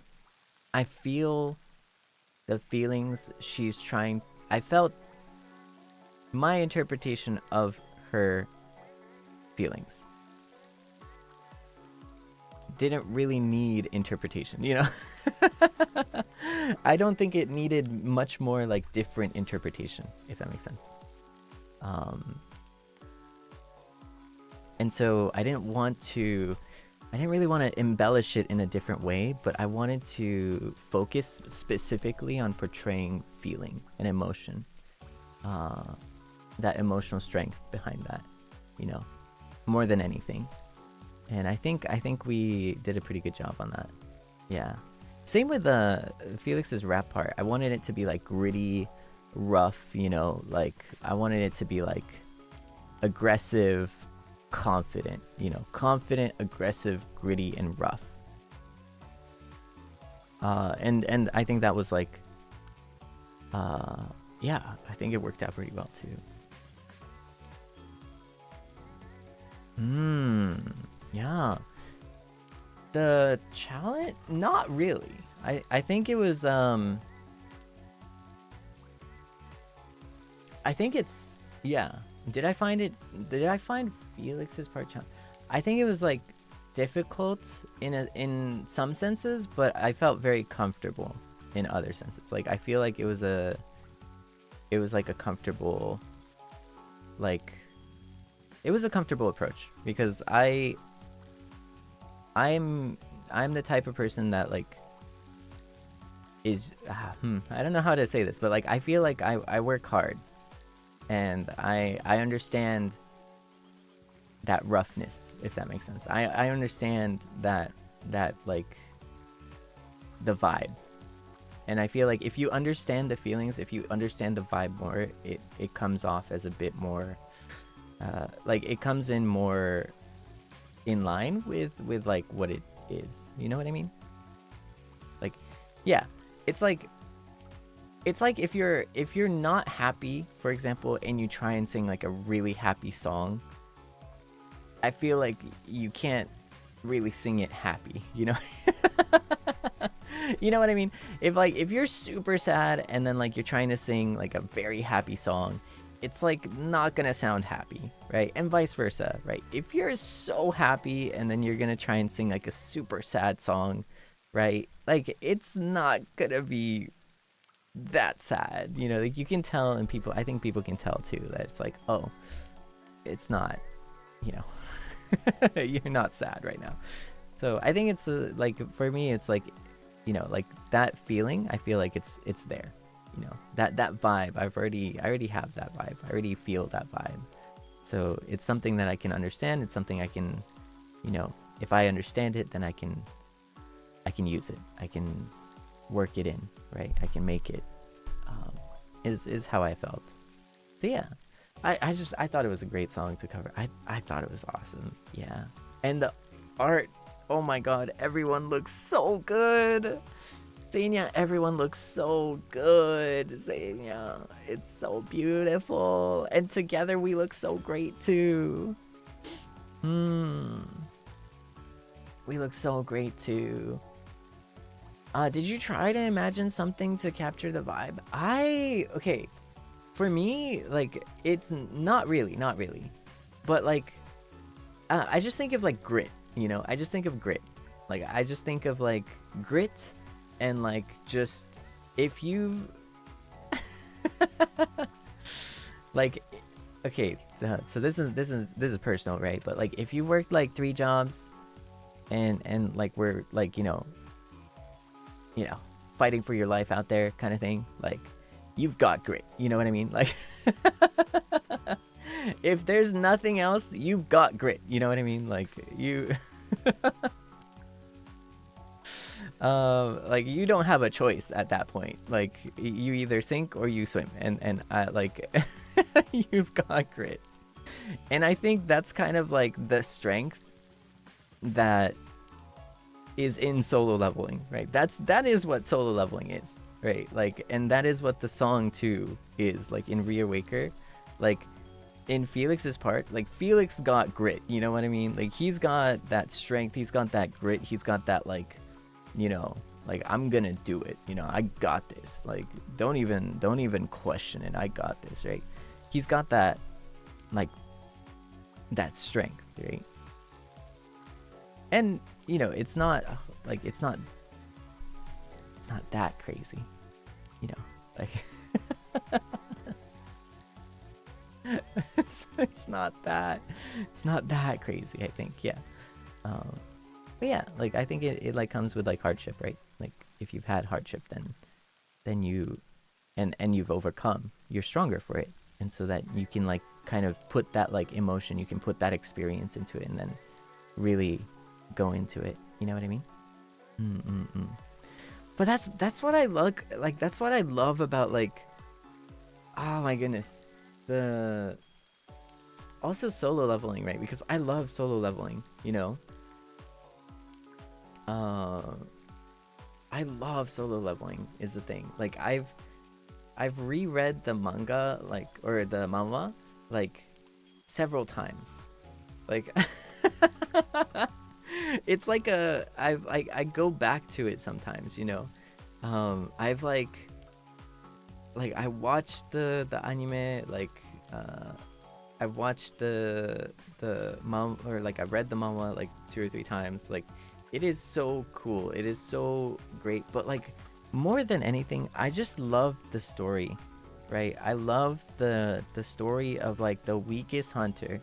feel the feelings she's trying. I felt my interpretation of her feelings didn't really need interpretation, you know? I don't think it needed much more like different interpretation, if that makes sense. And so I didn't really want to embellish it in a different way, but I wanted to focus specifically on portraying feeling and emotion. That emotional strength behind that, you know, more than anything. And I think we did a pretty good job on that. Yeah. Same with Felix's rap part. I wanted it to be like gritty, rough, you know, like I wanted it to be like aggressive, confident, you know, confident, aggressive, gritty, and rough. And I think that was like, yeah, I think it worked out pretty well too. Yeah. The challenge? Not really. I think it was, I think it's, yeah. Did I find Felix's part challenge? I think it was like difficult in some senses, but I felt very comfortable in other senses. Like I feel like it was like a comfortable, like it was a comfortable approach because I'm the type of person that like is I don't know how to say this, but like I feel like I work hard and I understand that roughness, if that makes sense. I understand that like the vibe. And I feel like if you understand the feelings, if you understand the vibe more, it comes off as a bit more like it comes in more in line with like what it is. You know what I mean? Like, yeah, it's like if you're not happy, for example, and you try and sing like a really happy song, I feel like you can't really sing it happy, you know? You know what I mean? If you're super sad and then like you're trying to sing like a very happy song, it's like not gonna sound happy, right? And vice versa, right? If you're so happy and then you're gonna try and sing like a super sad song, right? Like it's not gonna be that sad, you know? Like you can tell, and I think people can tell too, that it's like, oh, it's not, you know, you're not sad right now. So I think it's like for me, it's like, you know, like that feeling, I feel like it's there, you know, that vibe. I already have that vibe. I already feel that vibe. So it's something that I can understand. It's something I can, you know, if I understand it, then I can use it. I can work it in, right? I can make it. Is how I felt. So yeah, I thought it was a great song to cover. I thought it was awesome. Yeah, and the art. Oh my God, everyone looks so good. Seinya, everyone looks so good. Seinya, it's so beautiful, and together we look so great too. We look so great too. Did you try to imagine something to capture the vibe? Okay, for me, like, it's not really, but like, I just think of like grit, you know. I just think of grit, like I just think of like grit, and like just if you, like, okay, so this is personal, right? But like if you worked like 3 jobs, and like we're like, you know, fighting for your life out there kind of thing, like you've got grit, you know what I mean? Like if there's nothing else, you've got grit, you know what I mean? Like you like you don't have a choice at that point. Like you either sink or you swim, and I like you've got grit. And I think that's kind of like the strength that is in solo leveling, right? That is what solo leveling is, right? Like, and that is what the song too is, like in Reawaker. Like in Felix's part, like Felix got grit, you know what I mean? Like he's got that strength, he's got that grit, he's got that, like, you know, like I'm gonna do it, you know, I got this, like don't even question it, I got this, right? He's got that, like, that strength, right? And you know, it's not like it's not that crazy, you know, like it's not that crazy, I think. Yeah. But yeah, like I think it like comes with like hardship, right? Like if you've had hardship, then you and you've overcome, you're stronger for it, and so that you can like kind of put that like emotion, you can put that experience into it, and then really go into it, you know what I mean? But that's what I look like, that's what I love about, like, oh my goodness, the also solo leveling, right? Because I love solo leveling, you know. I love solo leveling is the thing. Like I've reread the manga, like, or the manhwa, like several times, like it's like I go back to it sometimes, you know. I've like I watched the anime, like I've watched the or like I've read the manhwa like 2 or 3 times. Like it is so cool, it is so great, but like more than anything, I just love the story, right? I love the story of like the weakest hunter,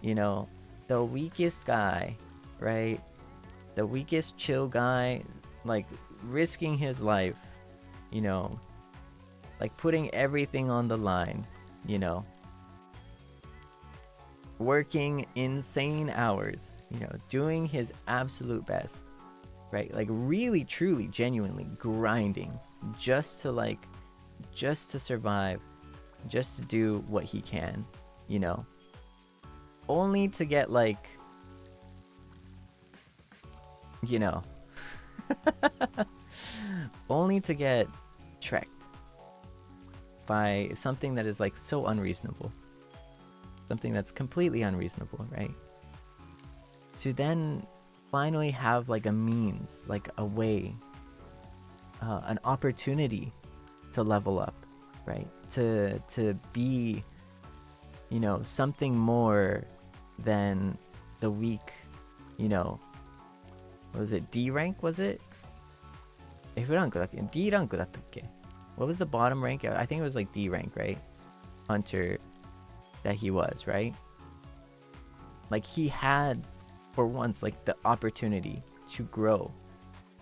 you know, the weakest guy, right? The weakest chill guy, like risking his life, you know, like putting everything on the line, you know, working insane hours, you know, doing his absolute best, right? Like really, truly, genuinely grinding just to survive, just to do what he can, you know, only to get like, you know, only to get tricked by something that is like so unreasonable, something that's completely unreasonable, right? To then finally have like a means, like a way, an opportunity to level up, right? To be, you know, something more than the weak, you know, what was it, D rank, was it? F ランクだっけ? D ランクだったっけ? What was the bottom rank? I think it was like D rank, right? Hunter that he was, right? Like he had, for once, like the opportunity to grow.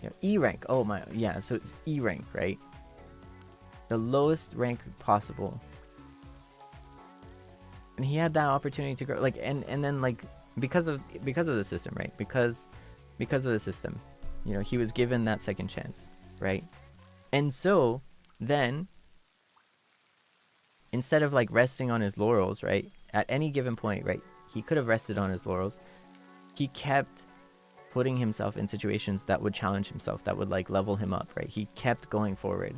You know, E rank, oh my, yeah, so it's E rank, right? The lowest rank possible. he had that opportunity to grow, like, and then like because of the system, right? Because of the system, you know, he was given that second chance, right? And so then instead of like resting on his laurels, right, at any given point, right, he could have rested on his laurels. He kept putting himself in situations that would challenge himself, that would like level him up, right? He kept going forward,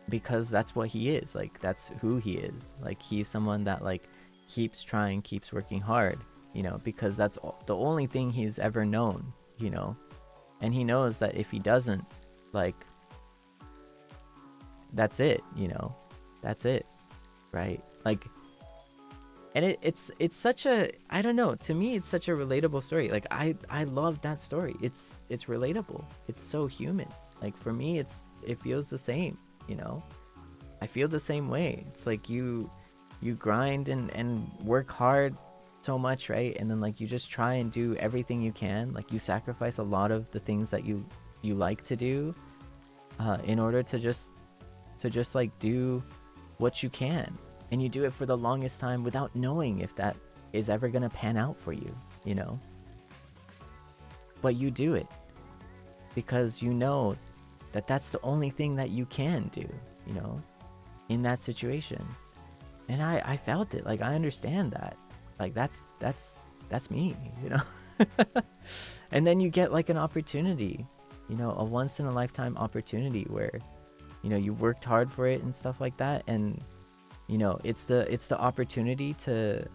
because that's what he is, like that's who he is. Like he's someone that like keeps trying, keeps working hard, you know, because that's the only thing he's ever known, you know. And he knows that if he doesn't, like, that's it, you know, that's it, right? Like, and it's such a, I don't know, to me it's such a relatable story. Like I love that story. It's relatable, it's so human. Like for me it feels the same, you know. I feel the same way. It's like you grind and work hard so much, right? And then like you just try and do everything you can. Like you sacrifice a lot of the things that you like to do, in order to just like do what you can. And you do it for the longest time without knowing if that is ever gonna pan out for you, you know. But you do it because you know that that's the only thing that you can do, you know, in that situation. And I felt it. Like I understand that. Like that's me, you know. And then you get like an opportunity, you know, a once in a lifetime opportunity where, you know, you worked hard for it and stuff like that. And you know, it's the opportunity to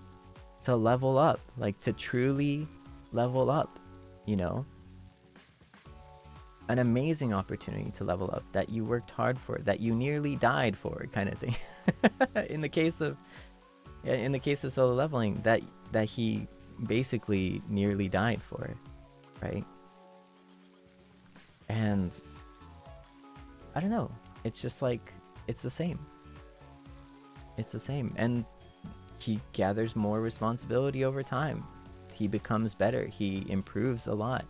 level up, like to truly level up, you know. An amazing opportunity to level up that you worked hard for, that you nearly died for, kind of thing. in the case of solo leveling, that he basically nearly died for, right? And I don't know, it's just like it's the same. It's the same. And he gathers more responsibility over time. He becomes better. He improves a lot.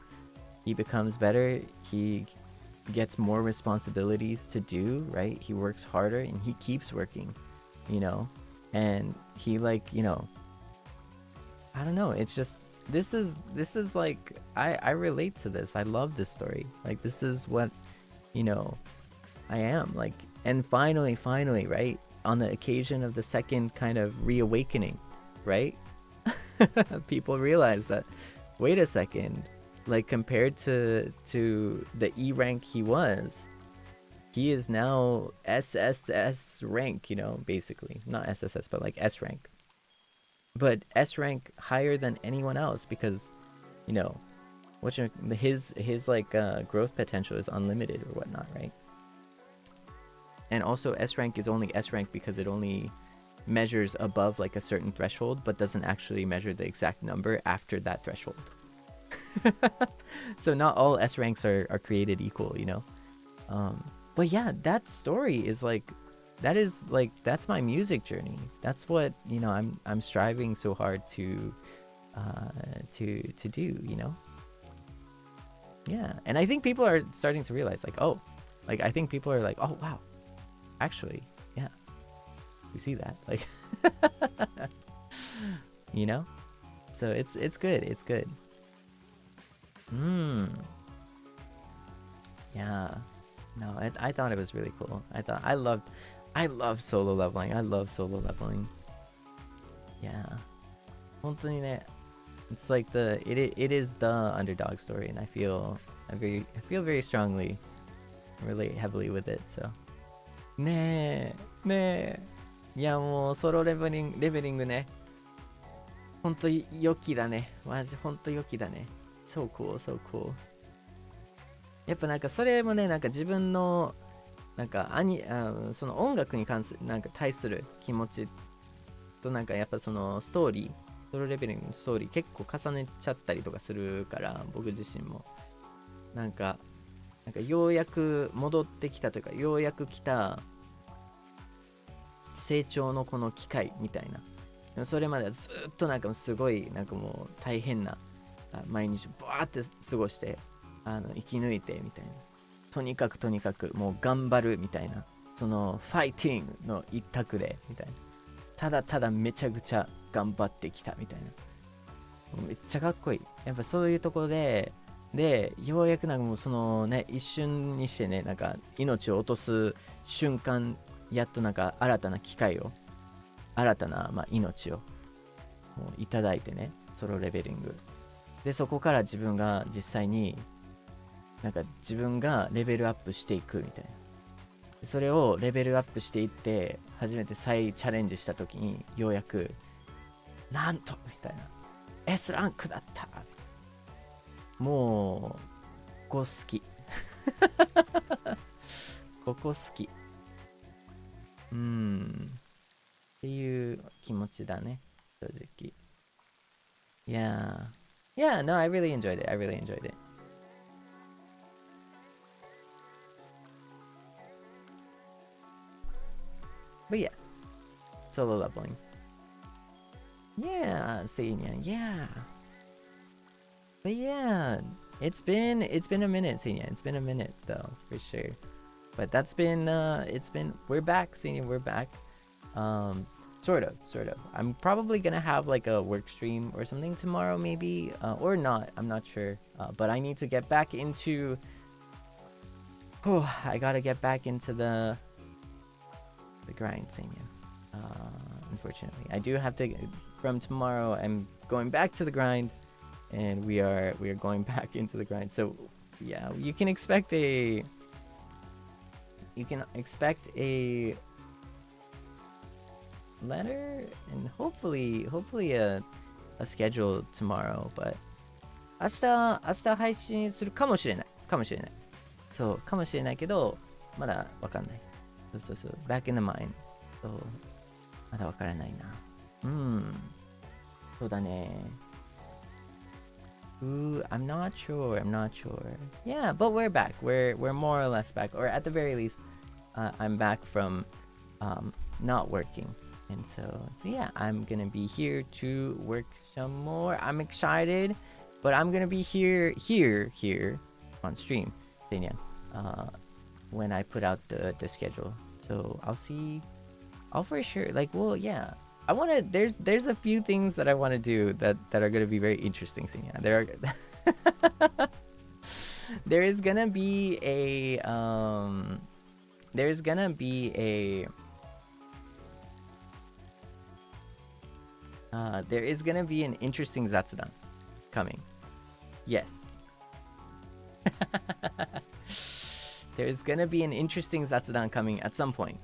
He becomes better. He gets more responsibilities to do, right? He works harder and he keeps working, you know. And he like, you know, I don't know. It's just, this is like, I relate to this. I love this story. Like this is what, you know, I am like. And finally, right? On the occasion of the second kind of reawakening, right? People realize that, wait a second, like compared to the E rank he is now SSS rank, you know, basically. Not SSS, but like S rank. But S rank higher than anyone else because, you know, his like growth potential is unlimited or whatnot, right? And also S rank is only S rank because it only measures above like a certain threshold, but doesn't actually measure the exact number after that threshold. So not all S ranks are created equal, you know. But yeah, that story is like, that's my music journey. That's what, you know, I'm striving so hard to do, you know. Yeah, and I think people are starting to realize like, oh, like I think people are like, oh wow, actually, yeah, we see that, like, you know. So it's good. Yeah, no, I thought it was really cool. I love solo leveling. I love solo leveling. Yeah, 本当にね, it's like it is the underdog story, and I feel very strongly relate heavily with it. So ねえ、いやもうソロレベリングね、本当良きだね、マジ本当良きだね。So cool, so cool. やっぱなんかそれもね、なんか自分のなんかその音楽に関するなんか対する気持ちと、なんかやっぱそのストーリー、ソロレベリングのストーリー結構重ねちゃったりとかするから、僕自身もなんかようやく戻ってきたというか、ようやく来た成長のこの機会みたいな。それまではずっとなんかすごいなんかもう大変な毎日バーって過ごして生き抜いてみたいな、とにかくもう頑張るみたいな、そのファイティングの一択でみたいな、ただただめちゃくちゃ頑張ってきたみたいな。めっちゃかっこいい。やっぱそういうところで、ようやくなんかもうそのね、一瞬にしてね、なんか命を落とす瞬間、やっとなんか新たな機会を、新たな、命をもういただいてね、ソロレベリング。で、そこから自分が実際に、なんか自分がレベルアップしていくみたいな。それをレベルアップしていって、初めて再チャレンジしたときに、ようやく、なんとみたいな。S ランクだった。もう、ここ好き。ここ好き。っていう気持ちだね、正直。Yeah, no, I really enjoyed it. I really enjoyed it. But yeah, solo leveling. Yeah, Seinyan, yeah. But yeah, it's been a minute, Seinyan. It's been a minute though, for sure. But that's been we're back, Seinyan, we're back. Sort of. I'm probably gonna have like a work stream or something tomorrow, maybe, or not. I'm not sure. But I need to get back into. I gotta get back into the grind, Seinyan. Unfortunately, I do have to. From tomorrow, I'm going back to the grind, and we are going back into the grind. So, yeah, you can expect a letter and hopefully a schedule tomorrow, but 明日配信するかもしれないそうかもしれないけどまだわかんない。そう back in the minds そうまだわからないな。そうだね。I'm not sure. Yeah, but we're back. We're more or less back, or at the very least, I'm back from not working. And so yeah, I'm gonna be here to work some more. I'm excited, but I'm gonna be here on stream, Seinyan, when I put out the schedule. So I'll for sure, like, well, yeah. I wanna, there's a few things that I wanna do that are gonna be very interesting, Seinyan. There is gonna be a an interesting Zatsudan coming. Yes. There's gonna be an interesting Zatsudan coming at some point.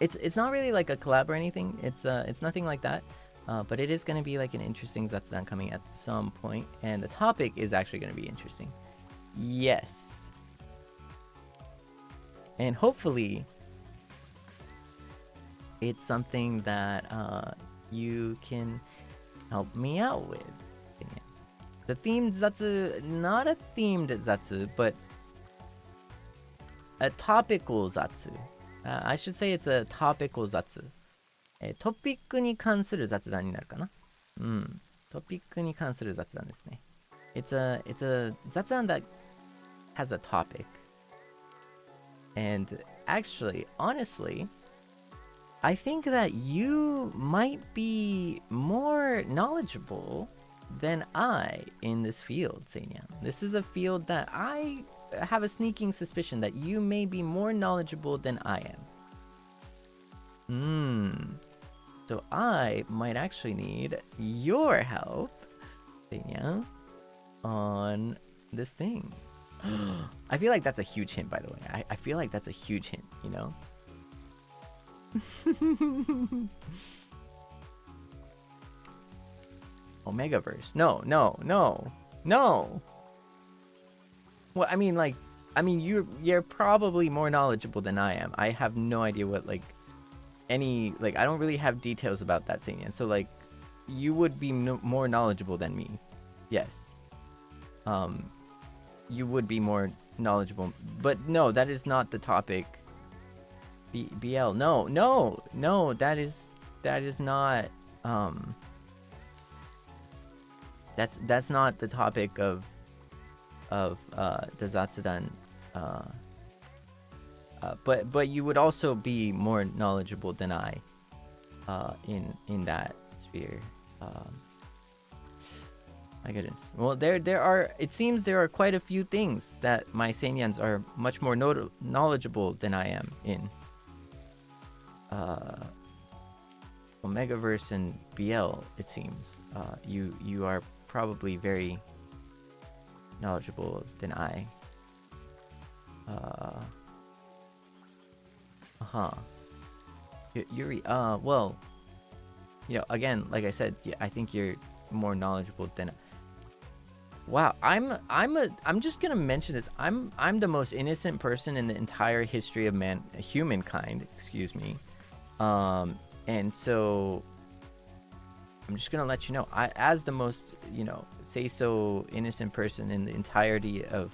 It's not really like a collab or anything. It's nothing like that. But it is gonna be like an interesting Zatsudan coming at some point, and the topic is actually gonna be interesting. Yes. And hopefully it's something that you can help me out with. The themed Zatsu, not a themed Zatsu, but a topical Zatsu. I should say it's a topical Zatsu. トピックに関する雑談になるかな。トピックに関する雑談ですね。It's a 雑談 that has a topic. And actually, honestly, I think that you might be more knowledgeable than I in this field, Seinyan. This is a field that I have a sneaking suspicion that you may be more knowledgeable than I am. So I might actually need your help, Seinyan, on this thing. I feel like that's a huge hint, by the way. I feel like that's a huge hint, you know? Omegaverse. No. Well, I mean, you're probably more knowledgeable than I am. I have no idea what, like, I don't really have details about that, Seinyan. So, like, you would be more knowledgeable than me. Yes. You would be more knowledgeable. But no, that is not the topic. BL. No, that is not, that's not the topic of the Zatsudan but you would also be more knowledgeable than I in that sphere. My goodness. Well, there are. It seems there are quite a few things that my Seinyans are much more knowledgeable than I am in. Omegaverse and BL. It seems. You are probably very knowledgeable than I. Yuri. Well, again, like I said, yeah, I think you're more knowledgeable than. Wow, I'm just gonna mention this. I'm the most innocent person in the entire history of humankind. Excuse me. And so I'm just gonna let you know, as the most say so innocent person in the entirety of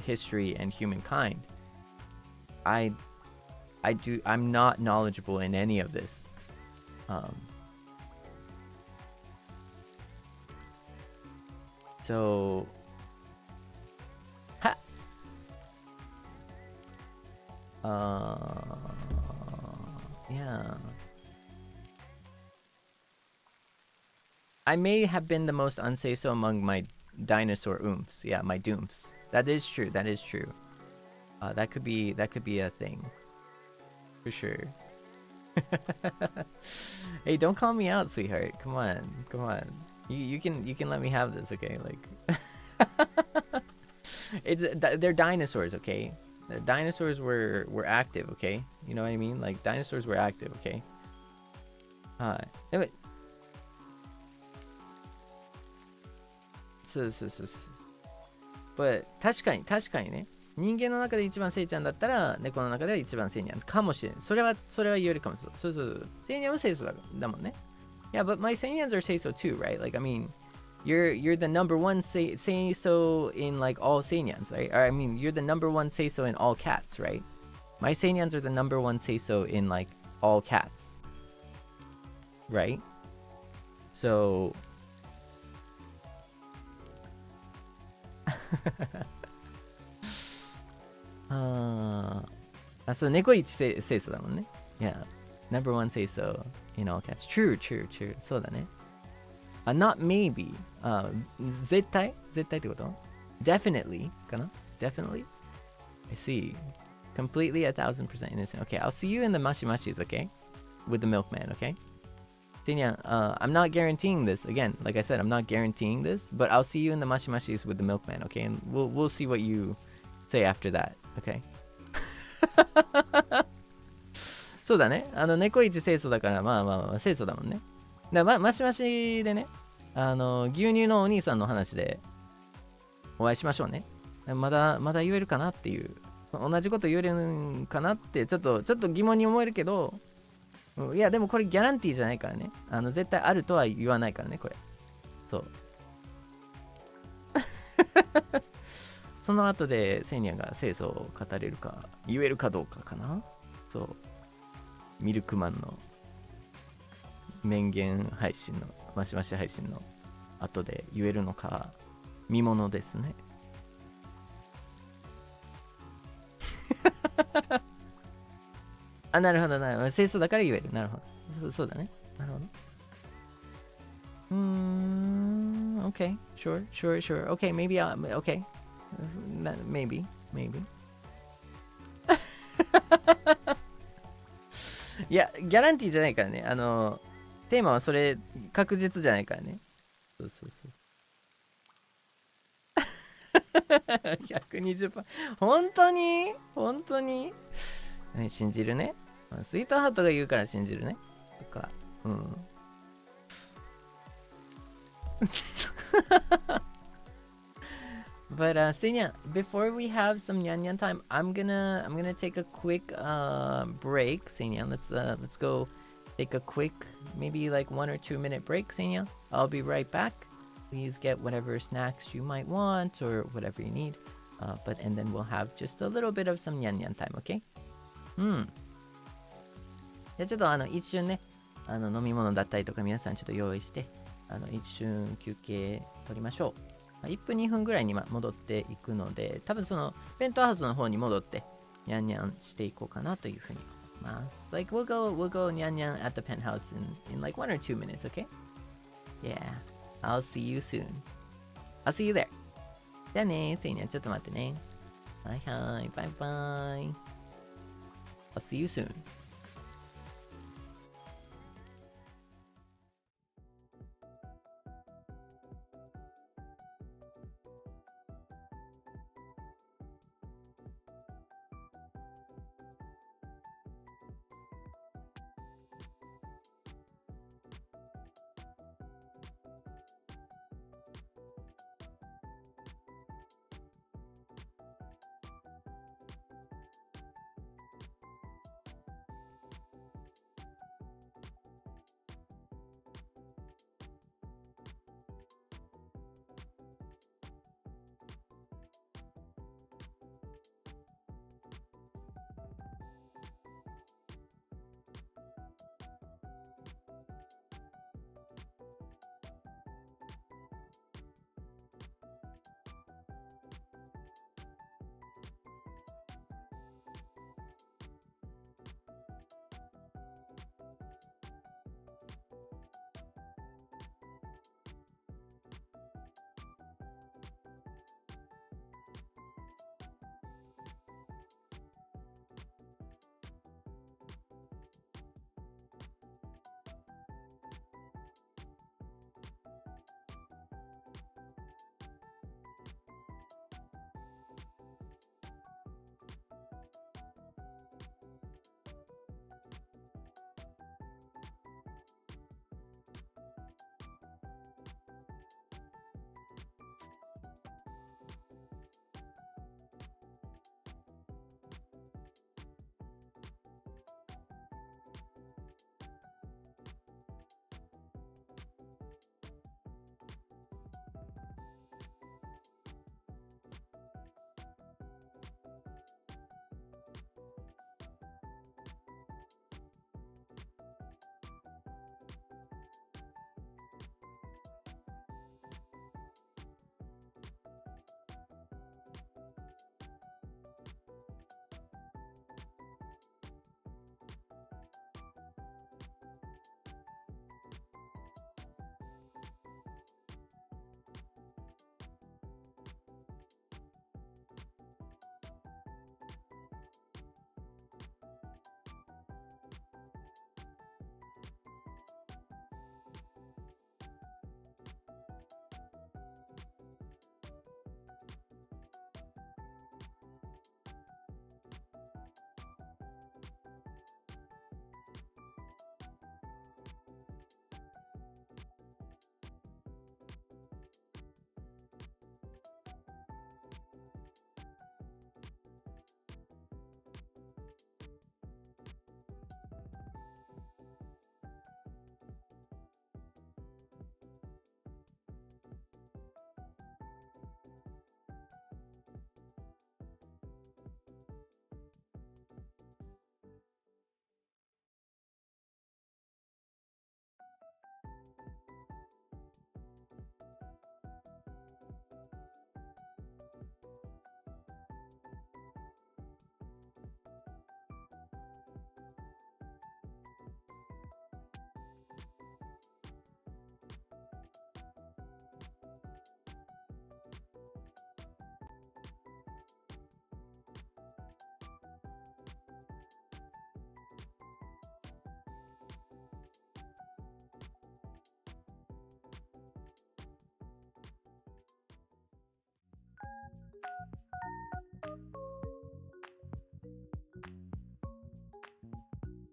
history and humankind, I'm not knowledgeable in any of this. So, yeah. I may have been the most unsay-so among my dinosaur oomphs. Yeah, my doomphs. That is true. That is true. That could be a thing, for sure. Hey, don't call me out, sweetheart. Come on. You can let me have this, okay? Like, they're dinosaurs, okay? The dinosaurs were active, okay? You know what I mean? Like, dinosaurs were active, okay? Anyway. But 確かにね、人間の中で一番セイちゃんだったら猫の中では一番セイニャンかもしれん。それは言えるかもしれない。そうセイニャンは清楚だもんね。Yeah, but my Seinyans are say so too, right? Like, I mean, you're the number one say so in like all Seinyans, right? Or I mean, you're the number one say so in all cats, right? My Seinyans are the number one say so in like all cats, right? So, so 猫一say so だもんね。Yeah, number one say so in all cats. True. そうだね。Not maybe. 絶対ってこと Definitely かな Definitely? I see. Completely 1000% innocent. Okay, I'll see you in the mashimashis, okay? With the milkman, okay? Seinya, I'm not guaranteeing this. Again, like I said, I'm not guaranteeing this, but I'll see you in the mashimashis with the milkman, okay? And we'll see what you say after that, okay? そうだね。猫一清楚だから、まあ清楚だもんね。だからマシマシでね、牛乳のお兄さんの話でお会いしましょうね。まだ言えるかなっていう、同じこと言えるんかなってちょっと疑問に思えるけど、いやでもこれギャランティーじゃないからね。絶対あるとは言わないからね、これ。そう。その後でセイニャが清楚を語れるか言えるかどうかかな。そう。ミルクマンの面言配信のマシマシ配信の後で言えるのか見ものですね。あ、なるほどなるほど。清楚だから言える。なるほど。そうだね。なるほど。Okay, sure. Okay, maybe okay. Maybe. いや、ギャランティーじゃないからね。テーマはそれ確実じゃないからね。そう。120%。本当に信じるね。スイートハートが言うから信じるね。とか。But Seinya, before we have some nyan time, I'm gonna take a quick break. Seinya, let's go take a quick, maybe like 1 or 2 minute break. Seinya, I'll be right back. Please get whatever snacks you might want or whatever you need. And then we'll have just a little bit of some nyan time, okay? じゃあちょっと一瞬ね、飲み物だったりとか皆さんちょっと用意して、一瞬休憩取りましょう。1分2分ぐらいに戻っていくので、多分そのペントハウスの方に戻ってにゃんにゃんしていこうかなというふうに思います。Like, we'll go にゃんにゃん at the penthouse in like 1 or 2 minutes, okay? Yeah, I'll see you soon. I'll see you there. じゃあね、せいにゃん、ちょっと待ってね。はいはい、バイバイ。I'll see you soon.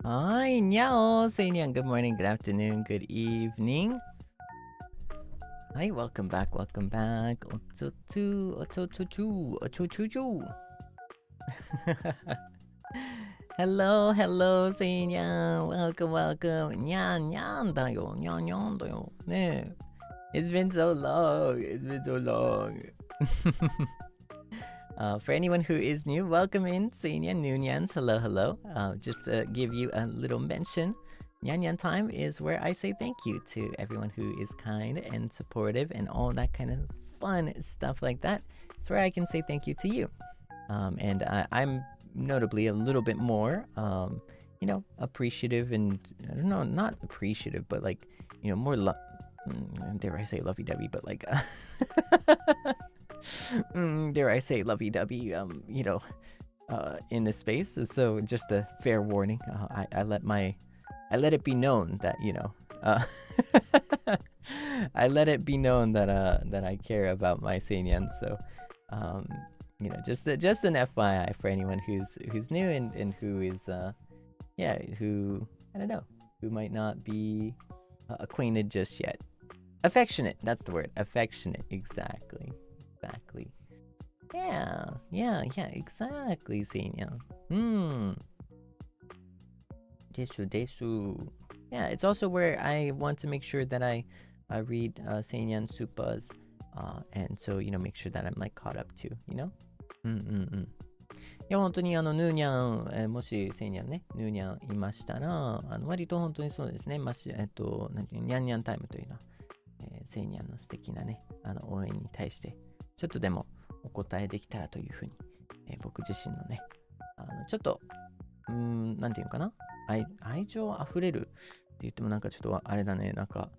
Hi, Nyao, Seinyan. Good morning, good afternoon, good evening. Hi, welcome back, welcome back. Hello, hello, Seinyan. Welcome, welcome. Nyan, nyan da yo, nyan, nyan da yo. Ne. It's been so long. It's been so long. For anyone who is new, welcome in, Seinyan, Nunyans. Hello, hello. Just to give you a little mention, Nyan Nyan time is where I say thank you to everyone who is kind and supportive and all that kind of fun stuff like that. It's where I can say thank you to you. And I'm notably a little bit more, appreciative and, I don't know, not appreciative, but like, more dare I say lovey-dovey, but like, dare I say lovey-dovey, in this space. So just a fair warning. I let it be known that, I let it be known that I care about my Seinyan. So, just an FYI for anyone who's new and who is, who, I don't know, who might not be acquainted just yet. Affectionate, that's the word. Affectionate, exactly. Yeah, exactly, Seinyan. Desu. Yeah, it's also where I want to make sure that I read Seinyan Supas, and so, make sure that I'm like caught up too, いや本当にヌーニャン、もしセイニャンね、ヌーニャンいましたら、割と本当にそうですね、ニャンニャンタイムというのは、セイニャンの素敵なね、応援に対して、ちょっとでもお答えできたらというふうに、僕自身のね、ちょっと、なんていうのかな、愛情あふれるって言ってもなんかちょっとあれだね、なんか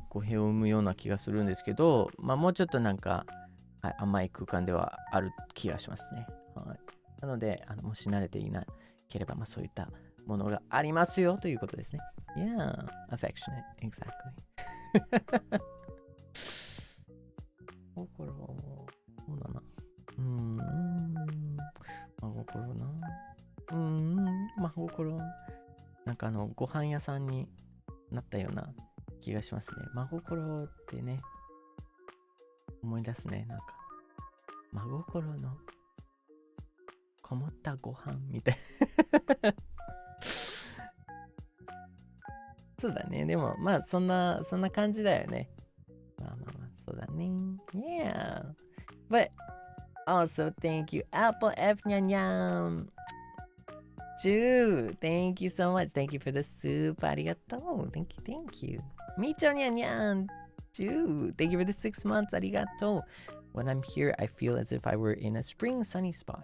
語弊を生むような気がするんですけど、もうちょっとなんか、甘い空間ではある気がしますね。はい。なので、もし慣れていなければ、そういったものがありますよということですね。Yeah, affectionate, exactly. 心、そうだな。真心な。真心。なんかご飯屋さんになったような気がしますね。真心ってね、思い出すね。なんか、真心のこもったご飯みたいそうだね。でもそんな感じだよね。そうだね。Yeah. But also thank you Apple F にゃんにゃん Ju, thank you so much. Thank you for the soup. ありがとう。Thank you. みちょにゃんにゃん Ju, thank you for the 6 months. ありがとう。When I'm here, I feel as if I were in a spring sunny spot.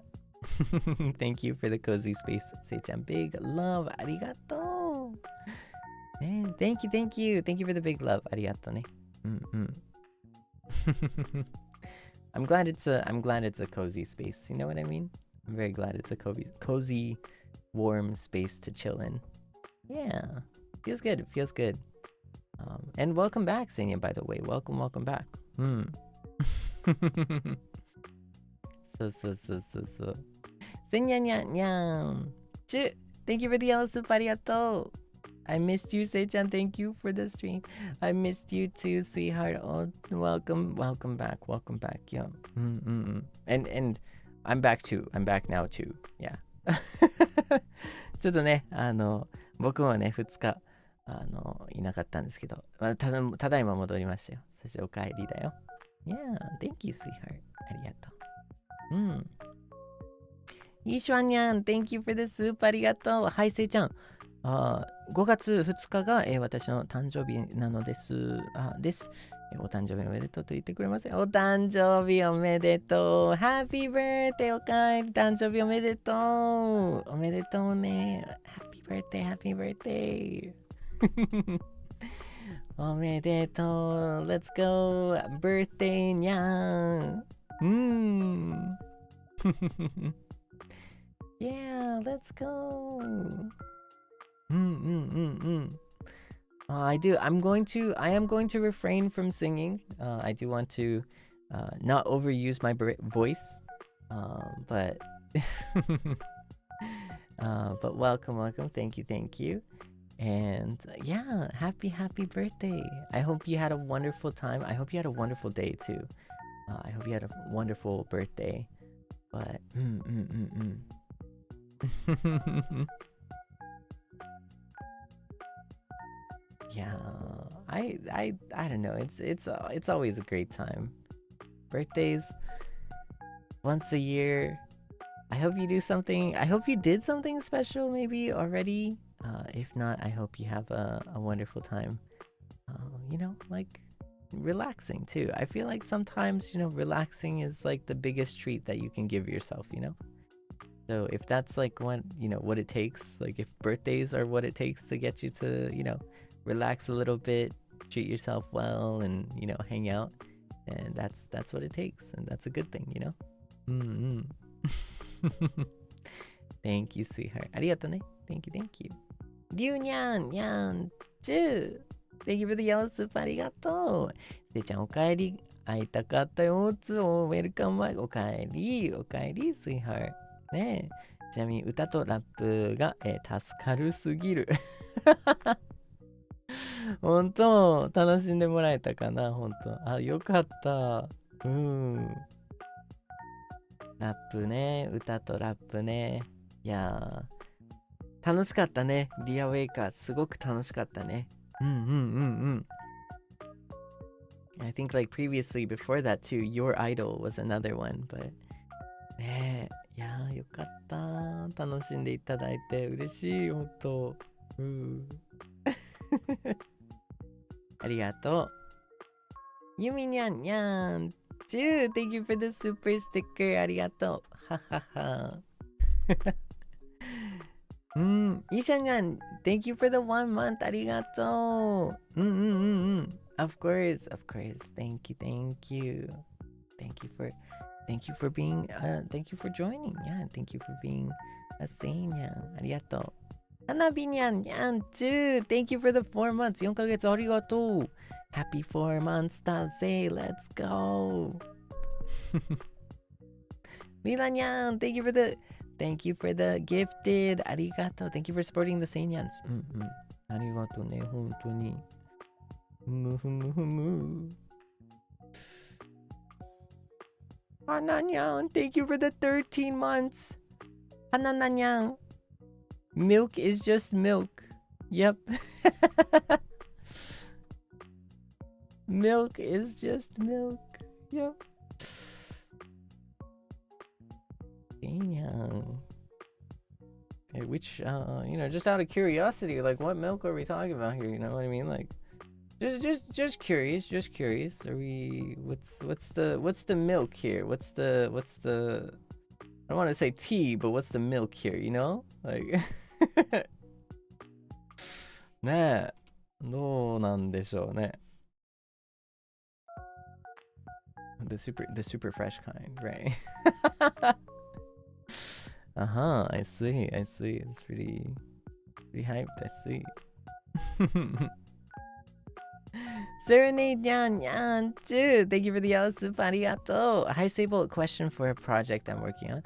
Thank you for the cozy space. Sei-chan, big love. Arigato. Thank you. Thank you for the big love. Arigato ne. I'm glad it's a cozy space. You know what I mean? I'm very glad it's a cozy, warm space to chill in. Yeah. Feels good. And welcome back, Seinya, by the way. Welcome back. So. Seinyan. Thank you for the yellow soup. Arigato. I missed you, Sei-chan. Thank you for the stream. I missed you too, sweetheart. Oh, welcome back. Yeah. And I'm back too. I'm back now too. Yeah. ちょっとね、僕もね、2日、いなかったんですけど、ただいま戻りましたよ。そしてお帰りだよ。Yeah, thank you, sweetheart. ありがとう。イーシュワンニャン、Thank you for the soup. ありがとう。はい、せいちゃん。5月2日が、私の誕生日なのです。です。お誕生日おめでとうと言ってくれません。お誕生日おめでとう。Happy birthday おかえり。誕生日おめでとう。おめでとうね。Happy birthday. おめでとう。Let's go. Birthday にゃん。Yeah, let's go. I am going to refrain from singing. I do want to not overuse my voice. But but welcome. Thank you. And yeah, happy birthday. I hope you had a wonderful time. I hope you had a wonderful day too. I hope you had a wonderful birthday. But yeah, I don't know. It's always a great time. Birthdays once a year. I hope you do something. I hope you did something special maybe already. If not, I hope you have a wonderful time. Like relaxing too. I feel like sometimes, relaxing is like the biggest treat that you can give yourself, So if that's like what it takes, like if birthdays are what it takes to get you to, relax a little bit, treat yourself well, and hang out, and that's what it takes, and that's a good thing, Mm-hmm. Thank you, sweetheart. ありがとね. Thank you. りゅうにゃんにゃんちゅう Thank you for the yellow soup. ありがとう。せいちゃんおかえり。会いたかったよ。つお、ウェルカムバック。おかえり。おかえり、sweetheart。ねえ。ちなみに歌とラップが、助かるすぎる。本当楽しんでもらえたかな本当あ、よかった。うん。ラップね。歌とラップね。いやー、楽しかったね。リアウェイカー、すごく楽しかったね。I think like previously before that too, Your Idol was another one, but ねえ、いやーよかった。楽しんでいただいて嬉しい、ほんと。ありがとう。ゆみにゃんにゃん。Thank you for the super sticker. ありがとう。ははは。イシャニャン、Thank you for the 1 month. ありがとう。Of course. Thank you. Thank you for being, thank you for joining. Yeah, thank you for being a Seinyan. ありがとう。花火にゃんにゃんちゅー。Thank you for the 4 months. 4ヶ月ありがとう。Happy 4 months だぜ。Let's go. リラにゃん、Thank you for the gifted. ありがとう。Thank you for supporting the Seinyans. ありがとうね、本当に。ふむ。はなにゃん、Thank you for the 13 months. はななにゃん。Milk is just milk. Yep. Milk is just milk. Yep. Damn. Okay, which, just out of curiosity, like, what milk are we talking about here? You know what I mean? Like, just curious. Are we? What's the milk here? What's the? I don't want to say tea, but what's the milk here? Like. ねえ、どうなんでしょうね。The super fresh kind, right? I see. It's pretty hyped. I see. Serenade Nyan Nyan too. Thank you for the yellow soup. Arigato. Hi Seible, a question for a project I'm working on.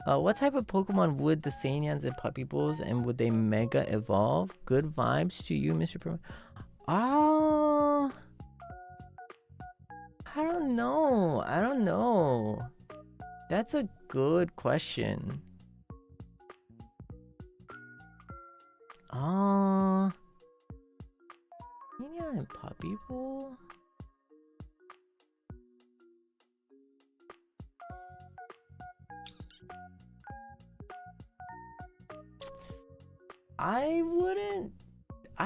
What type of Pokemon would the Seinyans and Puppy Bulls, and would they mega evolve? Good vibes to you, Mr. Pro. I don't know. That's a good question. Seinyan and Puppy Bull? I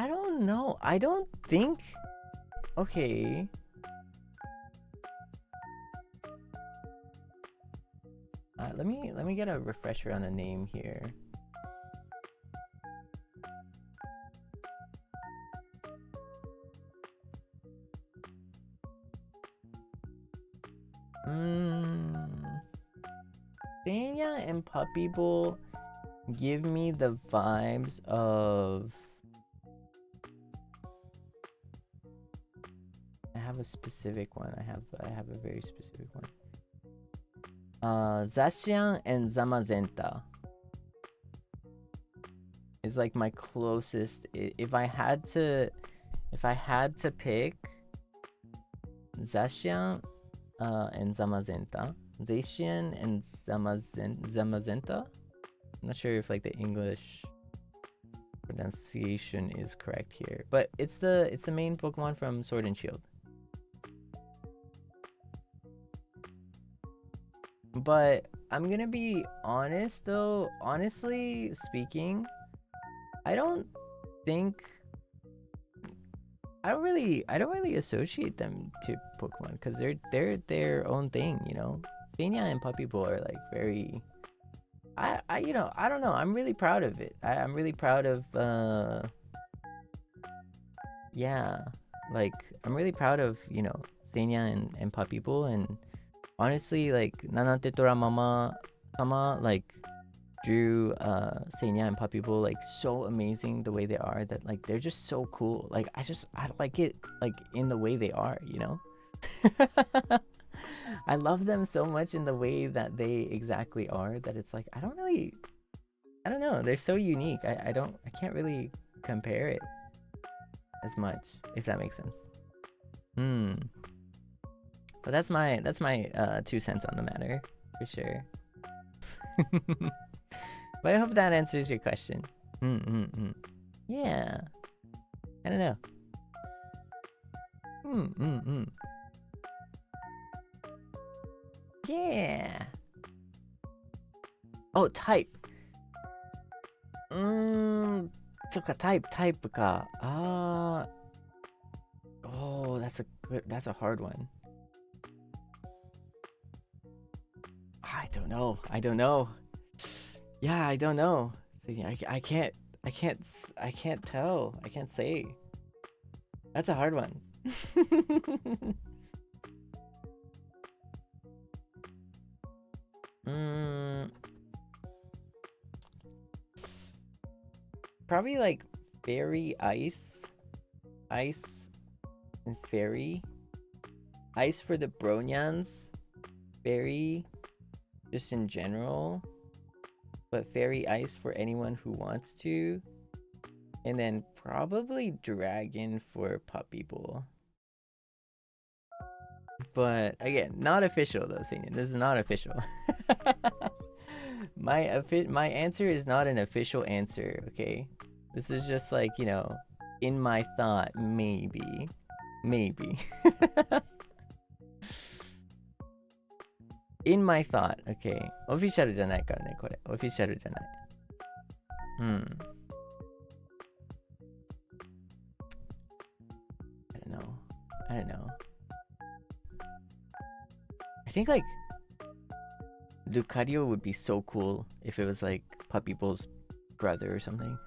don't know. I don't think. Okay. Let me get a refresher on a name here. Seinyan and Puppy Bull give me the vibes of. I have a specific one. I have a very specific one. Zacian and Zamazenta is like my closest. If I had to pick Zacian and Zamazenta. Zacian and Zamazenta. I'm not sure if like the English pronunciation is correct here, but it's the main Pokemon from Sword and Shield. But I'm gonna be honest though, honestly speaking, I don't really associate them to Pokemon because they're their own thing, Seinya and Puppy Bull are like very, you know, I don't know. I'm really proud of it. I'm really proud of, yeah, like, I'm really proud of, you know, Seinyan and Pop People. And honestly, like, Nanate Tora Mama Sama, like, drew Seinyan and Pop People, like, so amazing the way they are, that, like, they're just so cool. Like, I like it, like, in the way they are, you know? I love them so much in the way that they exactly are, that it's like, I don't know, they're so unique. I can't really compare it as much, if that makes sense. But that's my 2 cents on the matter, for sure. But I hope that answers your question. Yeah. I don't know. Yeah. Oh, type. そっか、タイプか。Oh, that's a hard one. I don't know. Yeah, I don't know. I can't tell. I can't say. That's a hard one. Probably like fairy ice and fairy ice for the bronyans, fairy just in general, but fairy ice for anyone who wants to, and then probably dragon for Pop People. But again, not official though, Seinyan. This is not official. My answer is not an official answer, okay? This is just like, you know, in my thought, maybe. In my thought, okay? オフィシャルじゃないからね、これ。オフィシャルじゃない。I don't know. I think like Lucario would be so cool if it was like Pop People's brother or something.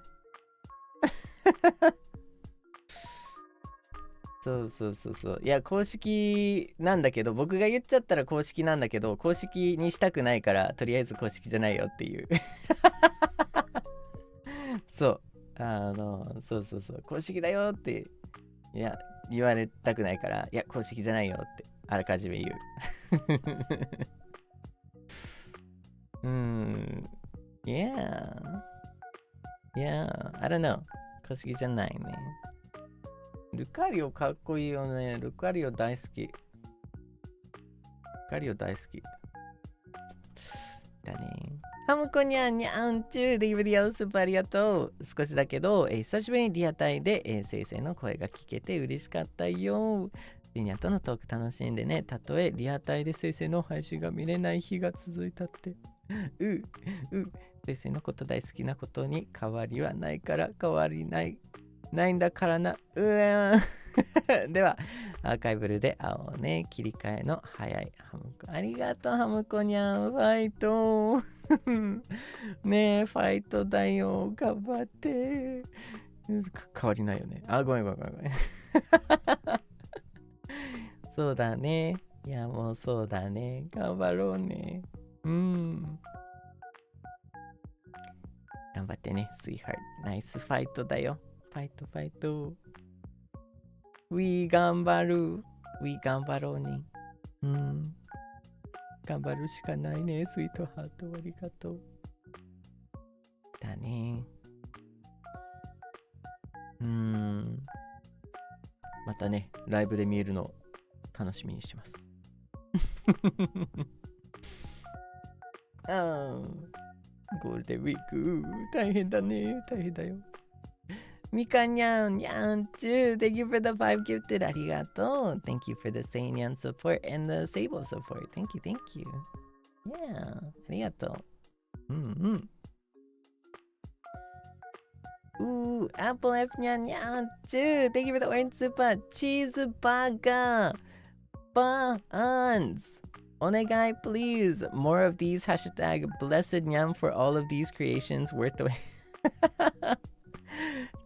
そう。いや、公式なんだけど、僕が言っちゃったら公式なんだけど、公式にしたくないから、とりあえず公式じゃないよっていう。そう。そう。公式だよって、いや、言われたくないから、いや、公式じゃないよって、あらかじめ言う。Yeah, I don't know. 公式じゃないね。ルカリオかっこいいよね。ルカリオ大好き。だね。ハムコニャンニャンチュー DVD スーパーありがとう。少しだけど、久しぶりにリアタイで、先生の声が聞けて嬉しかったよ。ジニアとのトーク楽しんでね。たとえリアタイで先生の配信が見れない日が続いたって。先生のこと大好きなことに変わりはないから変わりないんだからな。ではアーカイブルで会おうね。切り替えの早いハムコ。ありがとうハムコニャン。ファイトねえ、ファイトだよ。頑張って。変わりないよね。ごめん。そうだね。いや、もうそうだね。頑張ろうね。頑張ってね、スイーハート。ナイスファイトだよ。ファイト。頑張ろうね。頑張るしかないね、スイートハート。ありがとう。だね。またね、ライブで見えるの楽しみにしてます。ゴールデンウィーク大変だね。大変だよ。みかにゃんにゃんちゅう Thank you for the 5 gifted. ありがとう。 Thank you for the Seinyan support and the Seible support. Thank you. Yeah, ありがとう。Apple F にゃんにゃんちゅう Thank you for the orange super Cheeseburger Buns. Onegai, please. More of these. Hashtag blessed nyam for all of these creations worth the wait.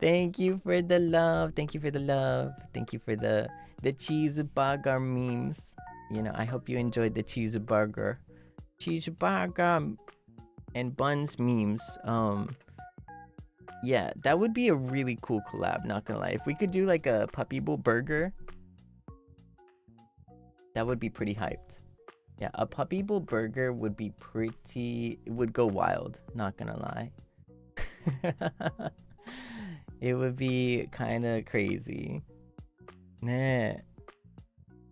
Thank you for the love. Thank you for the love. Thank you for the cheeseburger memes. You know, I hope you enjoyed the cheeseburger. Cheeseburger and buns memes. Yeah, that would be a really cool collab, not gonna lie. If we could do like a puppy bowl burger, that would be pretty hyped. Yeah, a puppy bowl burger would be pretty, it would go wild, not gonna lie. It would be kind of crazy. Ne.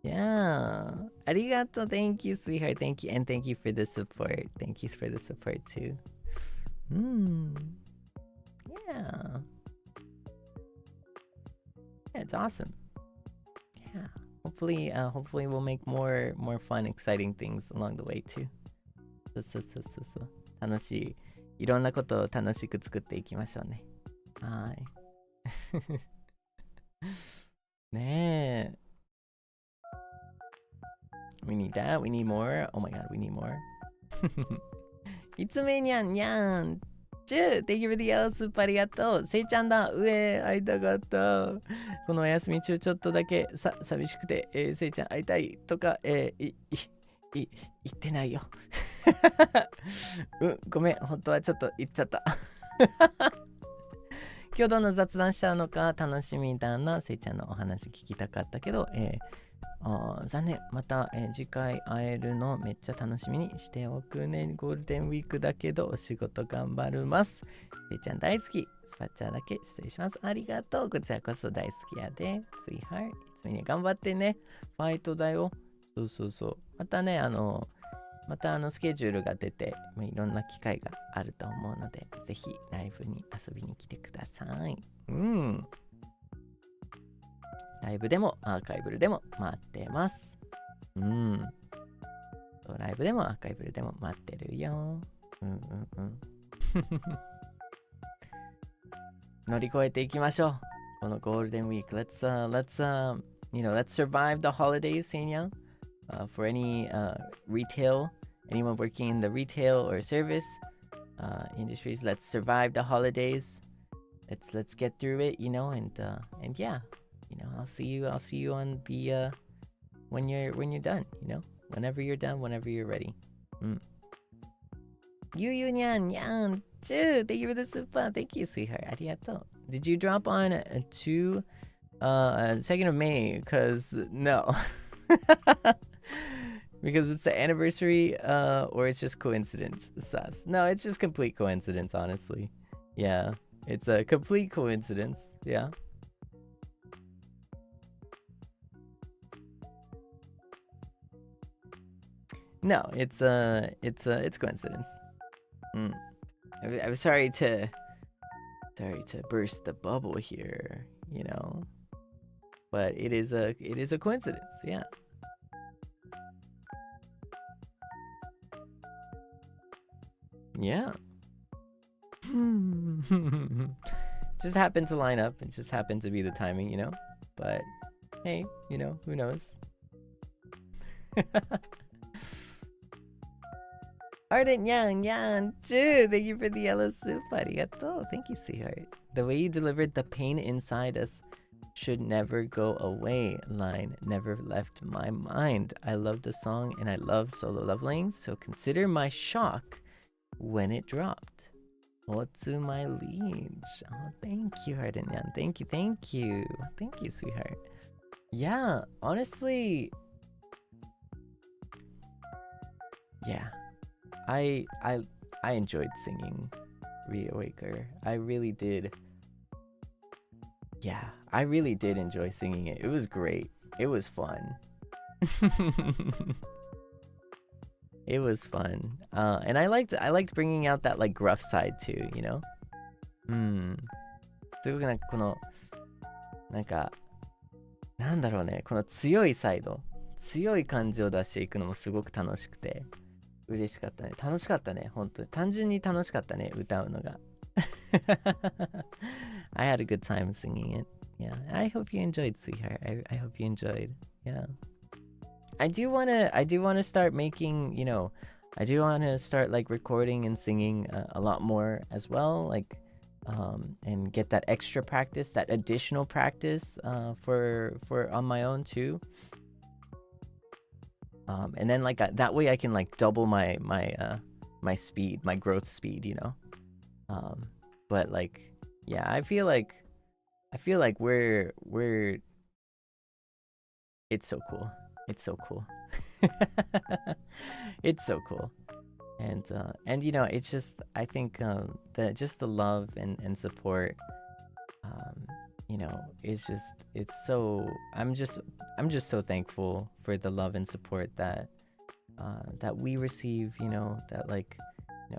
Yeah. Arigato. Thank you, sweetheart. Thank you. And thank you for the support. Thank you for the support too. Yeah. Yeah, it's awesome. Yeah. Hopefully we'll make more fun, exciting things along the way too. そう。楽しい。いろんなことを楽しく作っていきましょうね。はい。ねえ。We need that. We need more. Oh my god, we need more. いつめにゃんにゃん。Thank you for the yellow soup. ありがとう。せいちゃんだ。会いたかった。このお休み中ちょっとだけ寂しくて、せいちゃん会いたいとか、言ってないよ。ごめん。本当はちょっと言っちゃった。今日どんな雑談したのか楽しみだな。せいちゃんのお話聞きたかったけど、残念。また、次回会えるのめっちゃ楽しみにしておくね。ゴールデンウィークだけどお仕事頑張ります。せいちゃん大好き。スパッチャーだけ失礼します。ありがとう。こちらこそ大好きやで。Sweetheart。いつもに頑張ってね。ファイトだよ。そう。またね、またスケジュールが出て、いろんな機会があると思うので、ぜひライブに遊びに来てください。ライブでもアーカイブでも待ってます。ライブでもアーカイブでも待ってるよ。乗り越えていきましょう。このゴールデンウィーク。Let's survive the holidays, Seinyan. For any anyone working in the retail or service industries, let's survive the holidays. Let's get through it, and yeah, I'll see you on the when you're done, whenever you're done, whenever you're ready. You nyan too. Thank you for the super. Thank you, sweetheart. Arigato. Did you drop on 2nd of May? Cause no. Because it's the anniversary, or it's just coincidence. Sus. No, it's just complete coincidence, honestly. Yeah, it's a complete coincidence. Yeah. No, it's coincidence. I'm sorry to burst the bubble here, but it is a coincidence. Yeah. Yeah. Just happened to line up. It just happened to be the timing, But hey, who knows? Ardent Yang too. Thank you for the yellow soup. Arigato. Thank you, sweetheart. The way you delivered the pain inside us should never go away line never left my mind. I love the song and I love solo leveling, so consider my shock when it dropped. Otsu, my liege. Oh, thank you, Ardent Yang. Thank you, sweetheart. Yeah, honestly, yeah. I enjoyed singing Reawaker. I really did. Yeah, I really did enjoy singing it. It was great. It was fun. It was fun. And I liked bringing out that like gruff side too, すごくなんかこのなんだろうね、この強いサイド、強い感じを出していくのもすごく楽しくて嬉しかったね。楽しかったね。本当に単純に楽しかったね、歌うのが。I had a good time singing it. Yeah, I hope you enjoyed, sweetheart. I hope you enjoyed. Yeah. I do wanna start making, I do wanna start like recording and singing a lot more as well, like, and get that extra practice, that additional practice, for on my own too. And then like that way I can like double my speed, my growth speed, But like, yeah, I feel like we're it's so cool. It's so cool. It's so cool. And it's just, I think the love and support, is just, it's so, I'm just so thankful for the love and support that we receive, that like,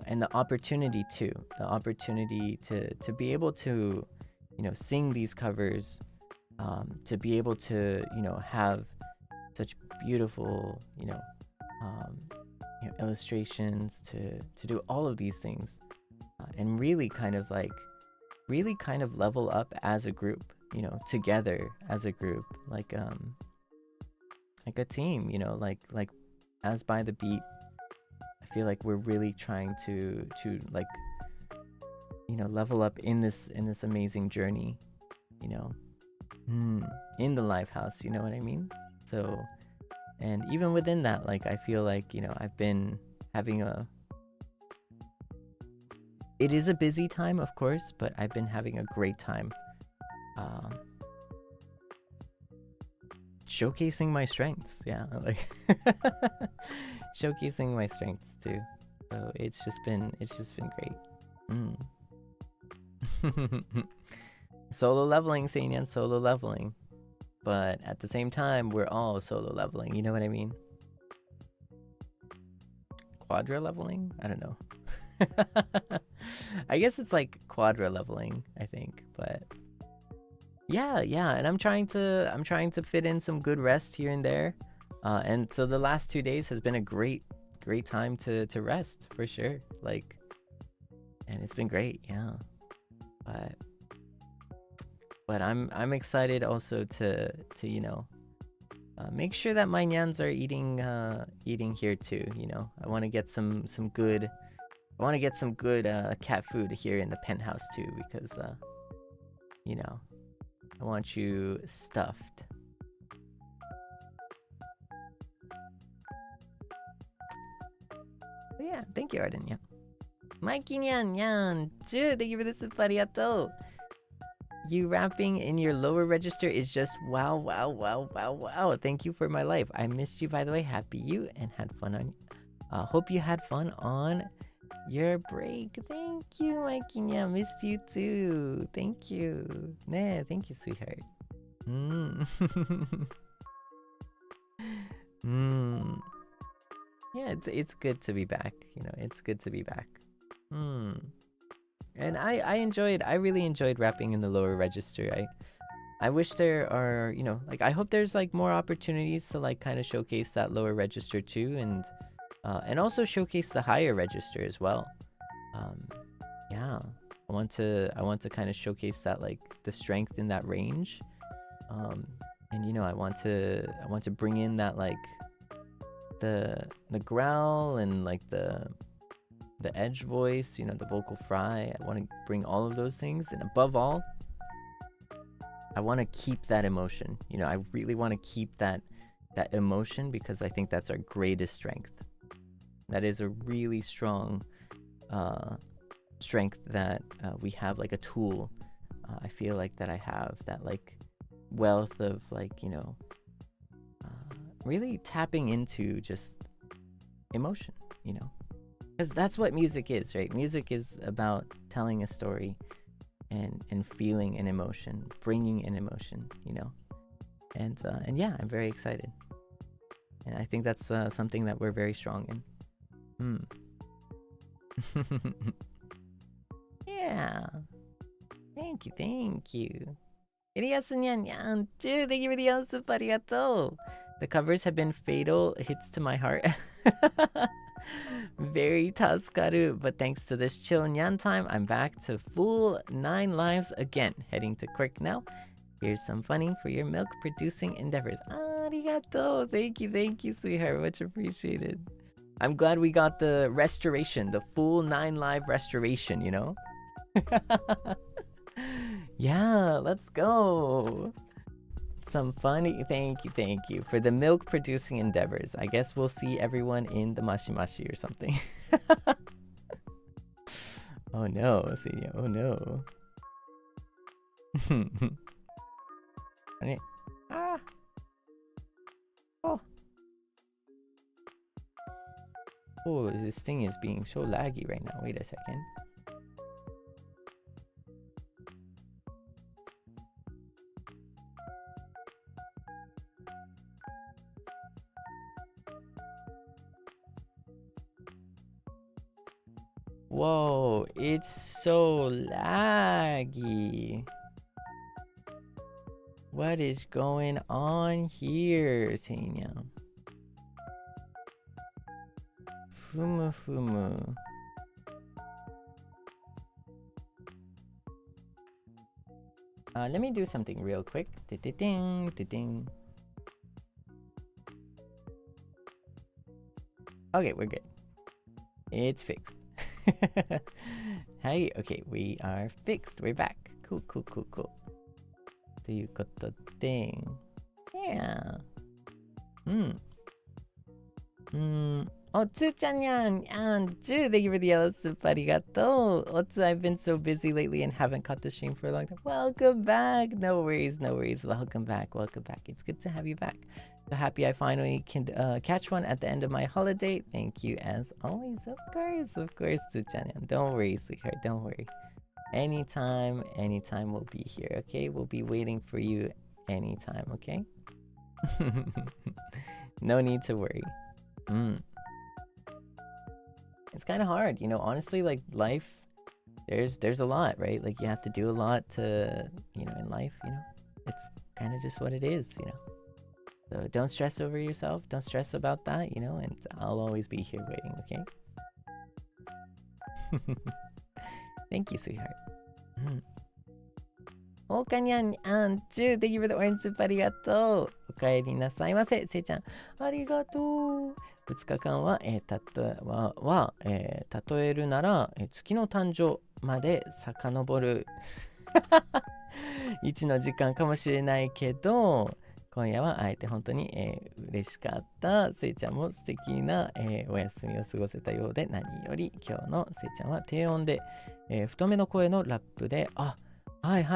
and the opportunity too, to be able to, sing these covers, to be able to, have such beautiful, illustrations, to do all of these things, and really kind of level up as a group, together as a group, like a team, like as by the beat. I feel like we're really trying to like, level up in this amazing journey, in the live house, you know what I mean? So, and even within that, like, I feel like, I've been having it is a busy time, of course, but I've been having a great time showcasing my strengths. Yeah, like showcasing my strengths too. So it's just been great. Solo leveling, Seinyan, solo leveling. But at the same time, we're all solo leveling, you know what I mean? Quadra leveling? I don't know. I guess it's like quadra leveling, I think, but yeah, and I'm trying to fit in some good rest here and there. And so the last 2 days has been a great time to rest, for sure. Like, and it's been great, yeah. But I'm excited also to make sure that my nyans are eating here too. I want to get some good cat food here in the penthouse too, because I want you stuffed. But yeah, thank you, Arden. Yeah, Mikey Nyan, thank you for the super arigato. You rapping in your lower register is just wow. Thank you for my life. I missed you, by the way. Happy you and had fun on. Hope you had fun on your break. Thank you, Mikey. Missed you too. Thank you. Nah, thank you, sweetheart. Yeah, it's good to be back. It's good to be back. And I really enjoyed rapping in the lower register. I wish there are, like, I hope there's like more opportunities to like kind of showcase that lower register too, and also showcase the higher register as well. Yeah, I want to kind of showcase that, like, the strength in that range, and I want to bring in that, like, the growl and like the edge voice, the vocal fry. I want to bring all of those things, and above all, I want to keep that emotion. I really want to keep that emotion, because I think that's our greatest strength. That is a really strong strength that we have, like a tool. I feel like that I have that, like, wealth of, like, really tapping into just emotion, because that's what music is, right? Music is about telling a story and feeling an emotion, bringing an emotion, and yeah, I'm very excited, and I think that's something that we're very strong in. Yeah, thank you. Iriyasu-nyan, thank you for the super arigato. The covers have been fatal hits to my heart. Very tasukaru, but thanks to this chill nyan time, I'm back to full 9 lives again. Heading to Quirk now. Here's some funding for your milk producing endeavors. Arigato. Thank you, sweetheart. Much appreciated. I'm glad we got the restoration, the full 9 live restoration, you know? Yeah, let's go. Some funny. Thank you for the milk producing endeavors. I guess we'll see everyone in the mashi or something. Oh no, Seinya. Oh no. Ah. Oh. Oh, this thing is being so laggy right now. Wait a second. Whoa, it's so laggy. What is going on here, Seinya? Fumu. Let me do something real quick. Ding. Okay, we're good. It's fixed. Hey, okay, we are fixed. We're back. Cool. ということで、yeah. おつーちゃんにゃん、thank you for the yellow soup, ありがとう。おつ、I've been so busy lately and haven't caught the stream for a long time. Welcome back. No worries. Welcome back. It's good to have you back. So happy I finally can catch one at the end of my holiday. Thank you as always. Of course, Tsu-chan. Don't worry, sweetheart. Don't worry. Anytime we'll be here, okay? We'll be waiting for you anytime, okay? No need to worry. It's kind of hard, you know, honestly, like life, there's a lot, right? Like you have to do a lot to, you know, in life, you know, it's kind of just what it is, you know. So don't stress over yourself. Don't stress about that, you know, and I'll always be here waiting, okay? Thank you, sweetheart. おかにゃんthank you for the orange soup ありがとう。おかえりなさいませ、せいちゃん。ありがとう。2日間は、例えるなら、月の誕生まで遡る1の時間かもしれないけど、今夜は会えて本当に、嬉しかった。せいちゃんも素敵な、お休みを過ごせたようで何より。今日のせいちゃんは低音で、太めの声のラップで、はい。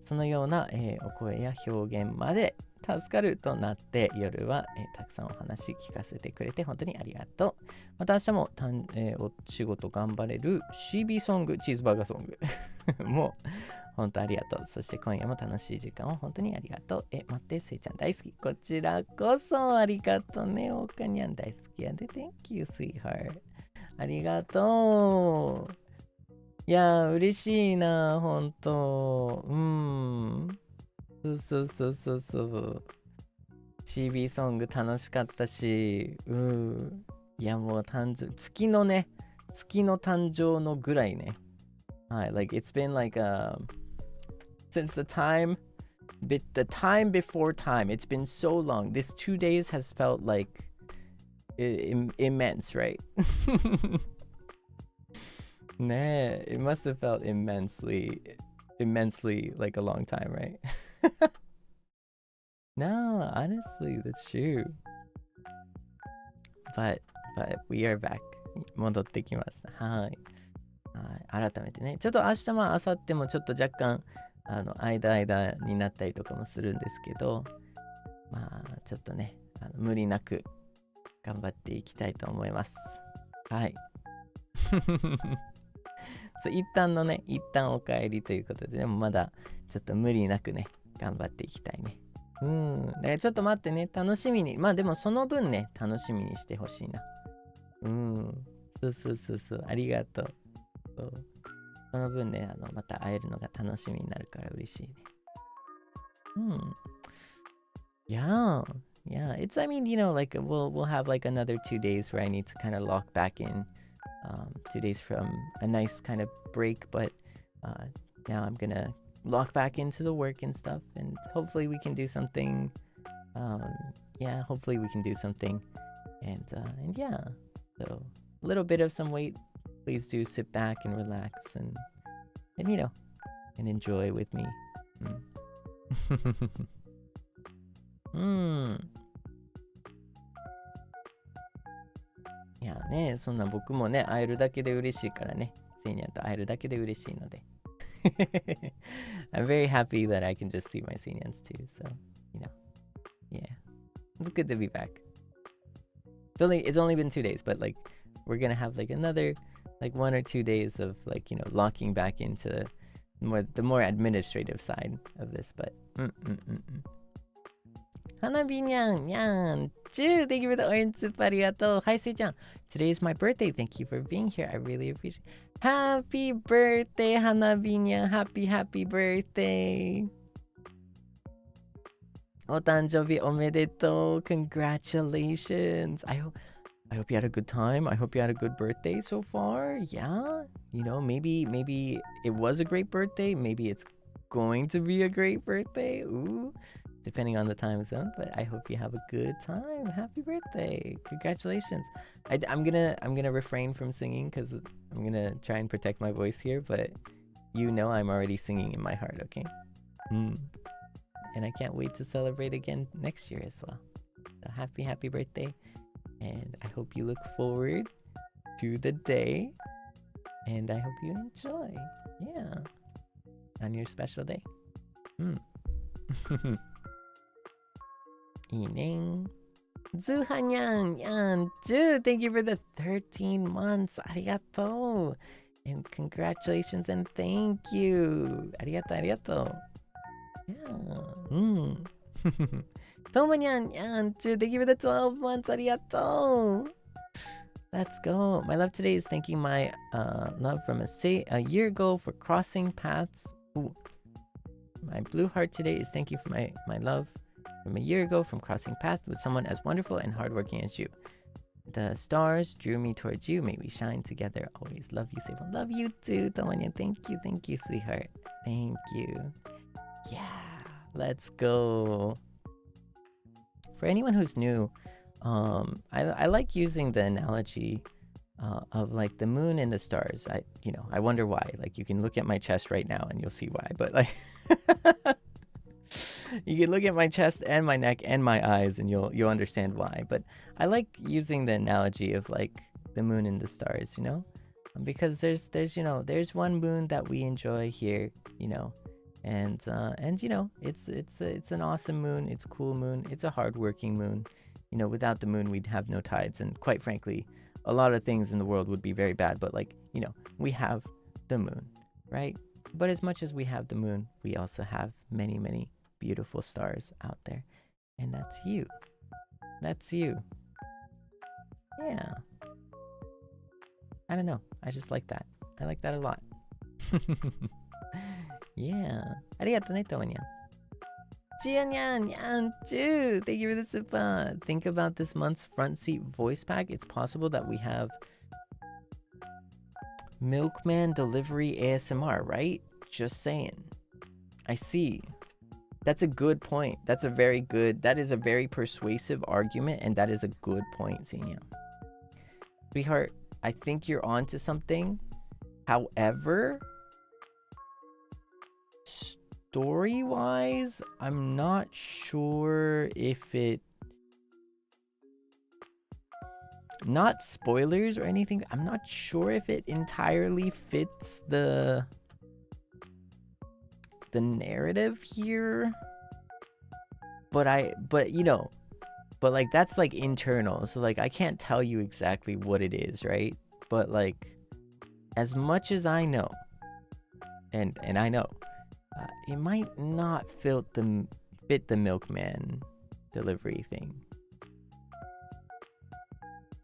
そのような、お声や表現まで助かるとなって、夜は、たくさんお話聞かせてくれて本当にありがとう。また明日もお仕事頑張れる CB ソング、チーズバーガーソングもう本当ありがとう。そして今夜も楽しい時間を本当にありがとう。待って、せいちゃん大好き。こちらこそありがとうね。おかにゃん大好きやで。Thank you, sweetheart. ありがとう。いやー、嬉しいな、ほんと。そう。CB ソング楽しかったし、いや、もう月の誕生のぐらいね。はい、like it's been like since the time before time, it's been so long. This 2 days has felt like immense, right? ねえ, it must have felt immensely like a long time, right? No, honestly, that's true. But we are back. 戻ってきました。はい。改めてね、ちょっと明日も明後日もちょっと若干間になったりとかもするんですけど、まあちょっとね、無理なく頑張っていきたいと思います。はい。そう一旦お帰りということで、でもまだちょっと無理なくね、頑張っていきたいね。だからちょっと待ってね、楽しみに、まあでもその分ね、楽しみにしてほしいな。そう、ありがとう。その分ね、また会えるのが楽しみになるから嬉しいね。Yeah, it's, I mean, you know, like we'll have like another 2 days where I need to kind of lock back in. 2 days from a nice kind of break, but now I'm gonna lock back into the work and stuff, and hopefully we can do something. Yeah, hopefully we can do something, and yeah, so a little bit of some weight. Please do sit back and relax and you know, and enjoy with me.いやね、そんな僕もね、会えるだけで嬉しいからね。セイニャンと会えるだけで嬉しいので。I'm very happy that I can just see my Seinyans too, so, you know, yeah. It's good to be back. It's only been 2 days, but like, we're gonna have like another, like 1 or 2 days of like, you know, locking back into the more administrative side of this, but Hanabi nyan, thank you for the orange soup, arigato. Hi, Sui-chan. Today is my birthday. Thank you for being here. I really appreciate it. Happy birthday, Hanabi nyan. Happy birthday. Otanjobi omedetou. Congratulations. I hope you had a good time. I hope you had a good birthday so far. Yeah. You know, maybe it was a great birthday. Maybe it's going to be a great birthday. Ooh. Depending on the time zone, but I hope you have a good time. Happy birthday. Congratulations. I'm gonna refrain from singing because I'm gonna try and protect my voice here, but you know I'm already singing in my heart, okay? And I can't wait to celebrate again next year as well. So happy birthday. And I hope you look forward to the day. And I hope you enjoy. Yeah. On your special day. Evening. Zuhanyan, thank you for the 13 months. Arigato. And congratulations and thank you. Arigato. Yeah. Tomanyan, thank you for the 12 months. Arigato. Let's go. My love today is thanking my love from a year ago for crossing paths. Ooh. My blue heart today is thank you for my love from a year ago from crossing paths with someone as wonderful and hardworking as you. The stars drew me towards you. May we shine together. Always love you, Seible. Love you too, Tomanya. Thank you, sweetheart. Thank you. Yeah, let's go. For anyone who's new, I like using the analogy of like the moon and the stars. I wonder why. Like you can look at my chest right now and you'll see why. But like. You can look at my chest and my neck and my eyes and you'll understand why. But I like using the analogy of like the moon and the stars, you know? Because there's one moon that we enjoy here, you know. And you know, it's an awesome moon, it's a cool moon, it's a hardworking moon. You know, without the moon we'd have no tides, and quite frankly, a lot of things in the world would be very bad, but like, you know, we have the moon, right? But as much as we have the moon, we also have many beautiful stars out there, and that's you. Yeah, I don't know, I just like that. I like that a lot. Yeah, arigato ne, Tonya. Jianyan too, thank you for the super. Think about this month's front seat voice pack. It's possible that we have milkman delivery ASMR, right? Just saying. I see. That's a good point. That is a very persuasive argument, and that is a good point, Seinya. Sweetheart, I think you're onto something. However, story-wise, I'm not sure if it... Not spoilers or anything. I'm not sure if it entirely fits the narrative here, but like that's like internal, so like I can't tell you exactly what it is, right? But like as much as I know, and I know it might not fit the milkman delivery thing,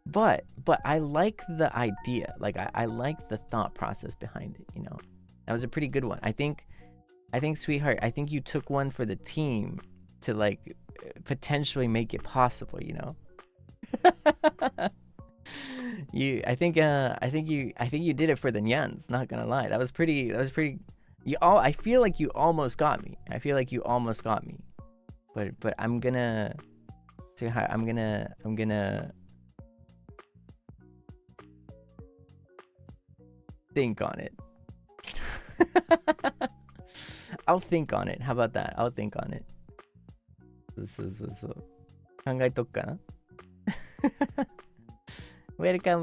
but I like the idea. Like I like the thought process behind it, you know. That was a pretty good one. I think, sweetheart, I think you took one for the team to like potentially make it possible, you know. I think you did it for the nyans, not gonna lie. That was pretty, I feel like you almost got me. I feel like you almost got me. But I'm gonna think on it. I'll think on it. How about that? I'll think on it. そう。考えとくかなWelcome.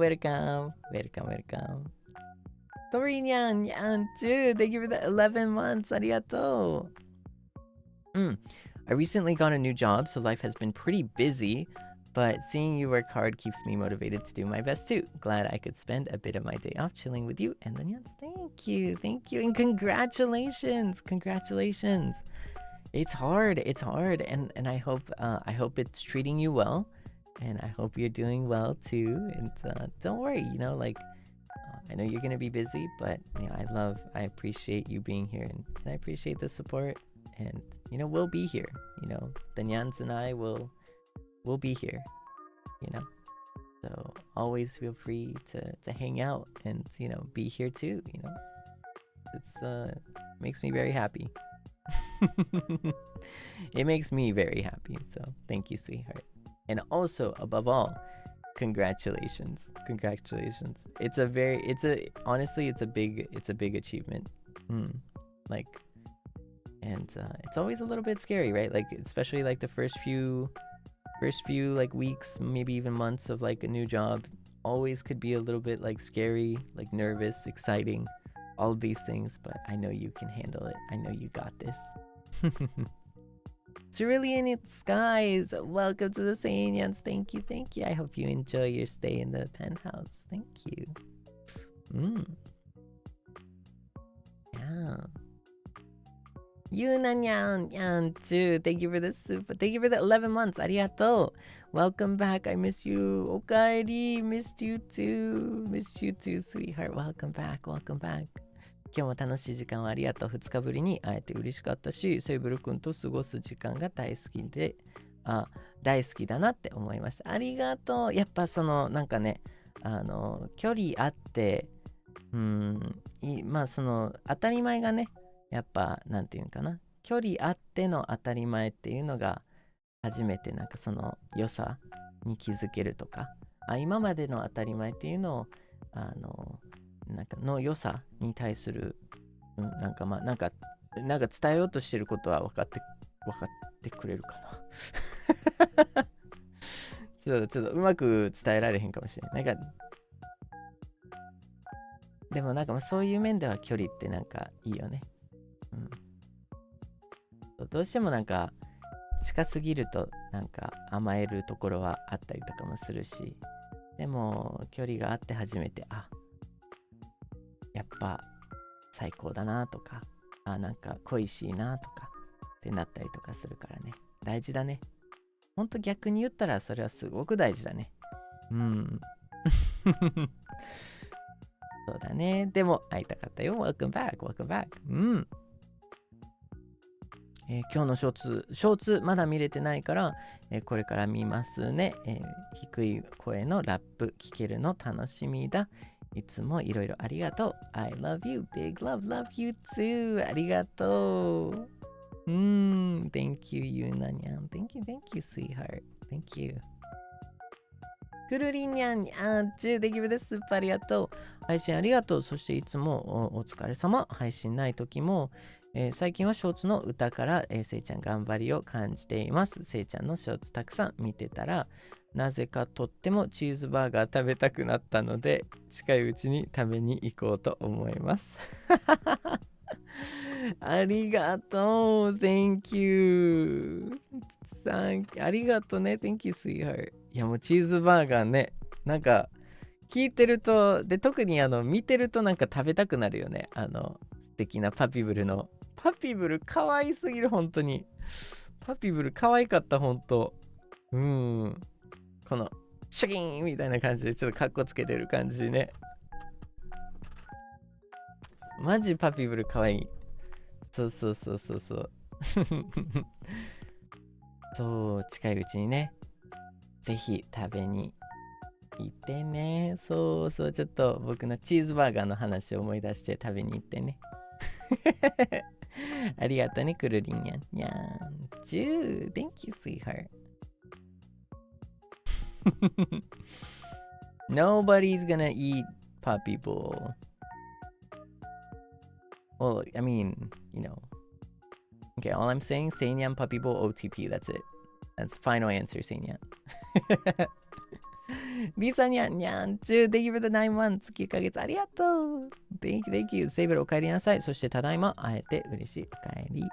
Seinyan too. Thank you for the 11 months. ありがとう。I recently got a new job, so life has been pretty busy, but seeing you work hard keeps me motivated to do my best too. Glad I could spend a bit of my day off chilling with you and the Nyans. Thank you, and congratulations. It's hard, and I hope it's treating you well, and I hope you're doing well too. And don't worry, I know you're gonna be busy, but I appreciate you being here, and I appreciate the support. And we'll be here. The Nyans and I will be here. So always feel free to hang out and be here too. It's makes me very happy. It makes me very happy. So thank you, sweetheart. And also, above all, congratulations. Honestly, it's a big achievement. And it's always a little bit scary, right? Especially the first few weeks, maybe even months of a new job, always could be a little bit scary, nervous, exciting, all of these things. But I know you can handle it. I know you got this. Cerulean Skies, welcome to the Seinyans. Thank you. I hope you enjoy your stay in the penthouse. Thank you. Yeah. Yunanyan too. Thank you for the super. Thank you for the 11 months. Arigato. Welcome back. I miss you. Okaeri. Missed you too, sweetheart. Welcome back. 今日も楽しい時間をありがとう。2日ぶりに会えて嬉しかったし、セイブル君と過ごす時間が大好きだなって思いました。ありがとう。やっぱ距離あって、当たり前がね、やっぱなんていうのかな、距離あっての当たり前っていうのが初めてその良さに気づけるとか、今までの当たり前っていうのをの良さに対する、伝えようとしてることは分かってくれるかなちょっとうまく伝えられへんかもしれない。でもそういう面では距離っていいよね。どうしても近すぎると甘えるところはあったりとかもするし、でも距離があって初めてやっぱ最高だなとか、恋しいなとかってなったりとかするからね。大事だね。ほんと逆に言ったらそれはすごく大事だね。そうだね。でも会いたかったよ。Welcome back. 今日のショーツまだ見れてないから、これから見ますね。低い声のラップ聞けるの楽しみだ。いつもいろいろありがとう。I love you. Big love you too. ありがとう。Thank you, Yunanyan. Thank you, sweetheart. Thank you. くるりんにゃん、Thank you for the super ありがとう。配信ありがとう。そしていつもお疲れ様。配信ない時も、最近はショーツの歌から、せいちゃん頑張りを感じています。せいちゃんのショーツたくさん見てたら、なぜかとってもチーズバーガー食べたくなったので、近いうちに食べに行こうと思います。ありがとう。Thank you. ありがとうね。Thank you, sweetheart. いやもうチーズバーガーね。聞いてると、で、特に見てると食べたくなるよね。素敵なパピブルの。パピブル可愛すぎる、本当に。パピブル可愛かった、本当。このシュキーンみたいな感じでちょっとカッコつけてる感じね。マジパピブル可愛い。そうそう、近いうちにね、ぜひ食べに行ってね。そう、ちょっと僕のチーズバーガーの話を思い出して食べに行ってね。ありがとね、くるりんにゃん。にゃん。10. Thank you, sweetheart. Nobody's gonna eat puppy bowl. Well, I mean, you know. Okay, all I'm saying, Seinyan puppy bowl OTP. That's it. That's final answer, Seinyan. Lisa Nyan, Nyan, thank you for the 9 months. 9ヶ月ありがとう。Thank you, thank you. セイブルお帰りなさい。そしてただいま会えて嬉しい。お帰り。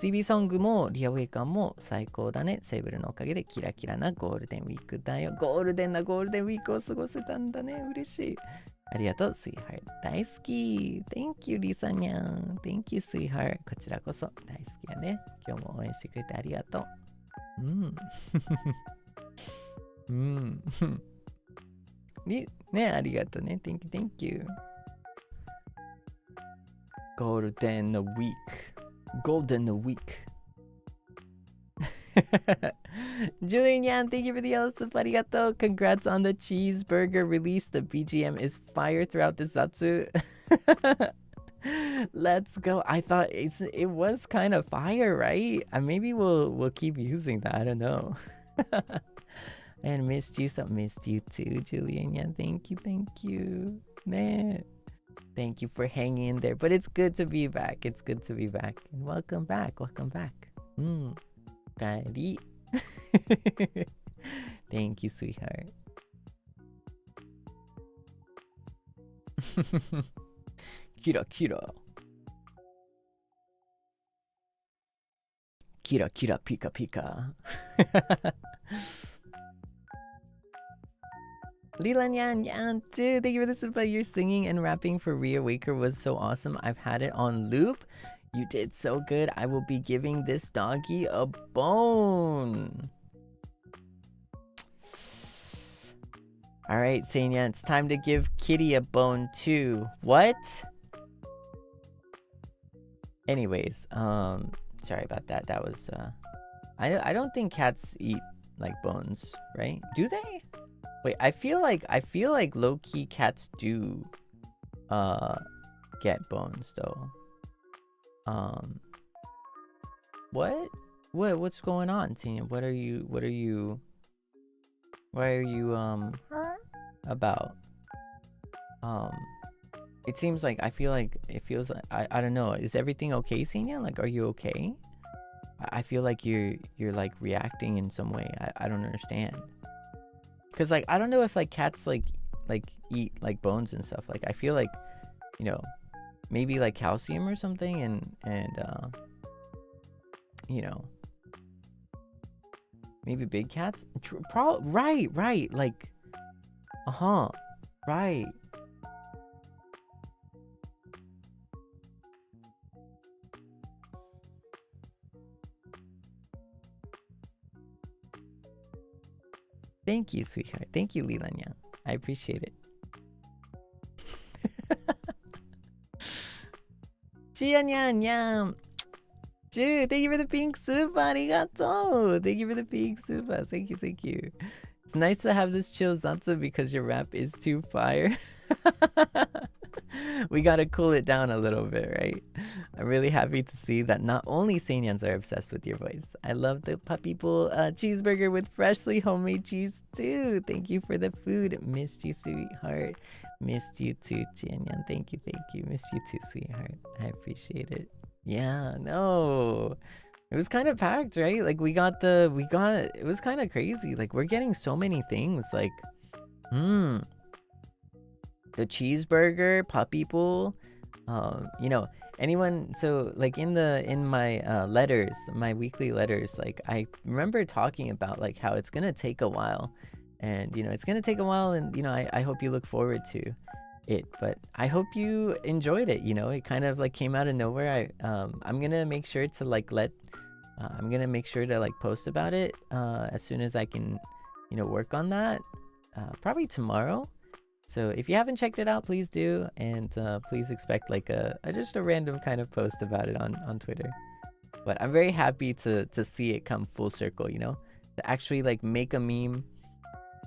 CB ソングもリアウェイカーも最高だね。セイブルのおかげでキラキラなゴールデンウィークだよ。ゴールデンウィークを過ごせたんだね。嬉しい。ありがとう、sweetheart。大好き。Thank you, Lisa Nyan. Thank you, sweetheart。こちらこそ大好きやね。今日も応援してくれてありがとう。ね、ありがとうね。Thank you, thank you. Golden week. Golden week. Julian, thank you for the elusive. Arigato. Congrats on the cheeseburger release. The BGM is fire throughout the Zatsu. Let's go. I thought it was kind of fire, right? Maybe we'll keep using that. I don't know. And missed you too, Julian. Yeah, thank you. Nah. Thank you for hanging in there. But it's good to be back. And welcome back. Daddy. Thank you, sweetheart. Kira. Kira, pika. Lila Nyan, too. Thank you for the super. Your singing and rapping for Ria Waker was so awesome. I've had it on loop. You did so good. I will be giving this doggy a bone. Alright, Seinya, it's time to give Kitty a bone too. What? Anyways, sorry about that. That was I don't think cats eat like bones, right? Do they? Wait, I feel like low-key cats do get bones though. What's going on, Tina? What are you about? It seems like it feels like I don't know. Is everything okay, Seinya? Like, are you okay? I feel like you're like reacting in some way. I don't understand. Cause like I don't know if like cats like eat like bones and stuff. Like I feel like, you know, maybe like calcium or something and you know, maybe big cats. Right. Like, right. Thank you, sweetheart. Thank you, Lilanya. I appreciate it. Chia-nyan-nyan. Dude, thank you for the pink super. Arigato. Thank you for the pink super. Thank you. It's nice to have this chill Zatsu because your rap is too fire. We gotta cool it down a little bit, right? I'm really happy to see that not only Seinyans are obsessed with your voice. I love the puppy bowl cheeseburger with freshly homemade cheese too. Thank you for the food. Missed you, sweetheart. Missed you too, Jianyan. Thank you. Missed you too, sweetheart. I appreciate it. Yeah, no. It was kind of packed, right? Like it was kind of crazy. Like we're getting so many things. Like, the cheeseburger, puppy bowl, you know, anyone. So like in my letters, my weekly letters, like I remember talking about like how it's gonna take a while, and you know it's gonna take a while, and you know I hope you look forward to it, but I hope you enjoyed it. You know, it kind of like came out of nowhere. I'm gonna make sure to like I'm gonna make sure to like post about it as soon as I can, you know, work on that. Probably tomorrow. So if you haven't checked it out, please do, and please expect like just a random kind of post about it on Twitter. But I'm very happy to see it come full circle, you know, to actually like make a meme,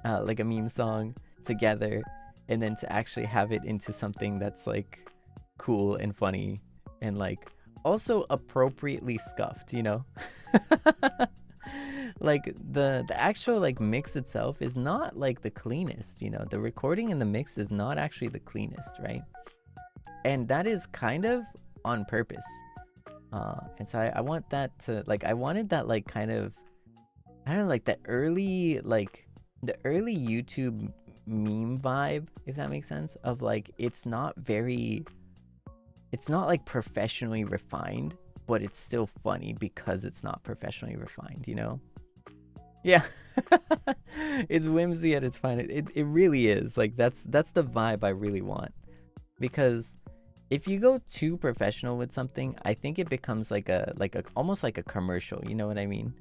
like a meme song together, and then to actually have it into something that's like cool and funny and like also appropriately scuffed, you know? Like the actual like mix itself is not like the cleanest, you know? The recording and the mix is not actually the cleanest, right? And that is kind of on purpose. And so I want that to like, I wanted that like kind of, I don't know, like the early YouTube meme vibe, if that makes sense, of like it's not like professionally refined, but it's still funny because it's not professionally refined, you know? Yeah. It's whimsy at its finest. It really is. Like that's the vibe I really want. Because if you go too professional with something, I think it becomes like a almost like a commercial, you know what I mean?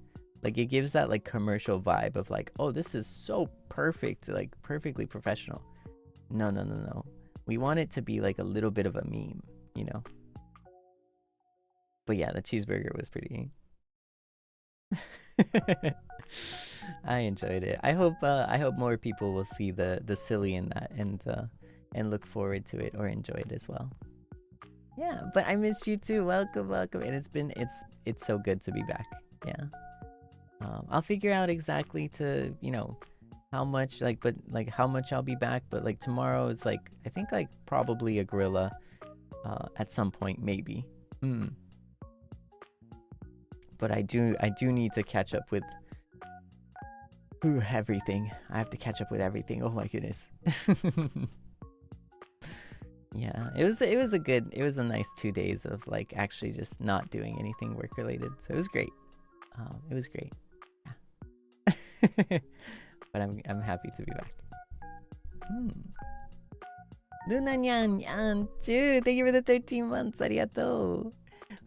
Like it gives that like commercial vibe of like, oh, this is so perfect, like perfectly professional. No. We want it to be like a little bit of a meme, you know? But yeah, the cheeseburger was pretty. I enjoyed it. I hope more people will see the silly in that and look forward to it or enjoy it as well. Yeah, but I missed you too. Welcome. And it's so good to be back. Yeah. I'll figure out exactly to, you know, how much how much I'll be back, but like tomorrow it's like I think like probably a gorilla at some point maybe. But I do need to catch up with everything. I have to catch up with everything. Oh my goodness. Yeah, it was a nice 2 days of like actually just not doing anything work related. So it was great. It was great. Yeah. But I'm happy to be back. Lunanyan too. Thank you for the 13 months. Arigato.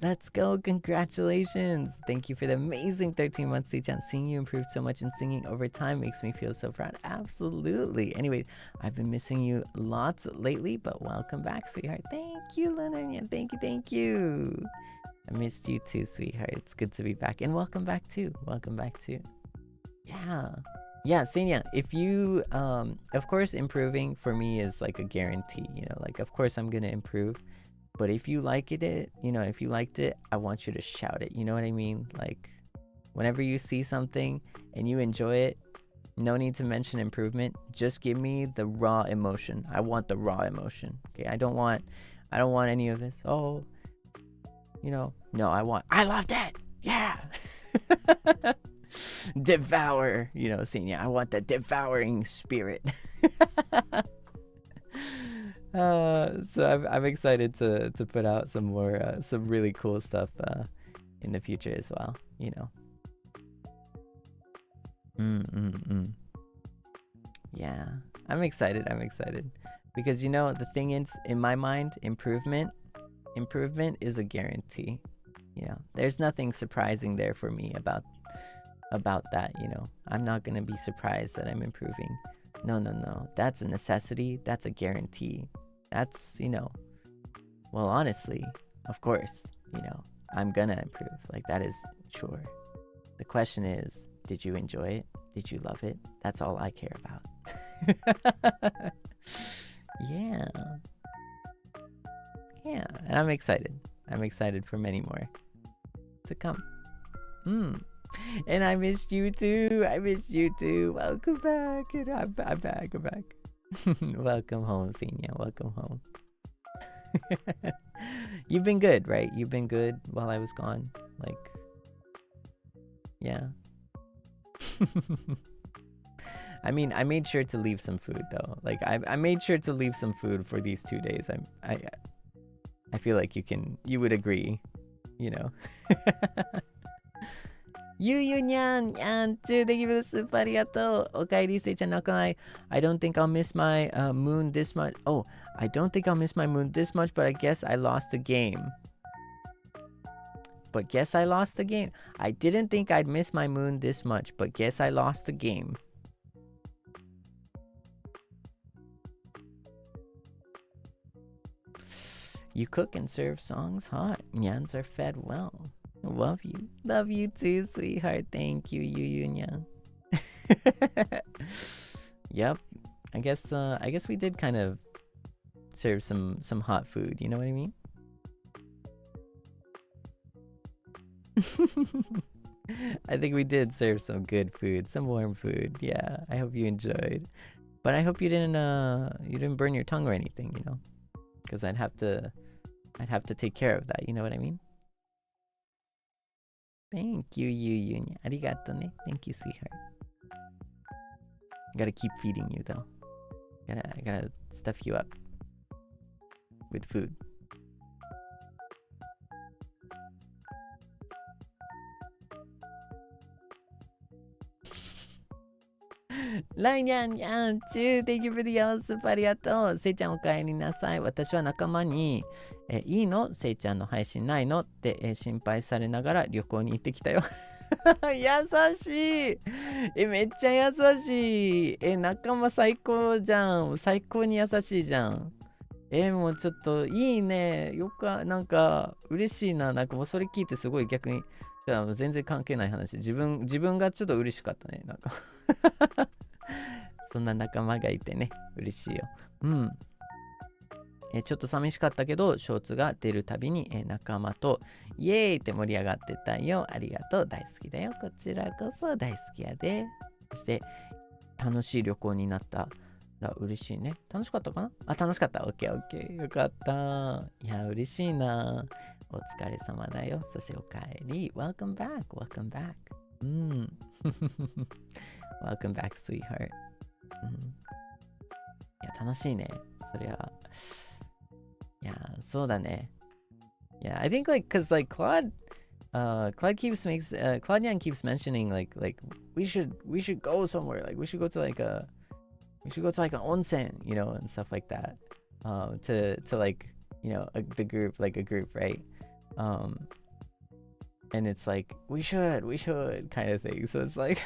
Let's go. Congratulations. Thank you for the amazing 13 months, Seijan. Seeing you improve so much in singing over time makes me feel so proud. Absolutely. Anyway, I've been missing you lots lately, but welcome back, sweetheart. Thank you, Lunanyan. Thank you. I missed you too, sweetheart. It's good to be back. And welcome back too. Yeah, Seinya, if you, of course, improving for me is like a guarantee, you know, like, of course I'm gonna improve, but if you liked it, I want you to shout it, you know what I mean? Like, whenever you see something and you enjoy it, no need to mention improvement, just give me the raw emotion. I want the raw emotion, okay? I don't want any of this, oh, you know, no, I loved it, yeah! Devour, you know, Seinya. I want the devouring spirit. So I'm excited to put out some more some really cool stuff in the future as well, you know. Yeah, I'm excited because, you know, the thing is, in my mind, improvement is a guarantee. You know, there's nothing surprising there for me about that, you know. I'm not gonna be surprised that I'm improving. No, that's a necessity, that's a guarantee. That's, you know, well, honestly, of course, you know, I'm gonna improve, like, that is sure. The question is, did you enjoy it? Did you love it? That's all I care about. Yeah, and I'm excited for many more to come. And I missed you too. Welcome back. And I'm back. Welcome home, Seinya. Welcome home. You've been good, right? You've been good while I was gone. Like, yeah. I mean, I made sure to leave some food though. Like, I made sure to leave some food for these 2 days. I feel like you would agree, you know. Nyan, thank you for the super arigato. Okaeri, Seicha Nakanai. I don't think I'll miss my moon this much. Oh, I don't think I'll miss my moon this much, but I guess I lost a game. I didn't think I'd miss my moon this much, but guess I lost the game. You cook and serve songs hot. Nyans are fed well. Love you too, sweetheart. Thank you, Nyan. Yep. I guess we did kind of serve some hot food. You know what I mean? I think we did serve some good food, some warm food. Yeah, I hope you enjoyed. But I hope you didn't burn your tongue or anything, you know? Because I'd have to take care of that, you know what I mean? Thank you, Yunya. Arigato ne. Thank you, sweetheart. I gotta keep feeding you though. I gotta stuff you up with food. Seinyan en, thank you for the yellow soup. ありがとう。せいちゃんお帰りなさい。私は仲間に、いいのせいちゃんの配信ないのって、心配されながら旅行に行ってきたよ。優しい。めっちゃ優しい。仲間最高じゃん。最高に優しいじゃん。もうちょっといいね。なんか嬉しいな。なんかもうそれ聞いてすごい逆に、全然関係ない話。自分がちょっと嬉しかったね。なんかそんな仲間がいてね、嬉しいよ。うん。ちょっと寂しかったけど、ショーツが出るたびに、仲間とイエーイって盛り上がってたよ。ありがとう。大好きだよ。こちらこそ大好きやで。そして、楽しい旅行になったら嬉しいね。楽しかったかなあ、楽しかった。オッケーオッケー。よかった。いや、嬉しいな。お疲れ様だよ。そしてお帰り。Welcome back. Welcome back. うん。Welcome back, sweetheart. うん。いや、楽しいね。そりゃ。いや、そうだね。Yeah, I think cause Claude Claudian keeps mentioning like we should go somewhere. Like we should go to like an onsen, you know, and stuff like that. To like, you know, the group, like a group, right? And it's like we should kind of thing. So it's like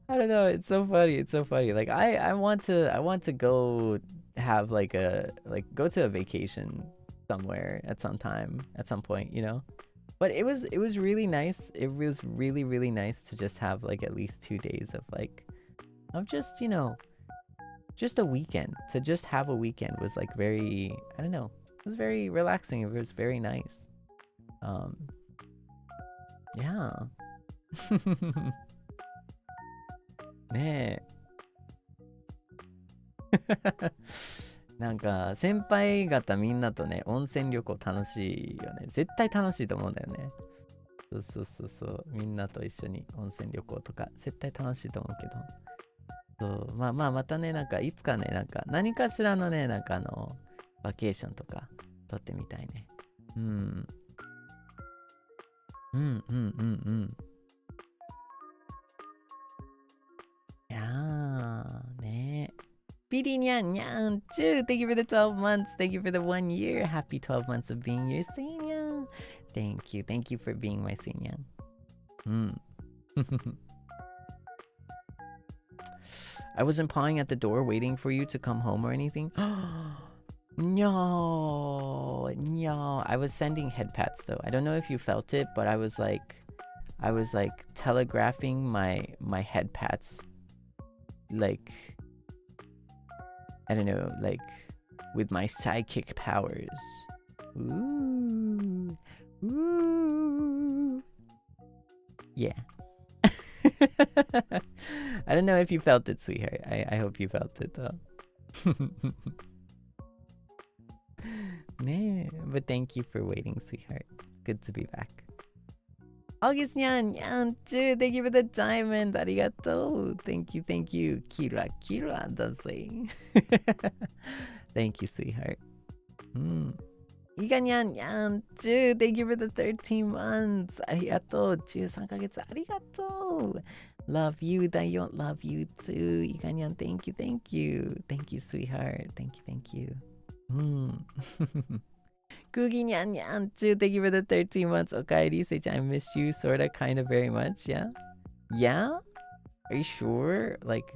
I don't know, it's so funny. Like I want to go have go to a vacation somewhere at some point, you know. But it was really nice. It was really nice to just have like at least 2 days of just, you know, just a weekend. To just have a weekend was like very, I don't know, it was very relaxing. It was very nice. Yeah. ねえ。なんか先輩方みんなとね、温泉旅行楽しいよね。絶対楽しいと思うんだよね。そう。みんなと一緒に温泉旅行とか絶対楽しいと思うけど。そう、またね、なんかいつかね、なんか何かしらのね、なんかバケーションとか撮ってみたいね。うん。いやー、ねえ。Pirinyan Yan too. Thank you for the 12 months. Thank you for the 1 year. Happy 12 months of being your Seinyan. Thank you. Thank you for being my Seinyan. I wasn't pawing at the door waiting for you to come home or anything. No. I was sending head pats though. I don't know if you felt it, but I was like telegraphing my head pats, like, I don't know, like with my psychic powers. Ooh. Yeah. I don't know if you felt it, sweetheart. I hope you felt it though. Nah, but thank you for waiting, sweetheart. It's good to be back. August Nyan too. Thank you for the diamond. Arigato. Thank you. Kira dase. Thank you, sweetheart. Iganyan too. Thank you for the 13 months. Arigato. 13 kagetsu. Arigato. Love you. Dayon. Love you too. Iganyan, thank you. Thank you, sweetheart. Thank you. Cookie Nyan too. Thank you for the 13 months. Okaeri, Seicha, I missed you sorta, kinda, very much. Yeah? Are you sure? Like,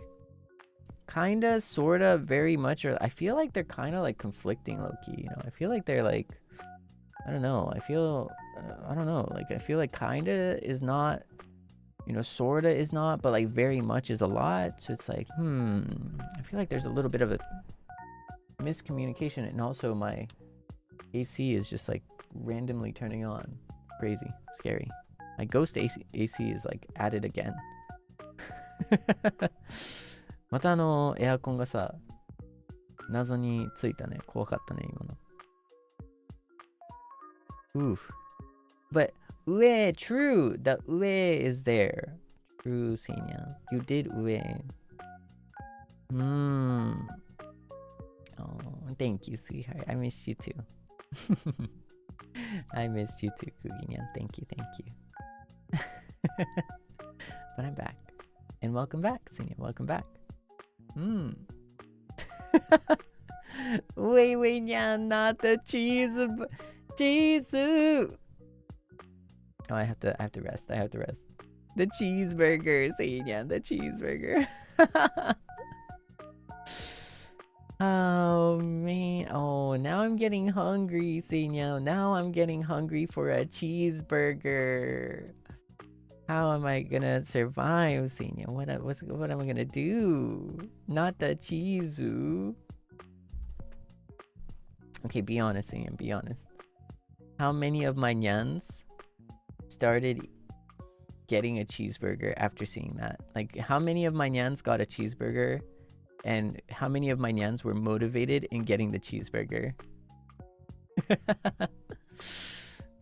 kinda, sorta, very much, or I feel like they're kinda like conflicting low-key, you know? I feel like they're like, I don't know. I feel like kinda is not, you know, sorta is not, but like very much is a lot. So it's like, I feel like there's a little bit of a miscommunication, and also my AC is just like randomly turning on. Crazy, scary. My ghost AC is like added again. またエアコンがさ、謎についたね。怖かったね、今の。Oof. But 上 true. The 上 is there. True, Seinyan. You did 上. Oh, thank you, sweetheart. I missed you too. I missed you too, Kuginyan. Thank you. But I'm back. And welcome back, Seinyan. Welcome back. Wait, nyan, not the cheese. Oh, I have to rest. The cheeseburger, Seinyan, the cheeseburger. Oh man, now I'm getting hungry, Seinyan. Now I'm getting hungry for a cheeseburger. How am I gonna survive, Seinyan? What am I gonna do? Not the cheese. Okay, be honest, Seinyan, be honest. How many of my nyans started getting a cheeseburger after seeing that? Like, how many of my nyans got a cheeseburger? And how many of my nyans were motivated in getting the cheeseburger?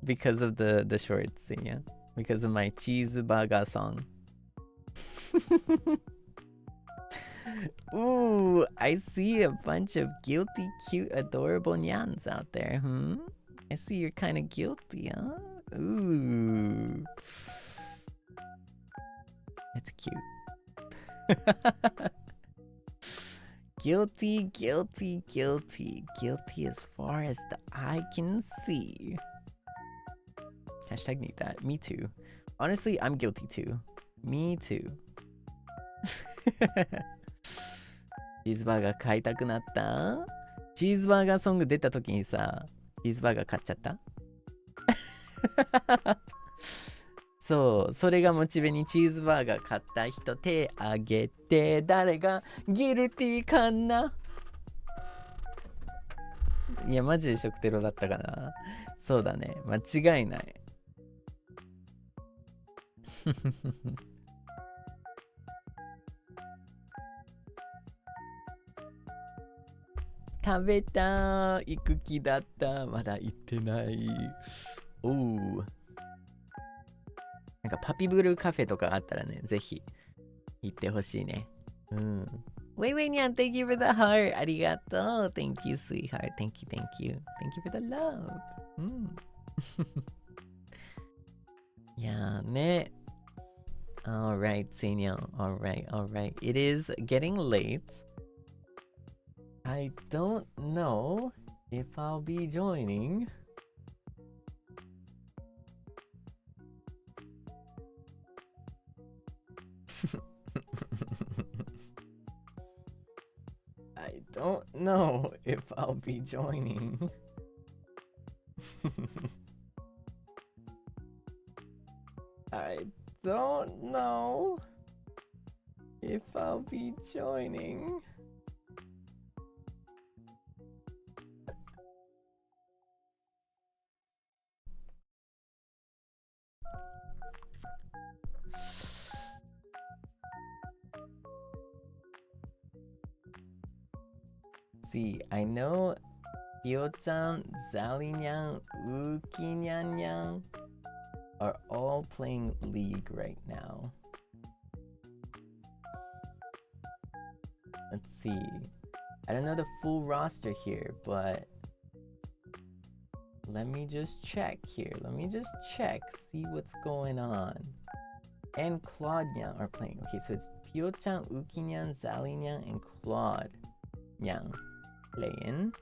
Because of the shorts, yeah. Because of my Cheeseburger song. Ooh, I see a bunch of guilty, cute, adorable nyans out there, I see you're kind of guilty, huh? Ooh. That's cute. Guilty as far as the eye can see. Hashtag need that. Me too. Honestly, I'm guilty too. Me too. チーズバーガー買いたくなった？チーズバーガーソング出た時にさ、チーズバーガー買っちゃった？そう、それがモチベにチーズバーガー買った人手あげて、誰がギルティーかな？いや、マジで食テロだったかな。そうだね、間違いない。食べた、行く気だった、まだ行ってない。おう。なんかパピブルカフェとかあったらね、ぜひ行ってほしいね。ウェイウェイニャン、thank you for the heart. ありがとう。Thank you, sweetheart. Thank you. Thank you for the love. いやーね。Alright, Seinyan. Alright. It is getting late. I don't know if I'll be joining. I don't know if I'll be joining. I don't know if I'll be joining. See, I know Hyo-chan, Zali-nyan, Uki-nyan-nyan are all playing League right now. Let's see. I don't know the full roster here, but let me just check here. See what's going on. And Claude-nyan are playing. Okay, so it's Hyo-chan, Uki-nyan, Zali-nyan, and Claude-nyan playing.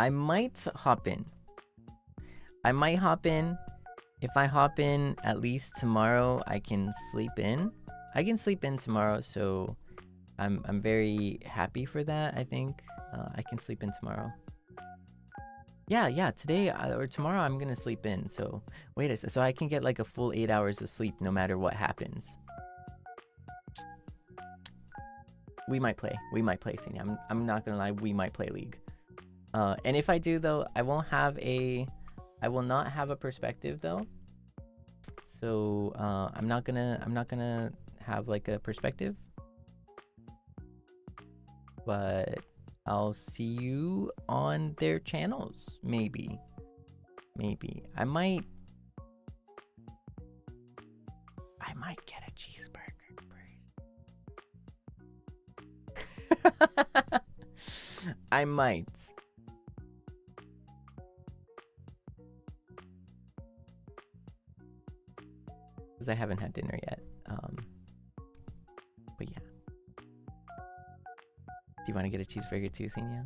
I might hop in. If I hop in at least tomorrow, I can sleep in. Tomorrow, so I'm very happy for that. I think I can sleep in tomorrow. Yeah, today or tomorrow I'm gonna sleep in. So wait a second, so I can get like a full 8 hours of sleep no matter what happens. We might play, Seinyan. I'm not gonna lie, we might play League. And if I do though, I will not have a perspective though. So I'm not gonna have like a perspective. But I'll see you on their channels, maybe. I might get a cheeseburger first. I might. Because I haven't had dinner yet. But yeah. Do you want to get a cheeseburger too, Seinyan?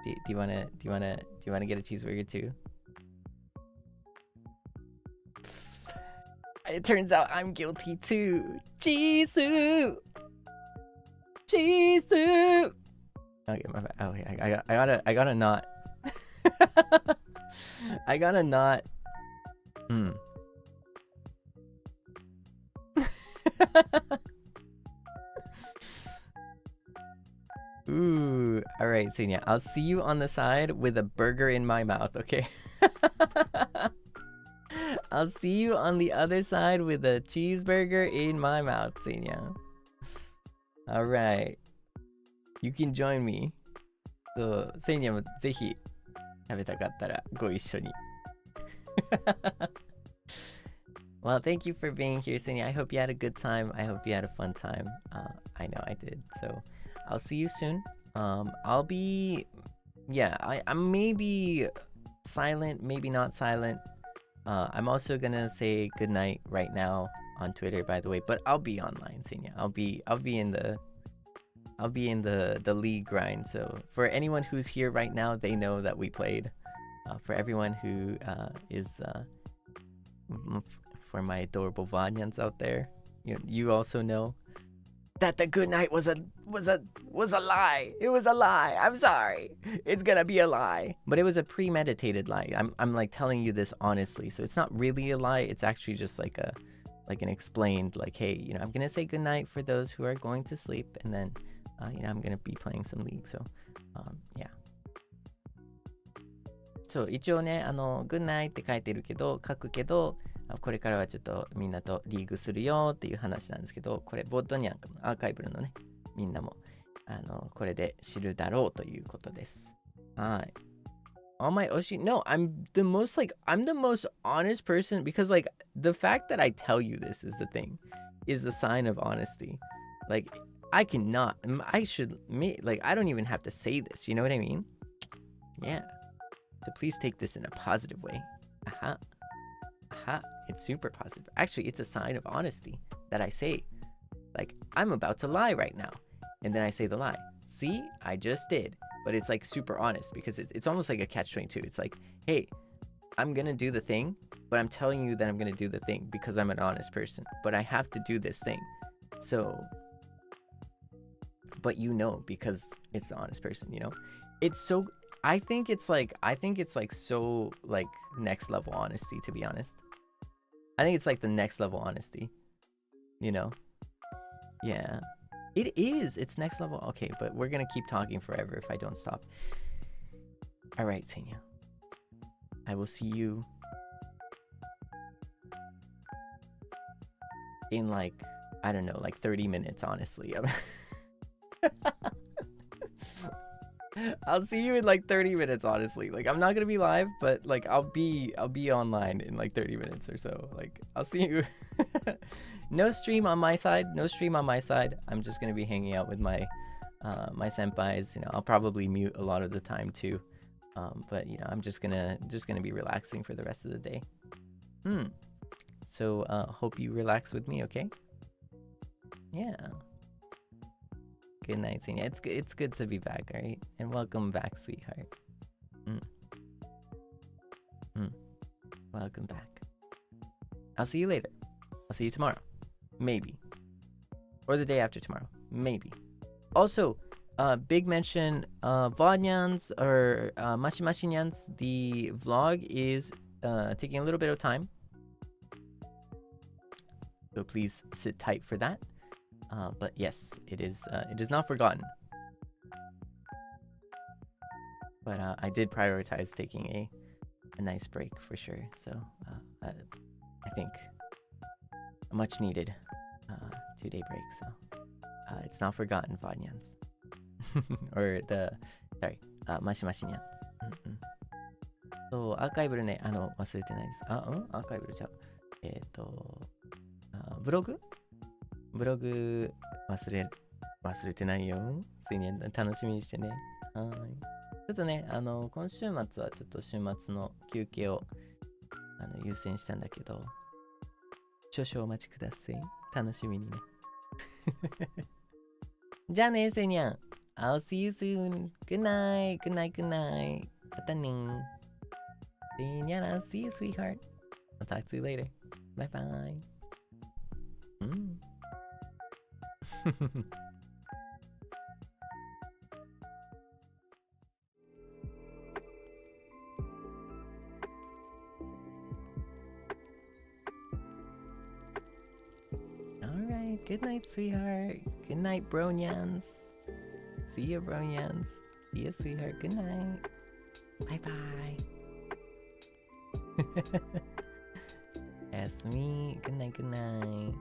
Do you want to get a cheeseburger too? It turns out I'm guilty too. Jisoo! Jisoo! Okay, my bad. Oh, yeah, I gotta not. I gotta not. Ooh, all right, Seinyan. I'll see you on the side with a burger in my mouth, okay? I'll see you on the other side with a cheeseburger in my mouth, Seinyan. All right. You can join me. So, Seinyan もぜひ食べたかったらご一緒に。Well, thank you for being here, Seinyan. I hope you had a good time. I hope you had a fun time. I know I did. So, I'll see you soon. I'll be, yeah, I'm maybe silent, maybe not silent. I'm also gonna say goodnight right now on Twitter, by the way, but I'll be online, Seinyan. I'll be in the league grind. So for anyone who's here right now, they know that we played. For everyone who is for my adorable Vanyans out there, you also know that the good night was a lie. It was a lie. I'm sorry. It's gonna be a lie. But it was a premeditated lie. I'm like telling you this honestly. So it's not really a lie. It's actually just like an explained, like, hey, I'm gonna say good night for those who are going to sleep, and then I'm gonna be playing some League. So yeah. そう一応ねgood night って書くけどこれからはちょっとみんなとリーグするよっていう話なんですけど、これボッドニャンのアーカイブルのねみんなもこれで知るだろうということです。はい。On my Oshi, no, I'm the most honest person, because like the fact that I tell you this is the thing, is the sign of honesty. Like I don't even have to say this, you know what I mean? Yeah. So please take this in a positive way. It's super positive. Actually, it's a sign of honesty that I say, like, I'm about to lie right now. And then I say the lie. See, I just did. But it's like super honest, because it's almost like a catch-22. It's like, hey, I'm going to do the thing, but I'm telling you that I'm going to do the thing because I'm an honest person. But I have to do this thing. So, but because it's the honest person, It's so, I think it's like so like next level honesty, to be honest. I think it's like the next level honesty, Yeah. It is. It's next level. Okay, but we're going to keep talking forever if I don't stop. All right, Seinyan. I will see you in like, I don't know, like 30 minutes, honestly. I'll see you in like 30 minutes, honestly. Like, I'm not gonna be live, but like I'll be online in like 30 minutes or so. Like, I'll see you. No stream on my side. I'm just gonna be hanging out with my my senpais. I'll probably mute a lot of the time too. But I'm just gonna be relaxing for the rest of the day. So hope you relax with me, okay? Yeah. Good night, Seinyan. It's good to be back, alright? And welcome back, sweetheart. Welcome back. I'll see you later. I'll see you tomorrow. Maybe. Or the day after tomorrow. Maybe. Also, big mention, Vonyans or Mashimashinyans. The vlog is taking a little bit of time, so please sit tight for that. But yes, it is not forgotten. But I did prioritize taking a nice break for sure. So I think a much needed 2-day break. So it's not forgotten, Vonyans. or sorry, マシマシにゃん。そう、アーカイブルね、忘れてないです。アーカイブルじゃブログ忘れてないよ。Seinyan楽しみにしてね。はい。ちょっとね、今週末はちょっと週末の休憩を優先したんだけど、少々お待ちください。楽しみにね。じゃあね、Seinyan. I'll see you soon. Good night. Good night. Good night. またね。Seinyan, I'll see you, sweetheart. I'll talk to you later. Bye bye. Alright, good night, sweetheart. Good night, Bronyans. See ya, Bronyans. See ya, sweetheart. Good night. Bye bye. That's me. Good night, good night.